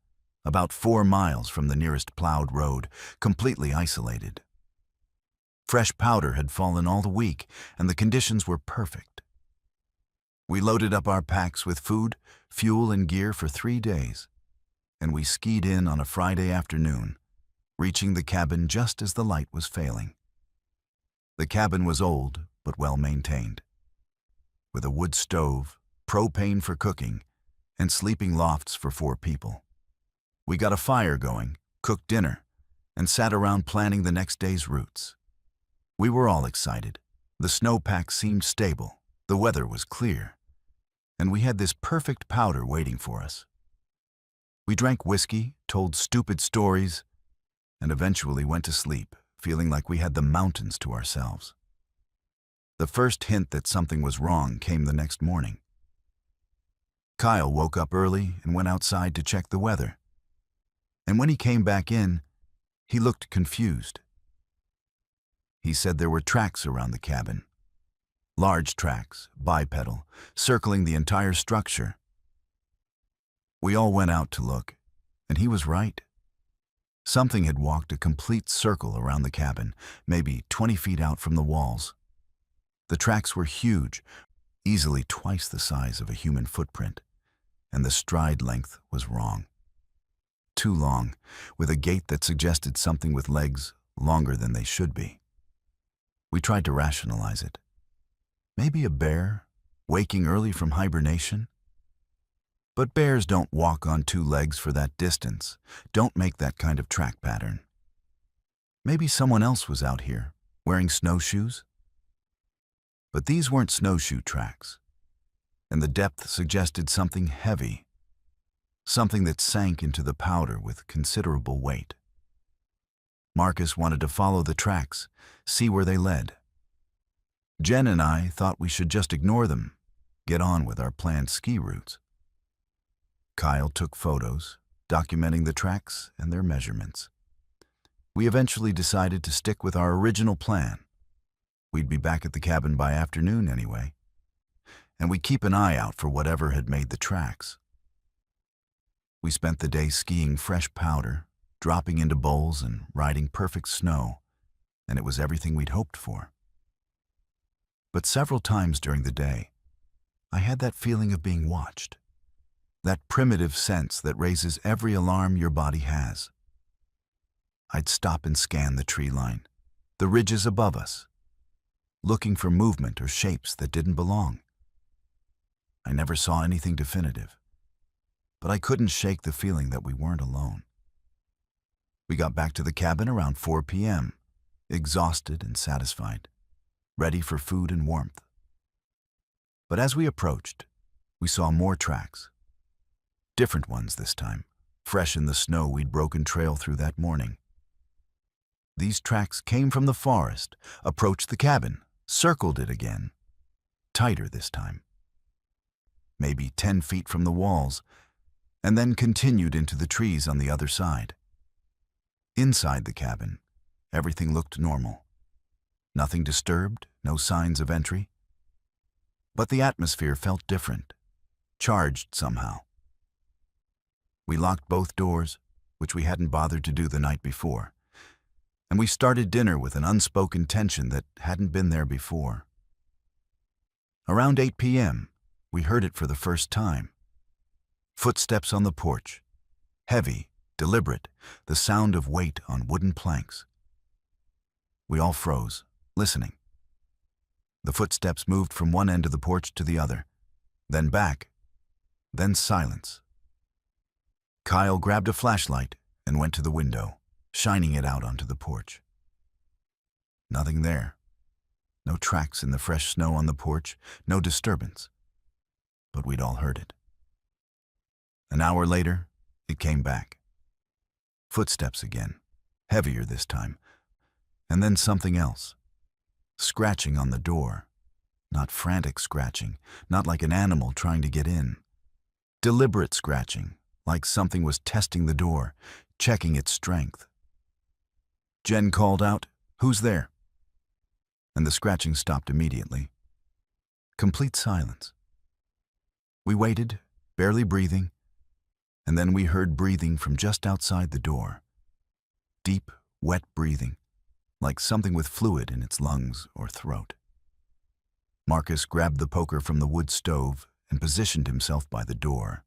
about 4 miles from the nearest plowed road, completely isolated. Fresh powder had fallen all the week, and the conditions were perfect. We loaded up our packs with food, fuel, and gear for 3 days, and we skied in on a Friday afternoon, reaching the cabin just as the light was failing. The cabin was old, but well-maintained, with a wood stove, propane for cooking, and sleeping lofts for 4 people. We got a fire going, cooked dinner, and sat around planning the next day's routes. We were all excited. The snowpack seemed stable, the weather was clear, and we had this perfect powder waiting for us. We drank whiskey, told stupid stories, and eventually went to sleep, feeling like we had the mountains to ourselves. The first hint that something was wrong came the next morning. Kyle woke up early and went outside to check the weather. And when he came back in, he looked confused. He said there were tracks around the cabin. Large tracks, bipedal, circling the entire structure. We all went out to look, and he was right. Something had walked a complete circle around the cabin, maybe 20 feet out from the walls. The tracks were huge, easily twice the size of a human footprint, and the stride length was wrong. Too long, with a gait that suggested something with legs longer than they should be. We tried to rationalize it. Maybe a bear, waking early from hibernation? But bears don't walk on two legs for that distance, don't make that kind of track pattern. Maybe someone else was out here, wearing snowshoes? But these weren't snowshoe tracks, and the depth suggested something heavy, something that sank into the powder with considerable weight. Marcus wanted to follow the tracks, see where they led. Jen and I thought we should just ignore them, get on with our planned ski routes. Kyle took photos, documenting the tracks and their measurements. We eventually decided to stick with our original plan. We'd be back at the cabin by afternoon anyway, and we'd keep an eye out for whatever had made the tracks. We spent the day skiing fresh powder, dropping into bowls and riding perfect snow, and it was everything we'd hoped for. But several times during the day, I had that feeling of being watched. That primitive sense that raises every alarm your body has. I'd stop and scan the tree line, the ridges above us, looking for movement or shapes that didn't belong. I never saw anything definitive, but I couldn't shake the feeling that we weren't alone. We got back to the cabin around 4 p.m., exhausted and satisfied, ready for food and warmth. But as we approached, we saw more tracks. Different ones this time, fresh in the snow we'd broken trail through that morning. These tracks came from the forest, approached the cabin, circled it again, tighter this time. Maybe 10 feet from the walls, and then continued into the trees on the other side. Inside the cabin, everything looked normal. Nothing disturbed, no signs of entry. But the atmosphere felt different, charged somehow. We locked both doors, which we hadn't bothered to do the night before, and we started dinner with an unspoken tension that hadn't been there before. Around 8 p.m., we heard it for the first time. Footsteps on the porch, heavy, deliberate, the sound of weight on wooden planks. We all froze, listening. The footsteps moved from one end of the porch to the other, then back, then silence. Kyle grabbed a flashlight and went to the window, shining it out onto the porch. Nothing there. No tracks in the fresh snow on the porch, no disturbance. But we'd all heard it. An hour later, it came back. Footsteps again, heavier this time, and then something else. Scratching on the door. Not frantic scratching, not like an animal trying to get in. Deliberate scratching, like something was testing the door, checking its strength. Jen called out, "Who's there?" And the scratching stopped immediately. Complete silence. We waited, barely breathing, and then we heard breathing from just outside the door. Deep, wet breathing, like something with fluid in its lungs or throat. Marcus grabbed the poker from the wood stove and positioned himself by the door.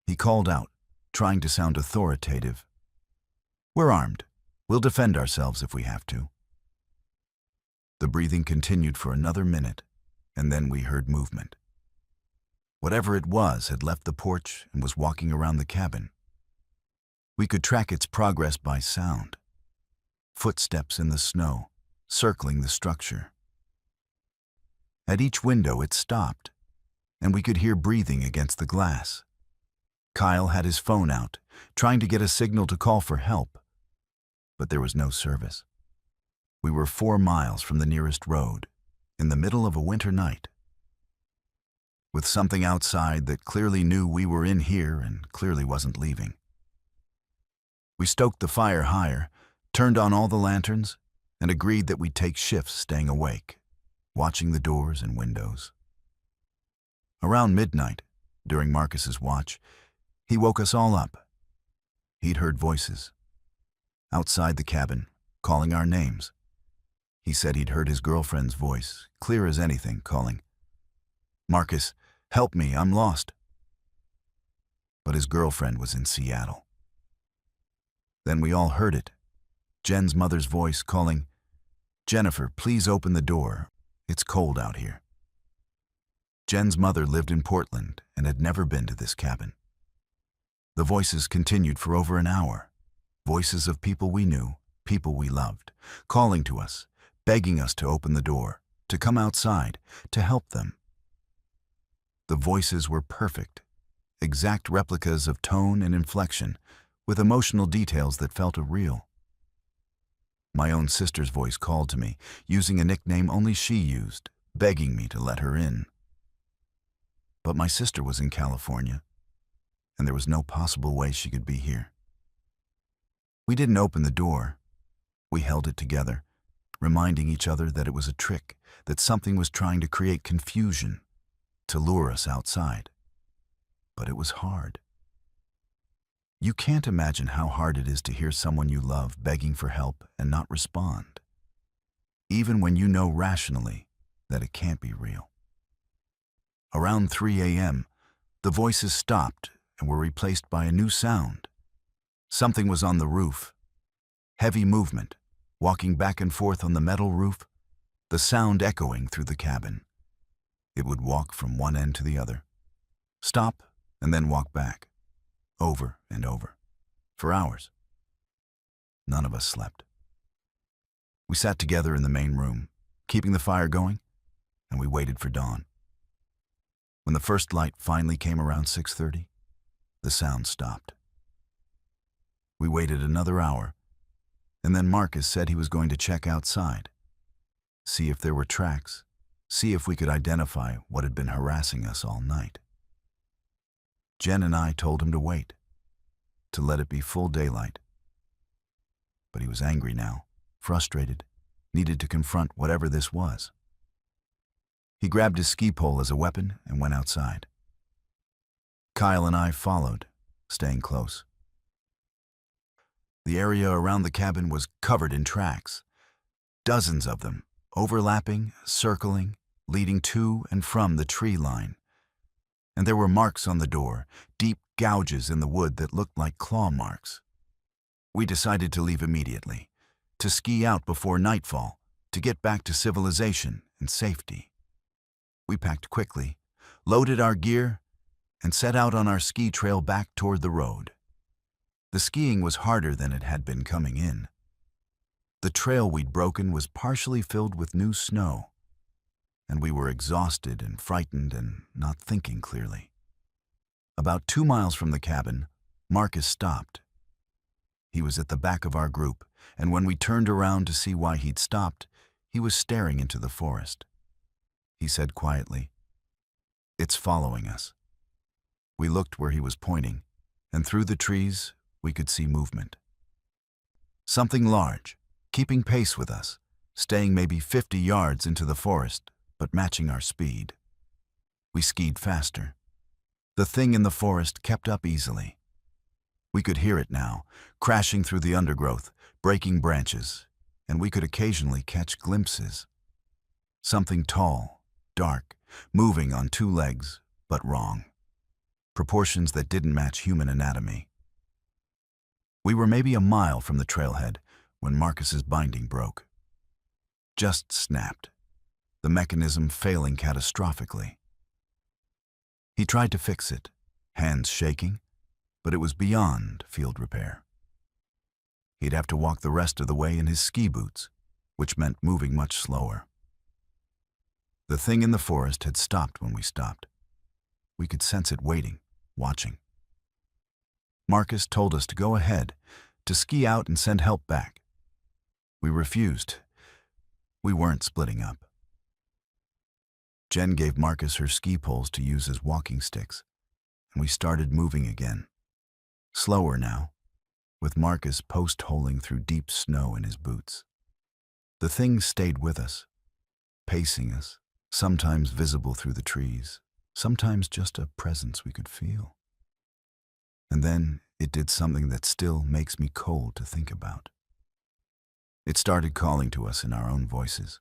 He called out, trying to sound authoritative. "We're armed. We'll defend ourselves if we have to." The breathing continued for another minute, and then we heard movement. Whatever it was had left the porch and was walking around the cabin. We could track its progress by sound. Footsteps in the snow, circling the structure. At each window it stopped, and we could hear breathing against the glass. Kyle had his phone out, trying to get a signal to call for help. But there was no service. We were 4 miles from the nearest road, in the middle of a winter night. With something outside that clearly knew we were in here and clearly wasn't leaving. We stoked the fire higher, turned on all the lanterns, and agreed that we'd take shifts staying awake, watching the doors and windows. Around midnight, during Marcus's watch, he woke us all up. He'd heard voices outside the cabin, calling our names. He said he'd heard his girlfriend's voice, clear as anything, calling, "Marcus, help me, I'm lost." But his girlfriend was in Seattle. Then we all heard it, Jen's mother's voice calling, "Jennifer, please open the door. It's cold out here." Jen's mother lived in Portland and had never been to this cabin. The voices continued for over an hour, voices of people we knew, people we loved, calling to us, begging us to open the door, to come outside, to help them. The voices were perfect, exact replicas of tone and inflection, with emotional details that felt real. My own sister's voice called to me, using a nickname only she used, begging me to let her in. But my sister was in California, and there was no possible way she could be here. We didn't open the door. We held it together, reminding each other that it was a trick, that something was trying to create confusion, to lure us outside. But it was hard. You can't imagine how hard it is to hear someone you love begging for help and not respond, even when you know rationally that it can't be real. Around 3 a.m., the voices stopped and were replaced by a new sound. Something was on the roof. Heavy movement, walking back and forth on the metal roof, the sound echoing through the cabin. It would walk from one end to the other, stop, and then walk back, over and over, for hours. None of us slept. We sat together in the main room, keeping the fire going, and we waited for dawn. When the first light finally came around 6:30, the sound stopped. We waited another hour, and then Marcus said he was going to check outside, see if there were tracks, see if we could identify what had been harassing us all night. Jen and I told him to wait, to let it be full daylight. But he was angry now, frustrated, needed to confront whatever this was. He grabbed his ski pole as a weapon and went outside. Kyle and I followed, staying close. The area around the cabin was covered in tracks, dozens of them, overlapping, circling, leading to and from the tree line. And there were marks on the door, deep gouges in the wood that looked like claw marks. We decided to leave immediately, to ski out before nightfall, to get back to civilization and safety. We packed quickly, loaded our gear, and set out on our ski trail back toward the road. The skiing was harder than it had been coming in. The trail we'd broken was partially filled with new snow, and we were exhausted and frightened and not thinking clearly. About 2 miles from the cabin, Marcus stopped. He was at the back of our group, and when we turned around to see why he'd stopped, he was staring into the forest. He said quietly, "It's following us." We looked where he was pointing, and through the trees, we could see movement. Something large, keeping pace with us, staying maybe 50 yards into the forest, but matching our speed. We skied faster. The thing in the forest kept up easily. We could hear it now, crashing through the undergrowth, breaking branches, and we could occasionally catch glimpses. Something tall, dark, moving on 2 legs, but wrong. Proportions that didn't match human anatomy. We were maybe a mile from the trailhead when Marcus's binding broke. Just snapped, the mechanism failing catastrophically. He tried to fix it, hands shaking, but it was beyond field repair. He'd have to walk the rest of the way in his ski boots, which meant moving much slower. The thing in the forest had stopped when we stopped. We could sense it waiting, watching. Marcus told us to go ahead, to ski out and send help back. We refused. We weren't splitting up. Jen gave Marcus her ski poles to use as walking sticks, and we started moving again. Slower now, with Marcus post-holing through deep snow in his boots. The thing stayed with us, pacing us, sometimes visible through the trees, sometimes just a presence we could feel. And then it did something that still makes me cold to think about. It started calling to us in our own voices.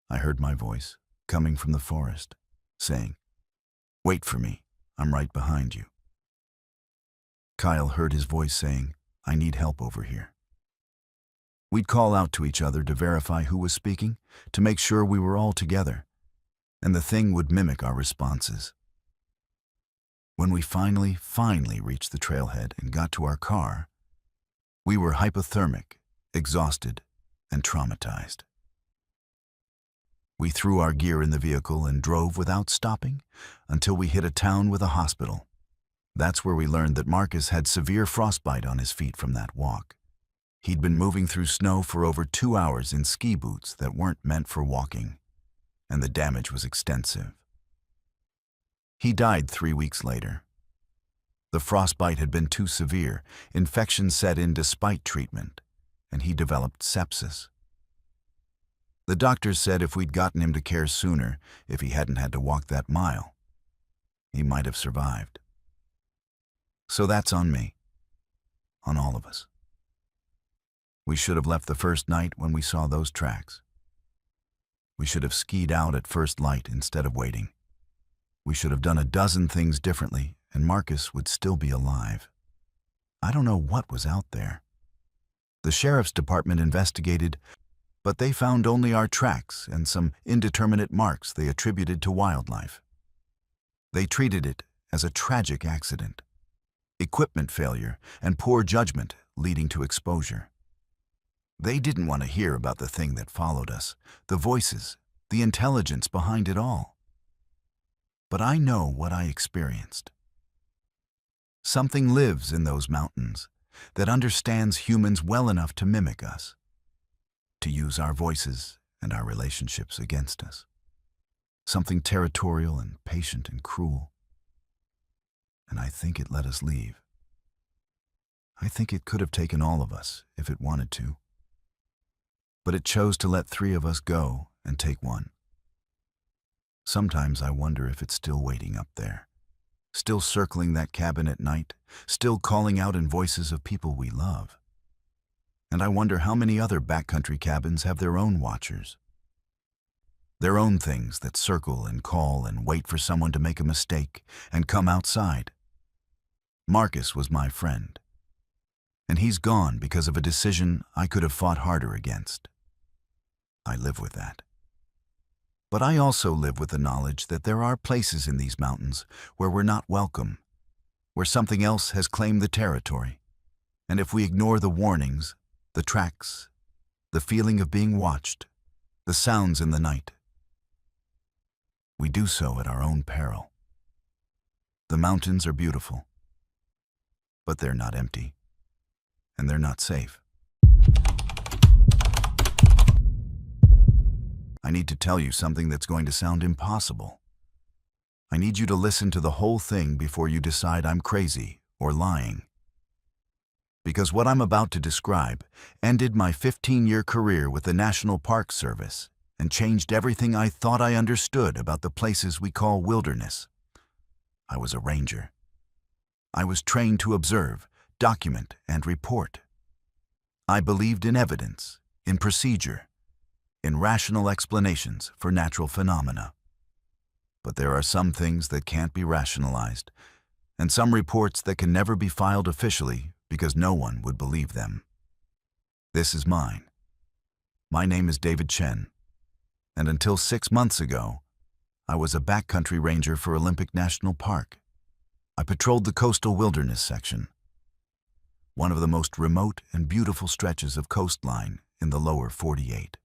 I heard my voice, coming from the forest, saying, "Wait for me, I'm right behind you." Kyle heard his voice saying, "I need help over here." We'd call out to each other to verify who was speaking, to make sure we were all together, and the thing would mimic our responses. When we finally reached the trailhead and got to our car, we were hypothermic, exhausted, and traumatized. We threw our gear in the vehicle and drove without stopping until we hit a town with a hospital. That's where we learned that Marcus had severe frostbite on his feet from that walk. He'd been moving through snow for over 2 hours in ski boots that weren't meant for walking, and the damage was extensive. He died 3 weeks later. The frostbite had been too severe, infection set in despite treatment, and he developed sepsis. The doctors said if we'd gotten him to care sooner, if he hadn't had to walk that mile, he might have survived. So that's on me, on all of us. We should have left the first night when we saw those tracks. We should have skied out at first light instead of waiting. We should have done a dozen things differently, and Marcus would still be alive. I don't know what was out there. The sheriff's department investigated, but they found only our tracks and some indeterminate marks they attributed to wildlife. They treated it as a tragic accident, equipment failure, and poor judgment leading to exposure. They didn't want to hear about the thing that followed us, the voices, the intelligence behind it all. But I know what I experienced. Something lives in those mountains that understands humans well enough to mimic us, to use our voices and our relationships against us. Something territorial and patient and cruel. And I think it let us leave. I think it could have taken all of us if it wanted to. But it chose to let 3 of us go and take 1. Sometimes I wonder if it's still waiting up there, still circling that cabin at night, still calling out in voices of people we love. And I wonder how many other backcountry cabins have their own watchers, their own things that circle and call and wait for someone to make a mistake and come outside. Marcus was my friend, and he's gone because of a decision I could have fought harder against. I live with that. But I also live with the knowledge that there are places in these mountains where we're not welcome, where something else has claimed the territory. And if we ignore the warnings, the tracks, the feeling of being watched, the sounds in the night, we do so at our own peril. The mountains are beautiful, but they're not empty, and they're not safe. I need to tell you something that's going to sound impossible. I need you to listen to the whole thing before you decide I'm crazy or lying. Because what I'm about to describe ended my 15-year career with the National Park Service and changed everything I thought I understood about the places we call wilderness. I was a ranger. I was trained to observe, document, and report. I believed in evidence, in procedure, in rational explanations for natural phenomena. But there are some things that can't be rationalized, and some reports that can never be filed officially because no one would believe them. This is mine. My name is David Chen, and until 6 months ago, I was a backcountry ranger for Olympic National Park. I patrolled the coastal wilderness section, one of the most remote and beautiful stretches of coastline in the lower 48.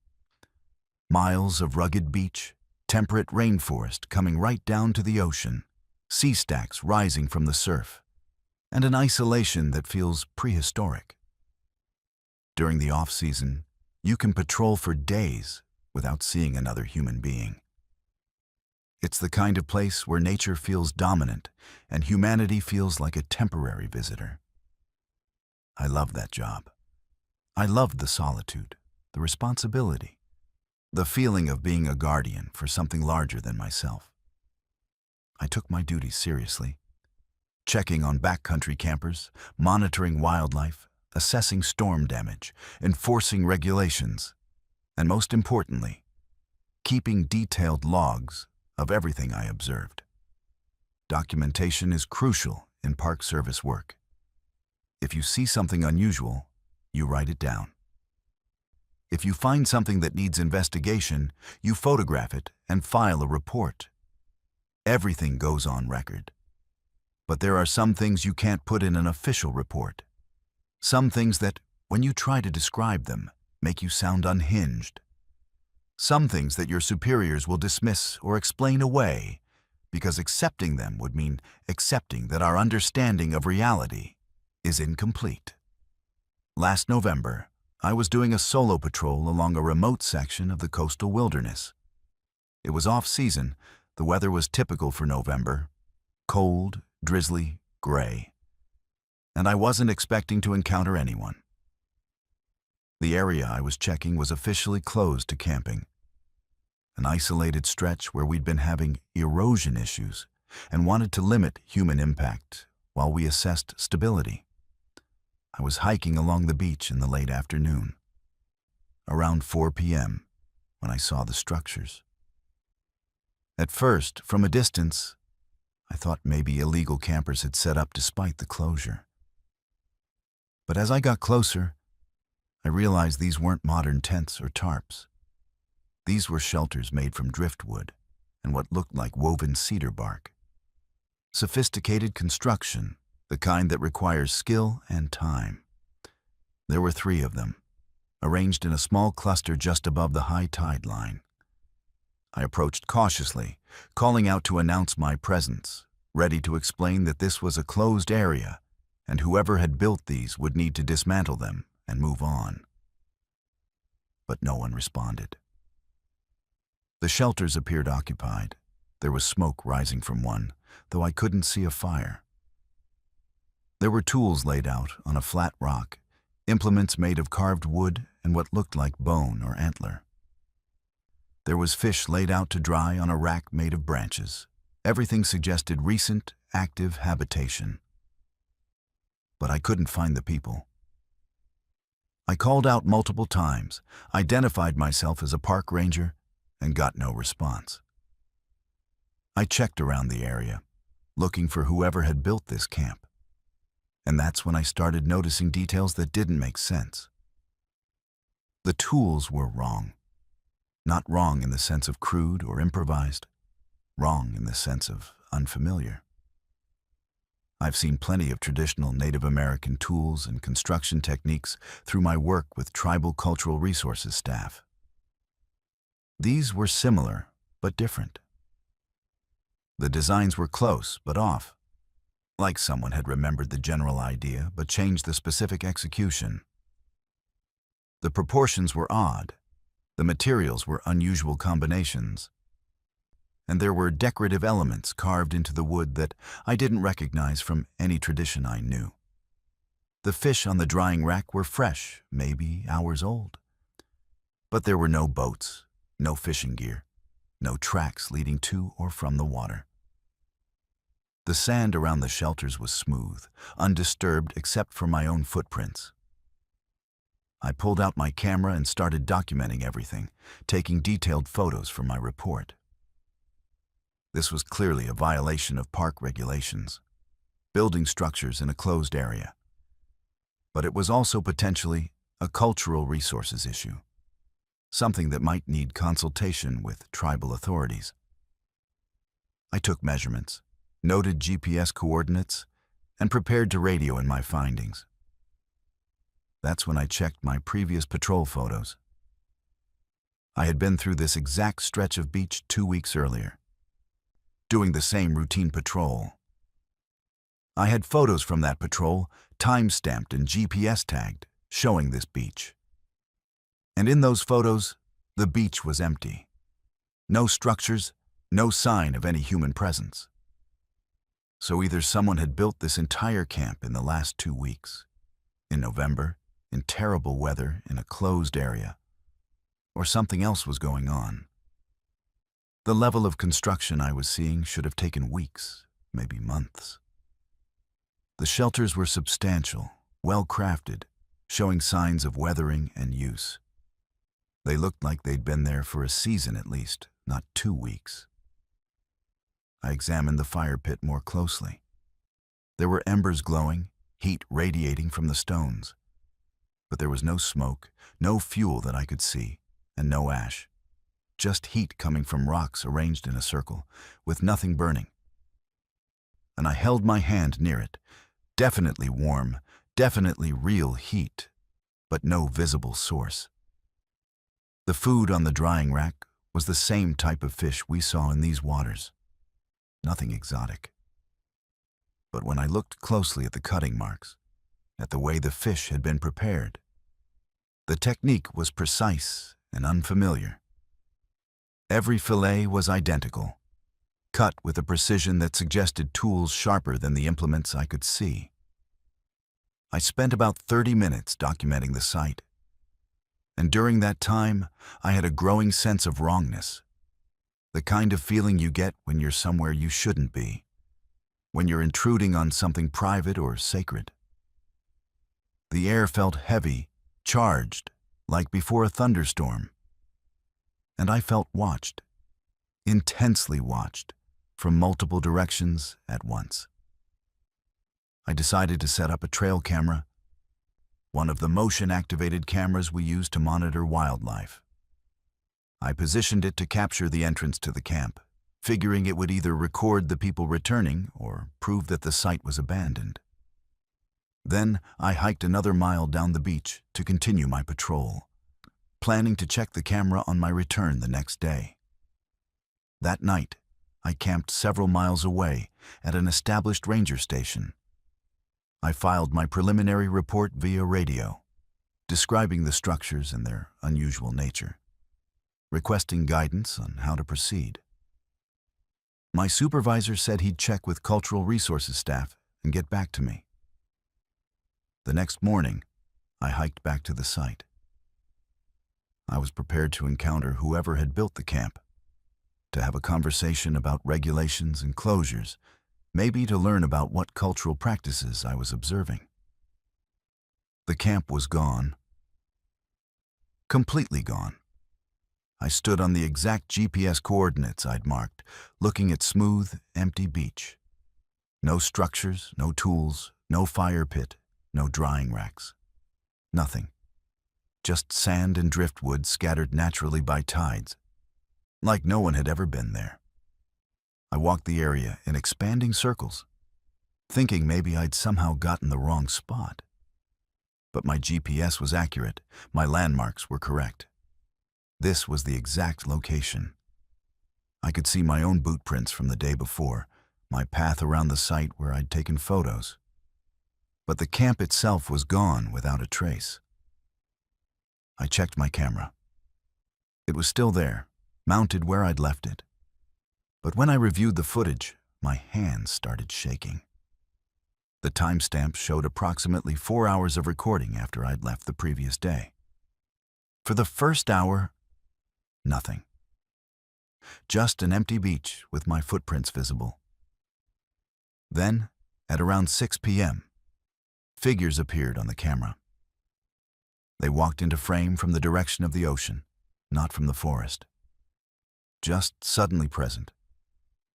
Miles of rugged beach, temperate rainforest coming right down to the ocean, sea stacks rising from the surf, and an isolation that feels prehistoric. During the off-season, you can patrol for days without seeing another human being. It's the kind of place where nature feels dominant and humanity feels like a temporary visitor. I loved that job. I loved the solitude, the responsibility, the feeling of being a guardian for something larger than myself. I took my duties seriously, checking on backcountry campers, monitoring wildlife, assessing storm damage, enforcing regulations, and most importantly, keeping detailed logs of everything I observed. Documentation is crucial in Park Service work. If you see something unusual, you write it down. If you find something that needs investigation, you photograph it and file a report. Everything goes on record. But there are some things you can't put in an official report. Some things that, when you try to describe them, make you sound unhinged. Some things that your superiors will dismiss or explain away, because accepting them would mean accepting that our understanding of reality is incomplete. Last November, I was doing a solo patrol along a remote section of the coastal wilderness. It was off-season. The weather was typical for November, cold, drizzly, gray. And I wasn't expecting to encounter anyone. The area I was checking was officially closed to camping. An isolated stretch where we'd been having erosion issues and wanted to limit human impact while we assessed stability. I was hiking along the beach in the late afternoon, around 4 p.m., when I saw the structures. At first, from a distance, I thought maybe illegal campers had set up despite the closure. But as I got closer, I realized these weren't modern tents or tarps. These were shelters made from driftwood and what looked like woven cedar bark. Sophisticated construction, the kind that requires skill and time. There were 3 of them, arranged in a small cluster just above the high tide line. I approached cautiously, calling out to announce my presence, ready to explain that this was a closed area and whoever had built these would need to dismantle them and move on. But no one responded. The shelters appeared occupied. There was smoke rising from one, though I couldn't see a fire. There were tools laid out on a flat rock, implements made of carved wood and what looked like bone or antler. There was fish laid out to dry on a rack made of branches. Everything suggested recent, active habitation. But I couldn't find the people. I called out multiple times, identified myself as a park ranger, and got no response. I checked around the area, looking for whoever had built this camp. And that's when I started noticing details that didn't make sense. The tools were wrong. Not wrong in the sense of crude or improvised, wrong in the sense of unfamiliar. I've seen plenty of traditional Native American tools and construction techniques through my work with tribal cultural resources staff. These were similar, but different. The designs were close, but off, like someone had remembered the general idea, but changed the specific execution. The proportions were odd, the materials were unusual combinations, and there were decorative elements carved into the wood that I didn't recognize from any tradition I knew. The fish on the drying rack were fresh, maybe hours old. But there were no boats, no fishing gear, no tracks leading to or from the water. The sand around the shelters was smooth, undisturbed except for my own footprints. I pulled out my camera and started documenting everything, taking detailed photos for my report. This was clearly a violation of park regulations, building structures in a closed area. But it was also potentially a cultural resources issue, something that might need consultation with tribal authorities. I took measurements, noted GPS coordinates, and prepared to radio in my findings. That's when I checked my previous patrol photos. I had been through this exact stretch of beach 2 weeks earlier, doing the same routine patrol. I had photos from that patrol, time-stamped and GPS tagged, showing this beach. And in those photos, the beach was empty. No structures, no sign of any human presence. So either someone had built this entire camp in the last 2 weeks, in November, in terrible weather, in a closed area, or something else was going on. The level of construction I was seeing should have taken weeks, maybe months. The shelters were substantial, well-crafted, showing signs of weathering and use. They looked like they'd been there for a season at least, not 2 weeks. I examined the fire pit more closely. There were embers glowing, heat radiating from the stones. But there was no smoke, no fuel that I could see, and no ash. Just heat coming from rocks arranged in a circle, with nothing burning. And I held my hand near it. Definitely warm, definitely real heat, but no visible source. The food on the drying rack was the same type of fish we saw in these waters. Nothing exotic. But when I looked closely at the cutting marks, at the way the fish had been prepared, the technique was precise and unfamiliar. Every fillet was identical, cut with a precision that suggested tools sharper than the implements I could see. I spent about 30 minutes documenting the site, and during that time, I had a growing sense of wrongness, the kind of feeling you get when you're somewhere you shouldn't be, when you're intruding on something private or sacred. The air felt heavy, charged, like before a thunderstorm, and I felt watched, intensely watched, from multiple directions at once. I decided to set up a trail camera, one of the motion-activated cameras we use to monitor wildlife. I positioned it to capture the entrance to the camp, figuring it would either record the people returning or prove that the site was abandoned. Then I hiked another mile down the beach to continue my patrol, planning to check the camera on my return the next day. That night, I camped several miles away at an established ranger station. I filed my preliminary report via radio, describing the structures and their unusual nature, requesting guidance on how to proceed. My supervisor said he'd check with cultural resources staff and get back to me. The next morning, I hiked back to the site. I was prepared to encounter whoever had built the camp, to have a conversation about regulations and closures, maybe to learn about what cultural practices I was observing. The camp was gone. Completely gone. I stood on the exact GPS coordinates I'd marked, looking at smooth, empty beach. No structures, no tools, no fire pit, no drying racks. Nothing. Just sand and driftwood scattered naturally by tides, like no one had ever been there. I walked the area in expanding circles, thinking maybe I'd somehow gotten the wrong spot. But my GPS was accurate, my landmarks were correct. This was the exact location. I could see my own boot prints from the day before, my path around the site where I'd taken photos. But the camp itself was gone without a trace. I checked my camera. It was still there, mounted where I'd left it. But when I reviewed the footage, my hands started shaking. The timestamp showed approximately 4 hours of recording after I'd left the previous day. For the first hour, nothing. Just an empty beach with my footprints visible. Then, at around 6 p.m., figures appeared on the camera. They walked into frame from the direction of the ocean, not from the forest. Just suddenly present,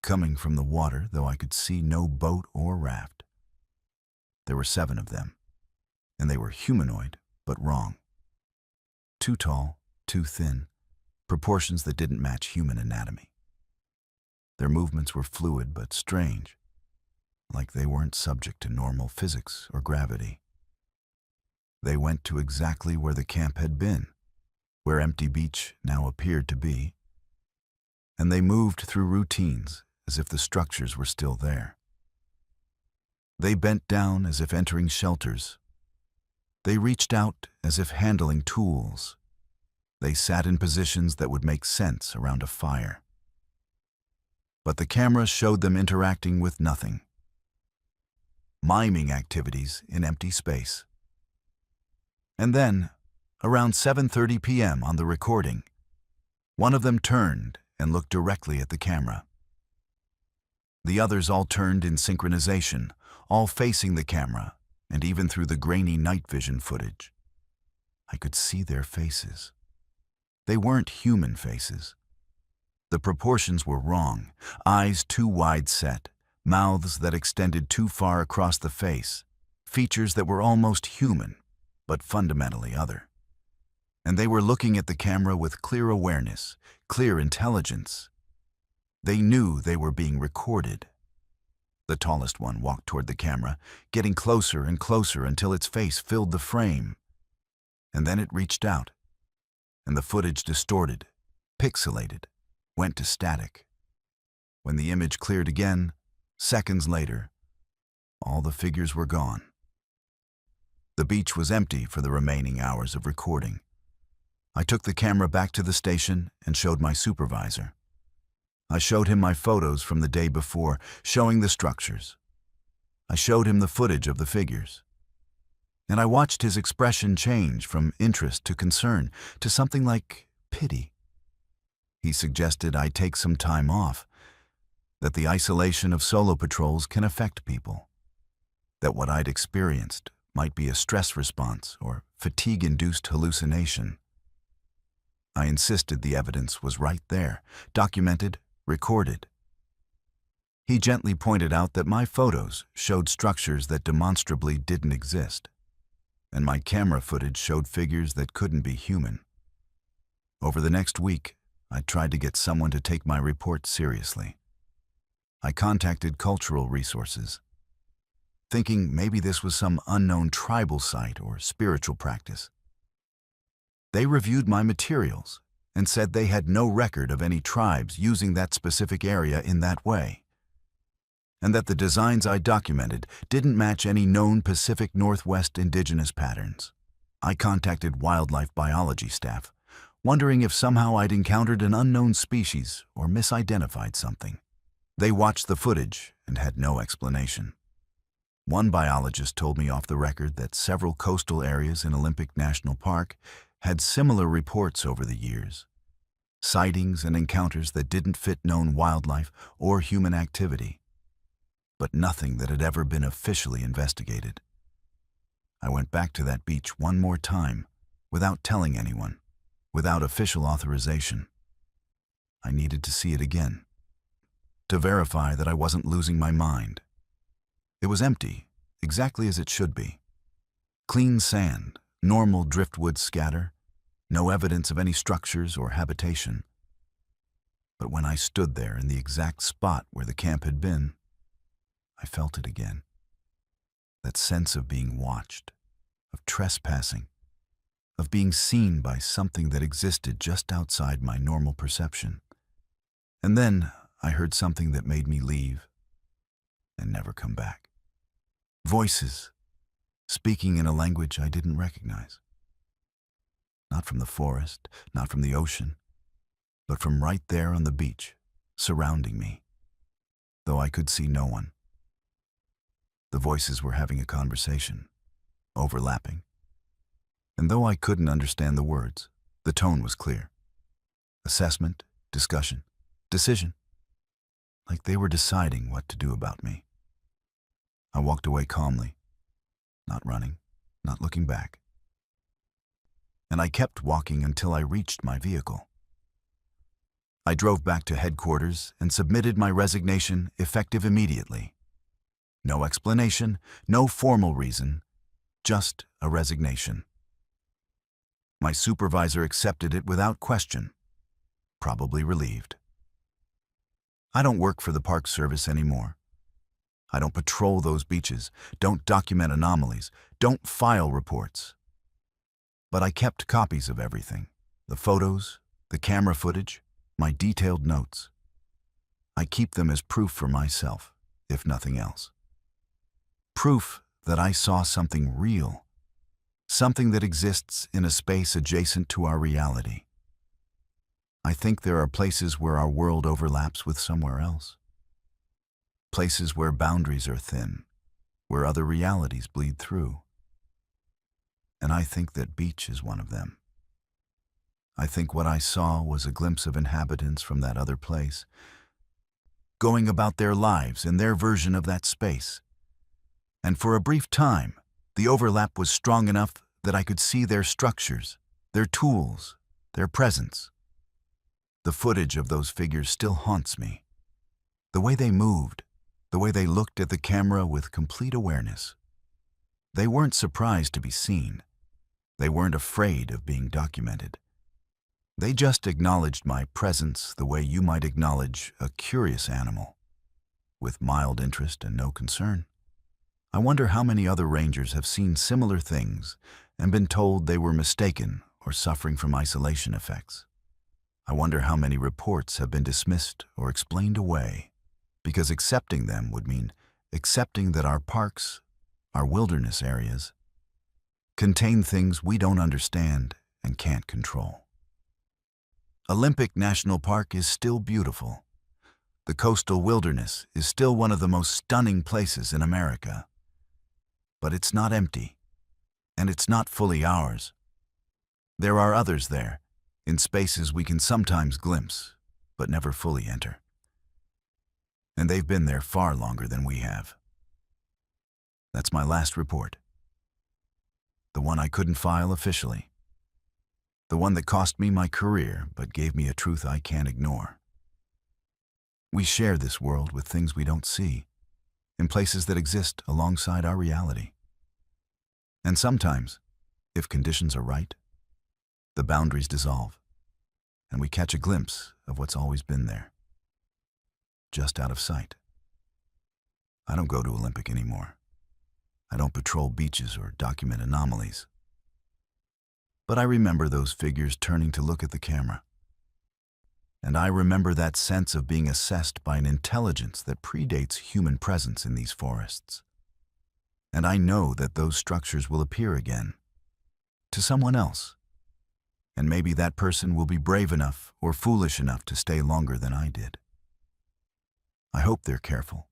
coming from the water, though I could see no boat or raft. There were 7 of them, and they were humanoid, but wrong. Too tall, too thin, proportions that didn't match human anatomy. Their movements were fluid but strange, like they weren't subject to normal physics or gravity. They went to exactly where the camp had been, where empty beach now appeared to be, and they moved through routines as if the structures were still there. They bent down as if entering shelters. They reached out as if handling tools. They sat in positions that would make sense around a fire. But the camera showed them interacting with nothing. Miming activities in empty space. And then, around 7:30 p.m. on the recording. One of them turned and looked directly at the camera. The others all turned in synchronization, all facing the camera, and even through the grainy night vision footage. I could see their faces. They weren't human faces. The proportions were wrong, eyes too wide set, mouths that extended too far across the face, features that were almost human, but fundamentally other. And they were looking at the camera with clear awareness, clear intelligence. They knew they were being recorded. The tallest one walked toward the camera, getting closer and closer until its face filled the frame. And then it reached out, and the footage distorted, pixelated, went to static. When the image cleared again, seconds later, all the figures were gone. The beach was empty for the remaining hours of recording. I took the camera back to the station and showed my supervisor. I showed him my photos from the day before, showing the structures. I showed him the footage of the figures. And I watched his expression change from interest to concern to something like pity. He suggested I take some time off, that the isolation of solo patrols can affect people, that what I'd experienced might be a stress response or fatigue-induced hallucination. I insisted the evidence was right there, documented, recorded. He gently pointed out that my photos showed structures that demonstrably didn't exist, and my camera footage showed figures that couldn't be human. Over the next week, I tried to get someone to take my report seriously. I contacted cultural resources, thinking maybe this was some unknown tribal site or spiritual practice. They reviewed my materials and said they had no record of any tribes using that specific area in that way, and that the designs I documented didn't match any known Pacific Northwest indigenous patterns. I contacted wildlife biology staff, wondering if somehow I'd encountered an unknown species or misidentified something. They watched the footage and had no explanation. One biologist told me off the record that several coastal areas in Olympic National Park had similar reports over the years, sightings and encounters that didn't fit known wildlife or human activity, but nothing that had ever been officially investigated. I went back to that beach one more time, without telling anyone, without official authorization. I needed to see it again, to verify that I wasn't losing my mind. It was empty, exactly as it should be. Clean sand, normal driftwood scatter, no evidence of any structures or habitation. But when I stood there in the exact spot where the camp had been, I felt it again. That sense of being watched, of trespassing, of being seen by something that existed just outside my normal perception. And then I heard something that made me leave and never come back. Voices, speaking in a language I didn't recognize. Not from the forest, not from the ocean, but from right there on the beach, surrounding me, though I could see no one. The voices were having a conversation, overlapping. And though I couldn't understand the words, the tone was clear. Assessment, discussion, decision. Like they were deciding what to do about me. I walked away calmly, not running, not looking back. And I kept walking until I reached my vehicle. I drove back to headquarters and submitted my resignation effective immediately. No explanation, no formal reason, just a resignation. My supervisor accepted it without question, probably relieved. I don't work for the Park Service anymore. I don't patrol those beaches, don't document anomalies, don't file reports. But I kept copies of everything, the photos, the camera footage, my detailed notes. I keep them as proof for myself, if nothing else. Proof that I saw something real, something that exists in a space adjacent to our reality. I think there are places where our world overlaps with somewhere else. Places where boundaries are thin, where other realities bleed through. and I think that beach is one of them. I think what I saw was a glimpse of inhabitants from that other place, going about their lives in their version of that space. And for a brief time, the overlap was strong enough that I could see their structures, their tools, their presence. The footage of those figures still haunts me. The way they moved, the way they looked at the camera with complete awareness. They weren't surprised to be seen. They weren't afraid of being documented. They just acknowledged my presence the way you might acknowledge a curious animal, with mild interest and no concern. I wonder how many other rangers have seen similar things and been told they were mistaken or suffering from isolation effects. I wonder how many reports have been dismissed or explained away, because accepting them would mean accepting that our parks, our wilderness areas, contain things we don't understand and can't control. Olympic National Park is still beautiful. The coastal wilderness is still one of the most stunning places in America. But it's not empty, and it's not fully ours. There are others there, in spaces we can sometimes glimpse, but never fully enter. And they've been there far longer than we have. That's my last report. The one I couldn't file officially. The one that cost me my career, but gave me a truth I can't ignore. We share this world with things we don't see, in places that exist alongside our reality. And sometimes, if conditions are right, the boundaries dissolve, and we catch a glimpse of what's always been there, just out of sight. I don't go to Olympic anymore. I don't patrol beaches or document anomalies. But I remember those figures turning to look at the camera. And I remember that sense of being assessed by an intelligence that predates human presence in these forests. And I know that those structures will appear again, to someone else. And maybe that person will be brave enough or foolish enough to stay longer than I did. I hope they're careful.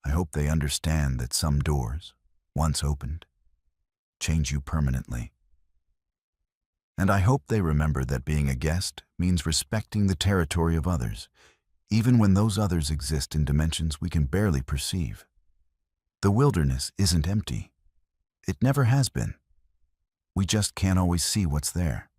I hope they understand that some doors, once opened, change you permanently. And I hope they remember that being a guest means respecting the territory of others, even when those others exist in dimensions we can barely perceive. The wilderness isn't empty. It never has been. We just can't always see what's there.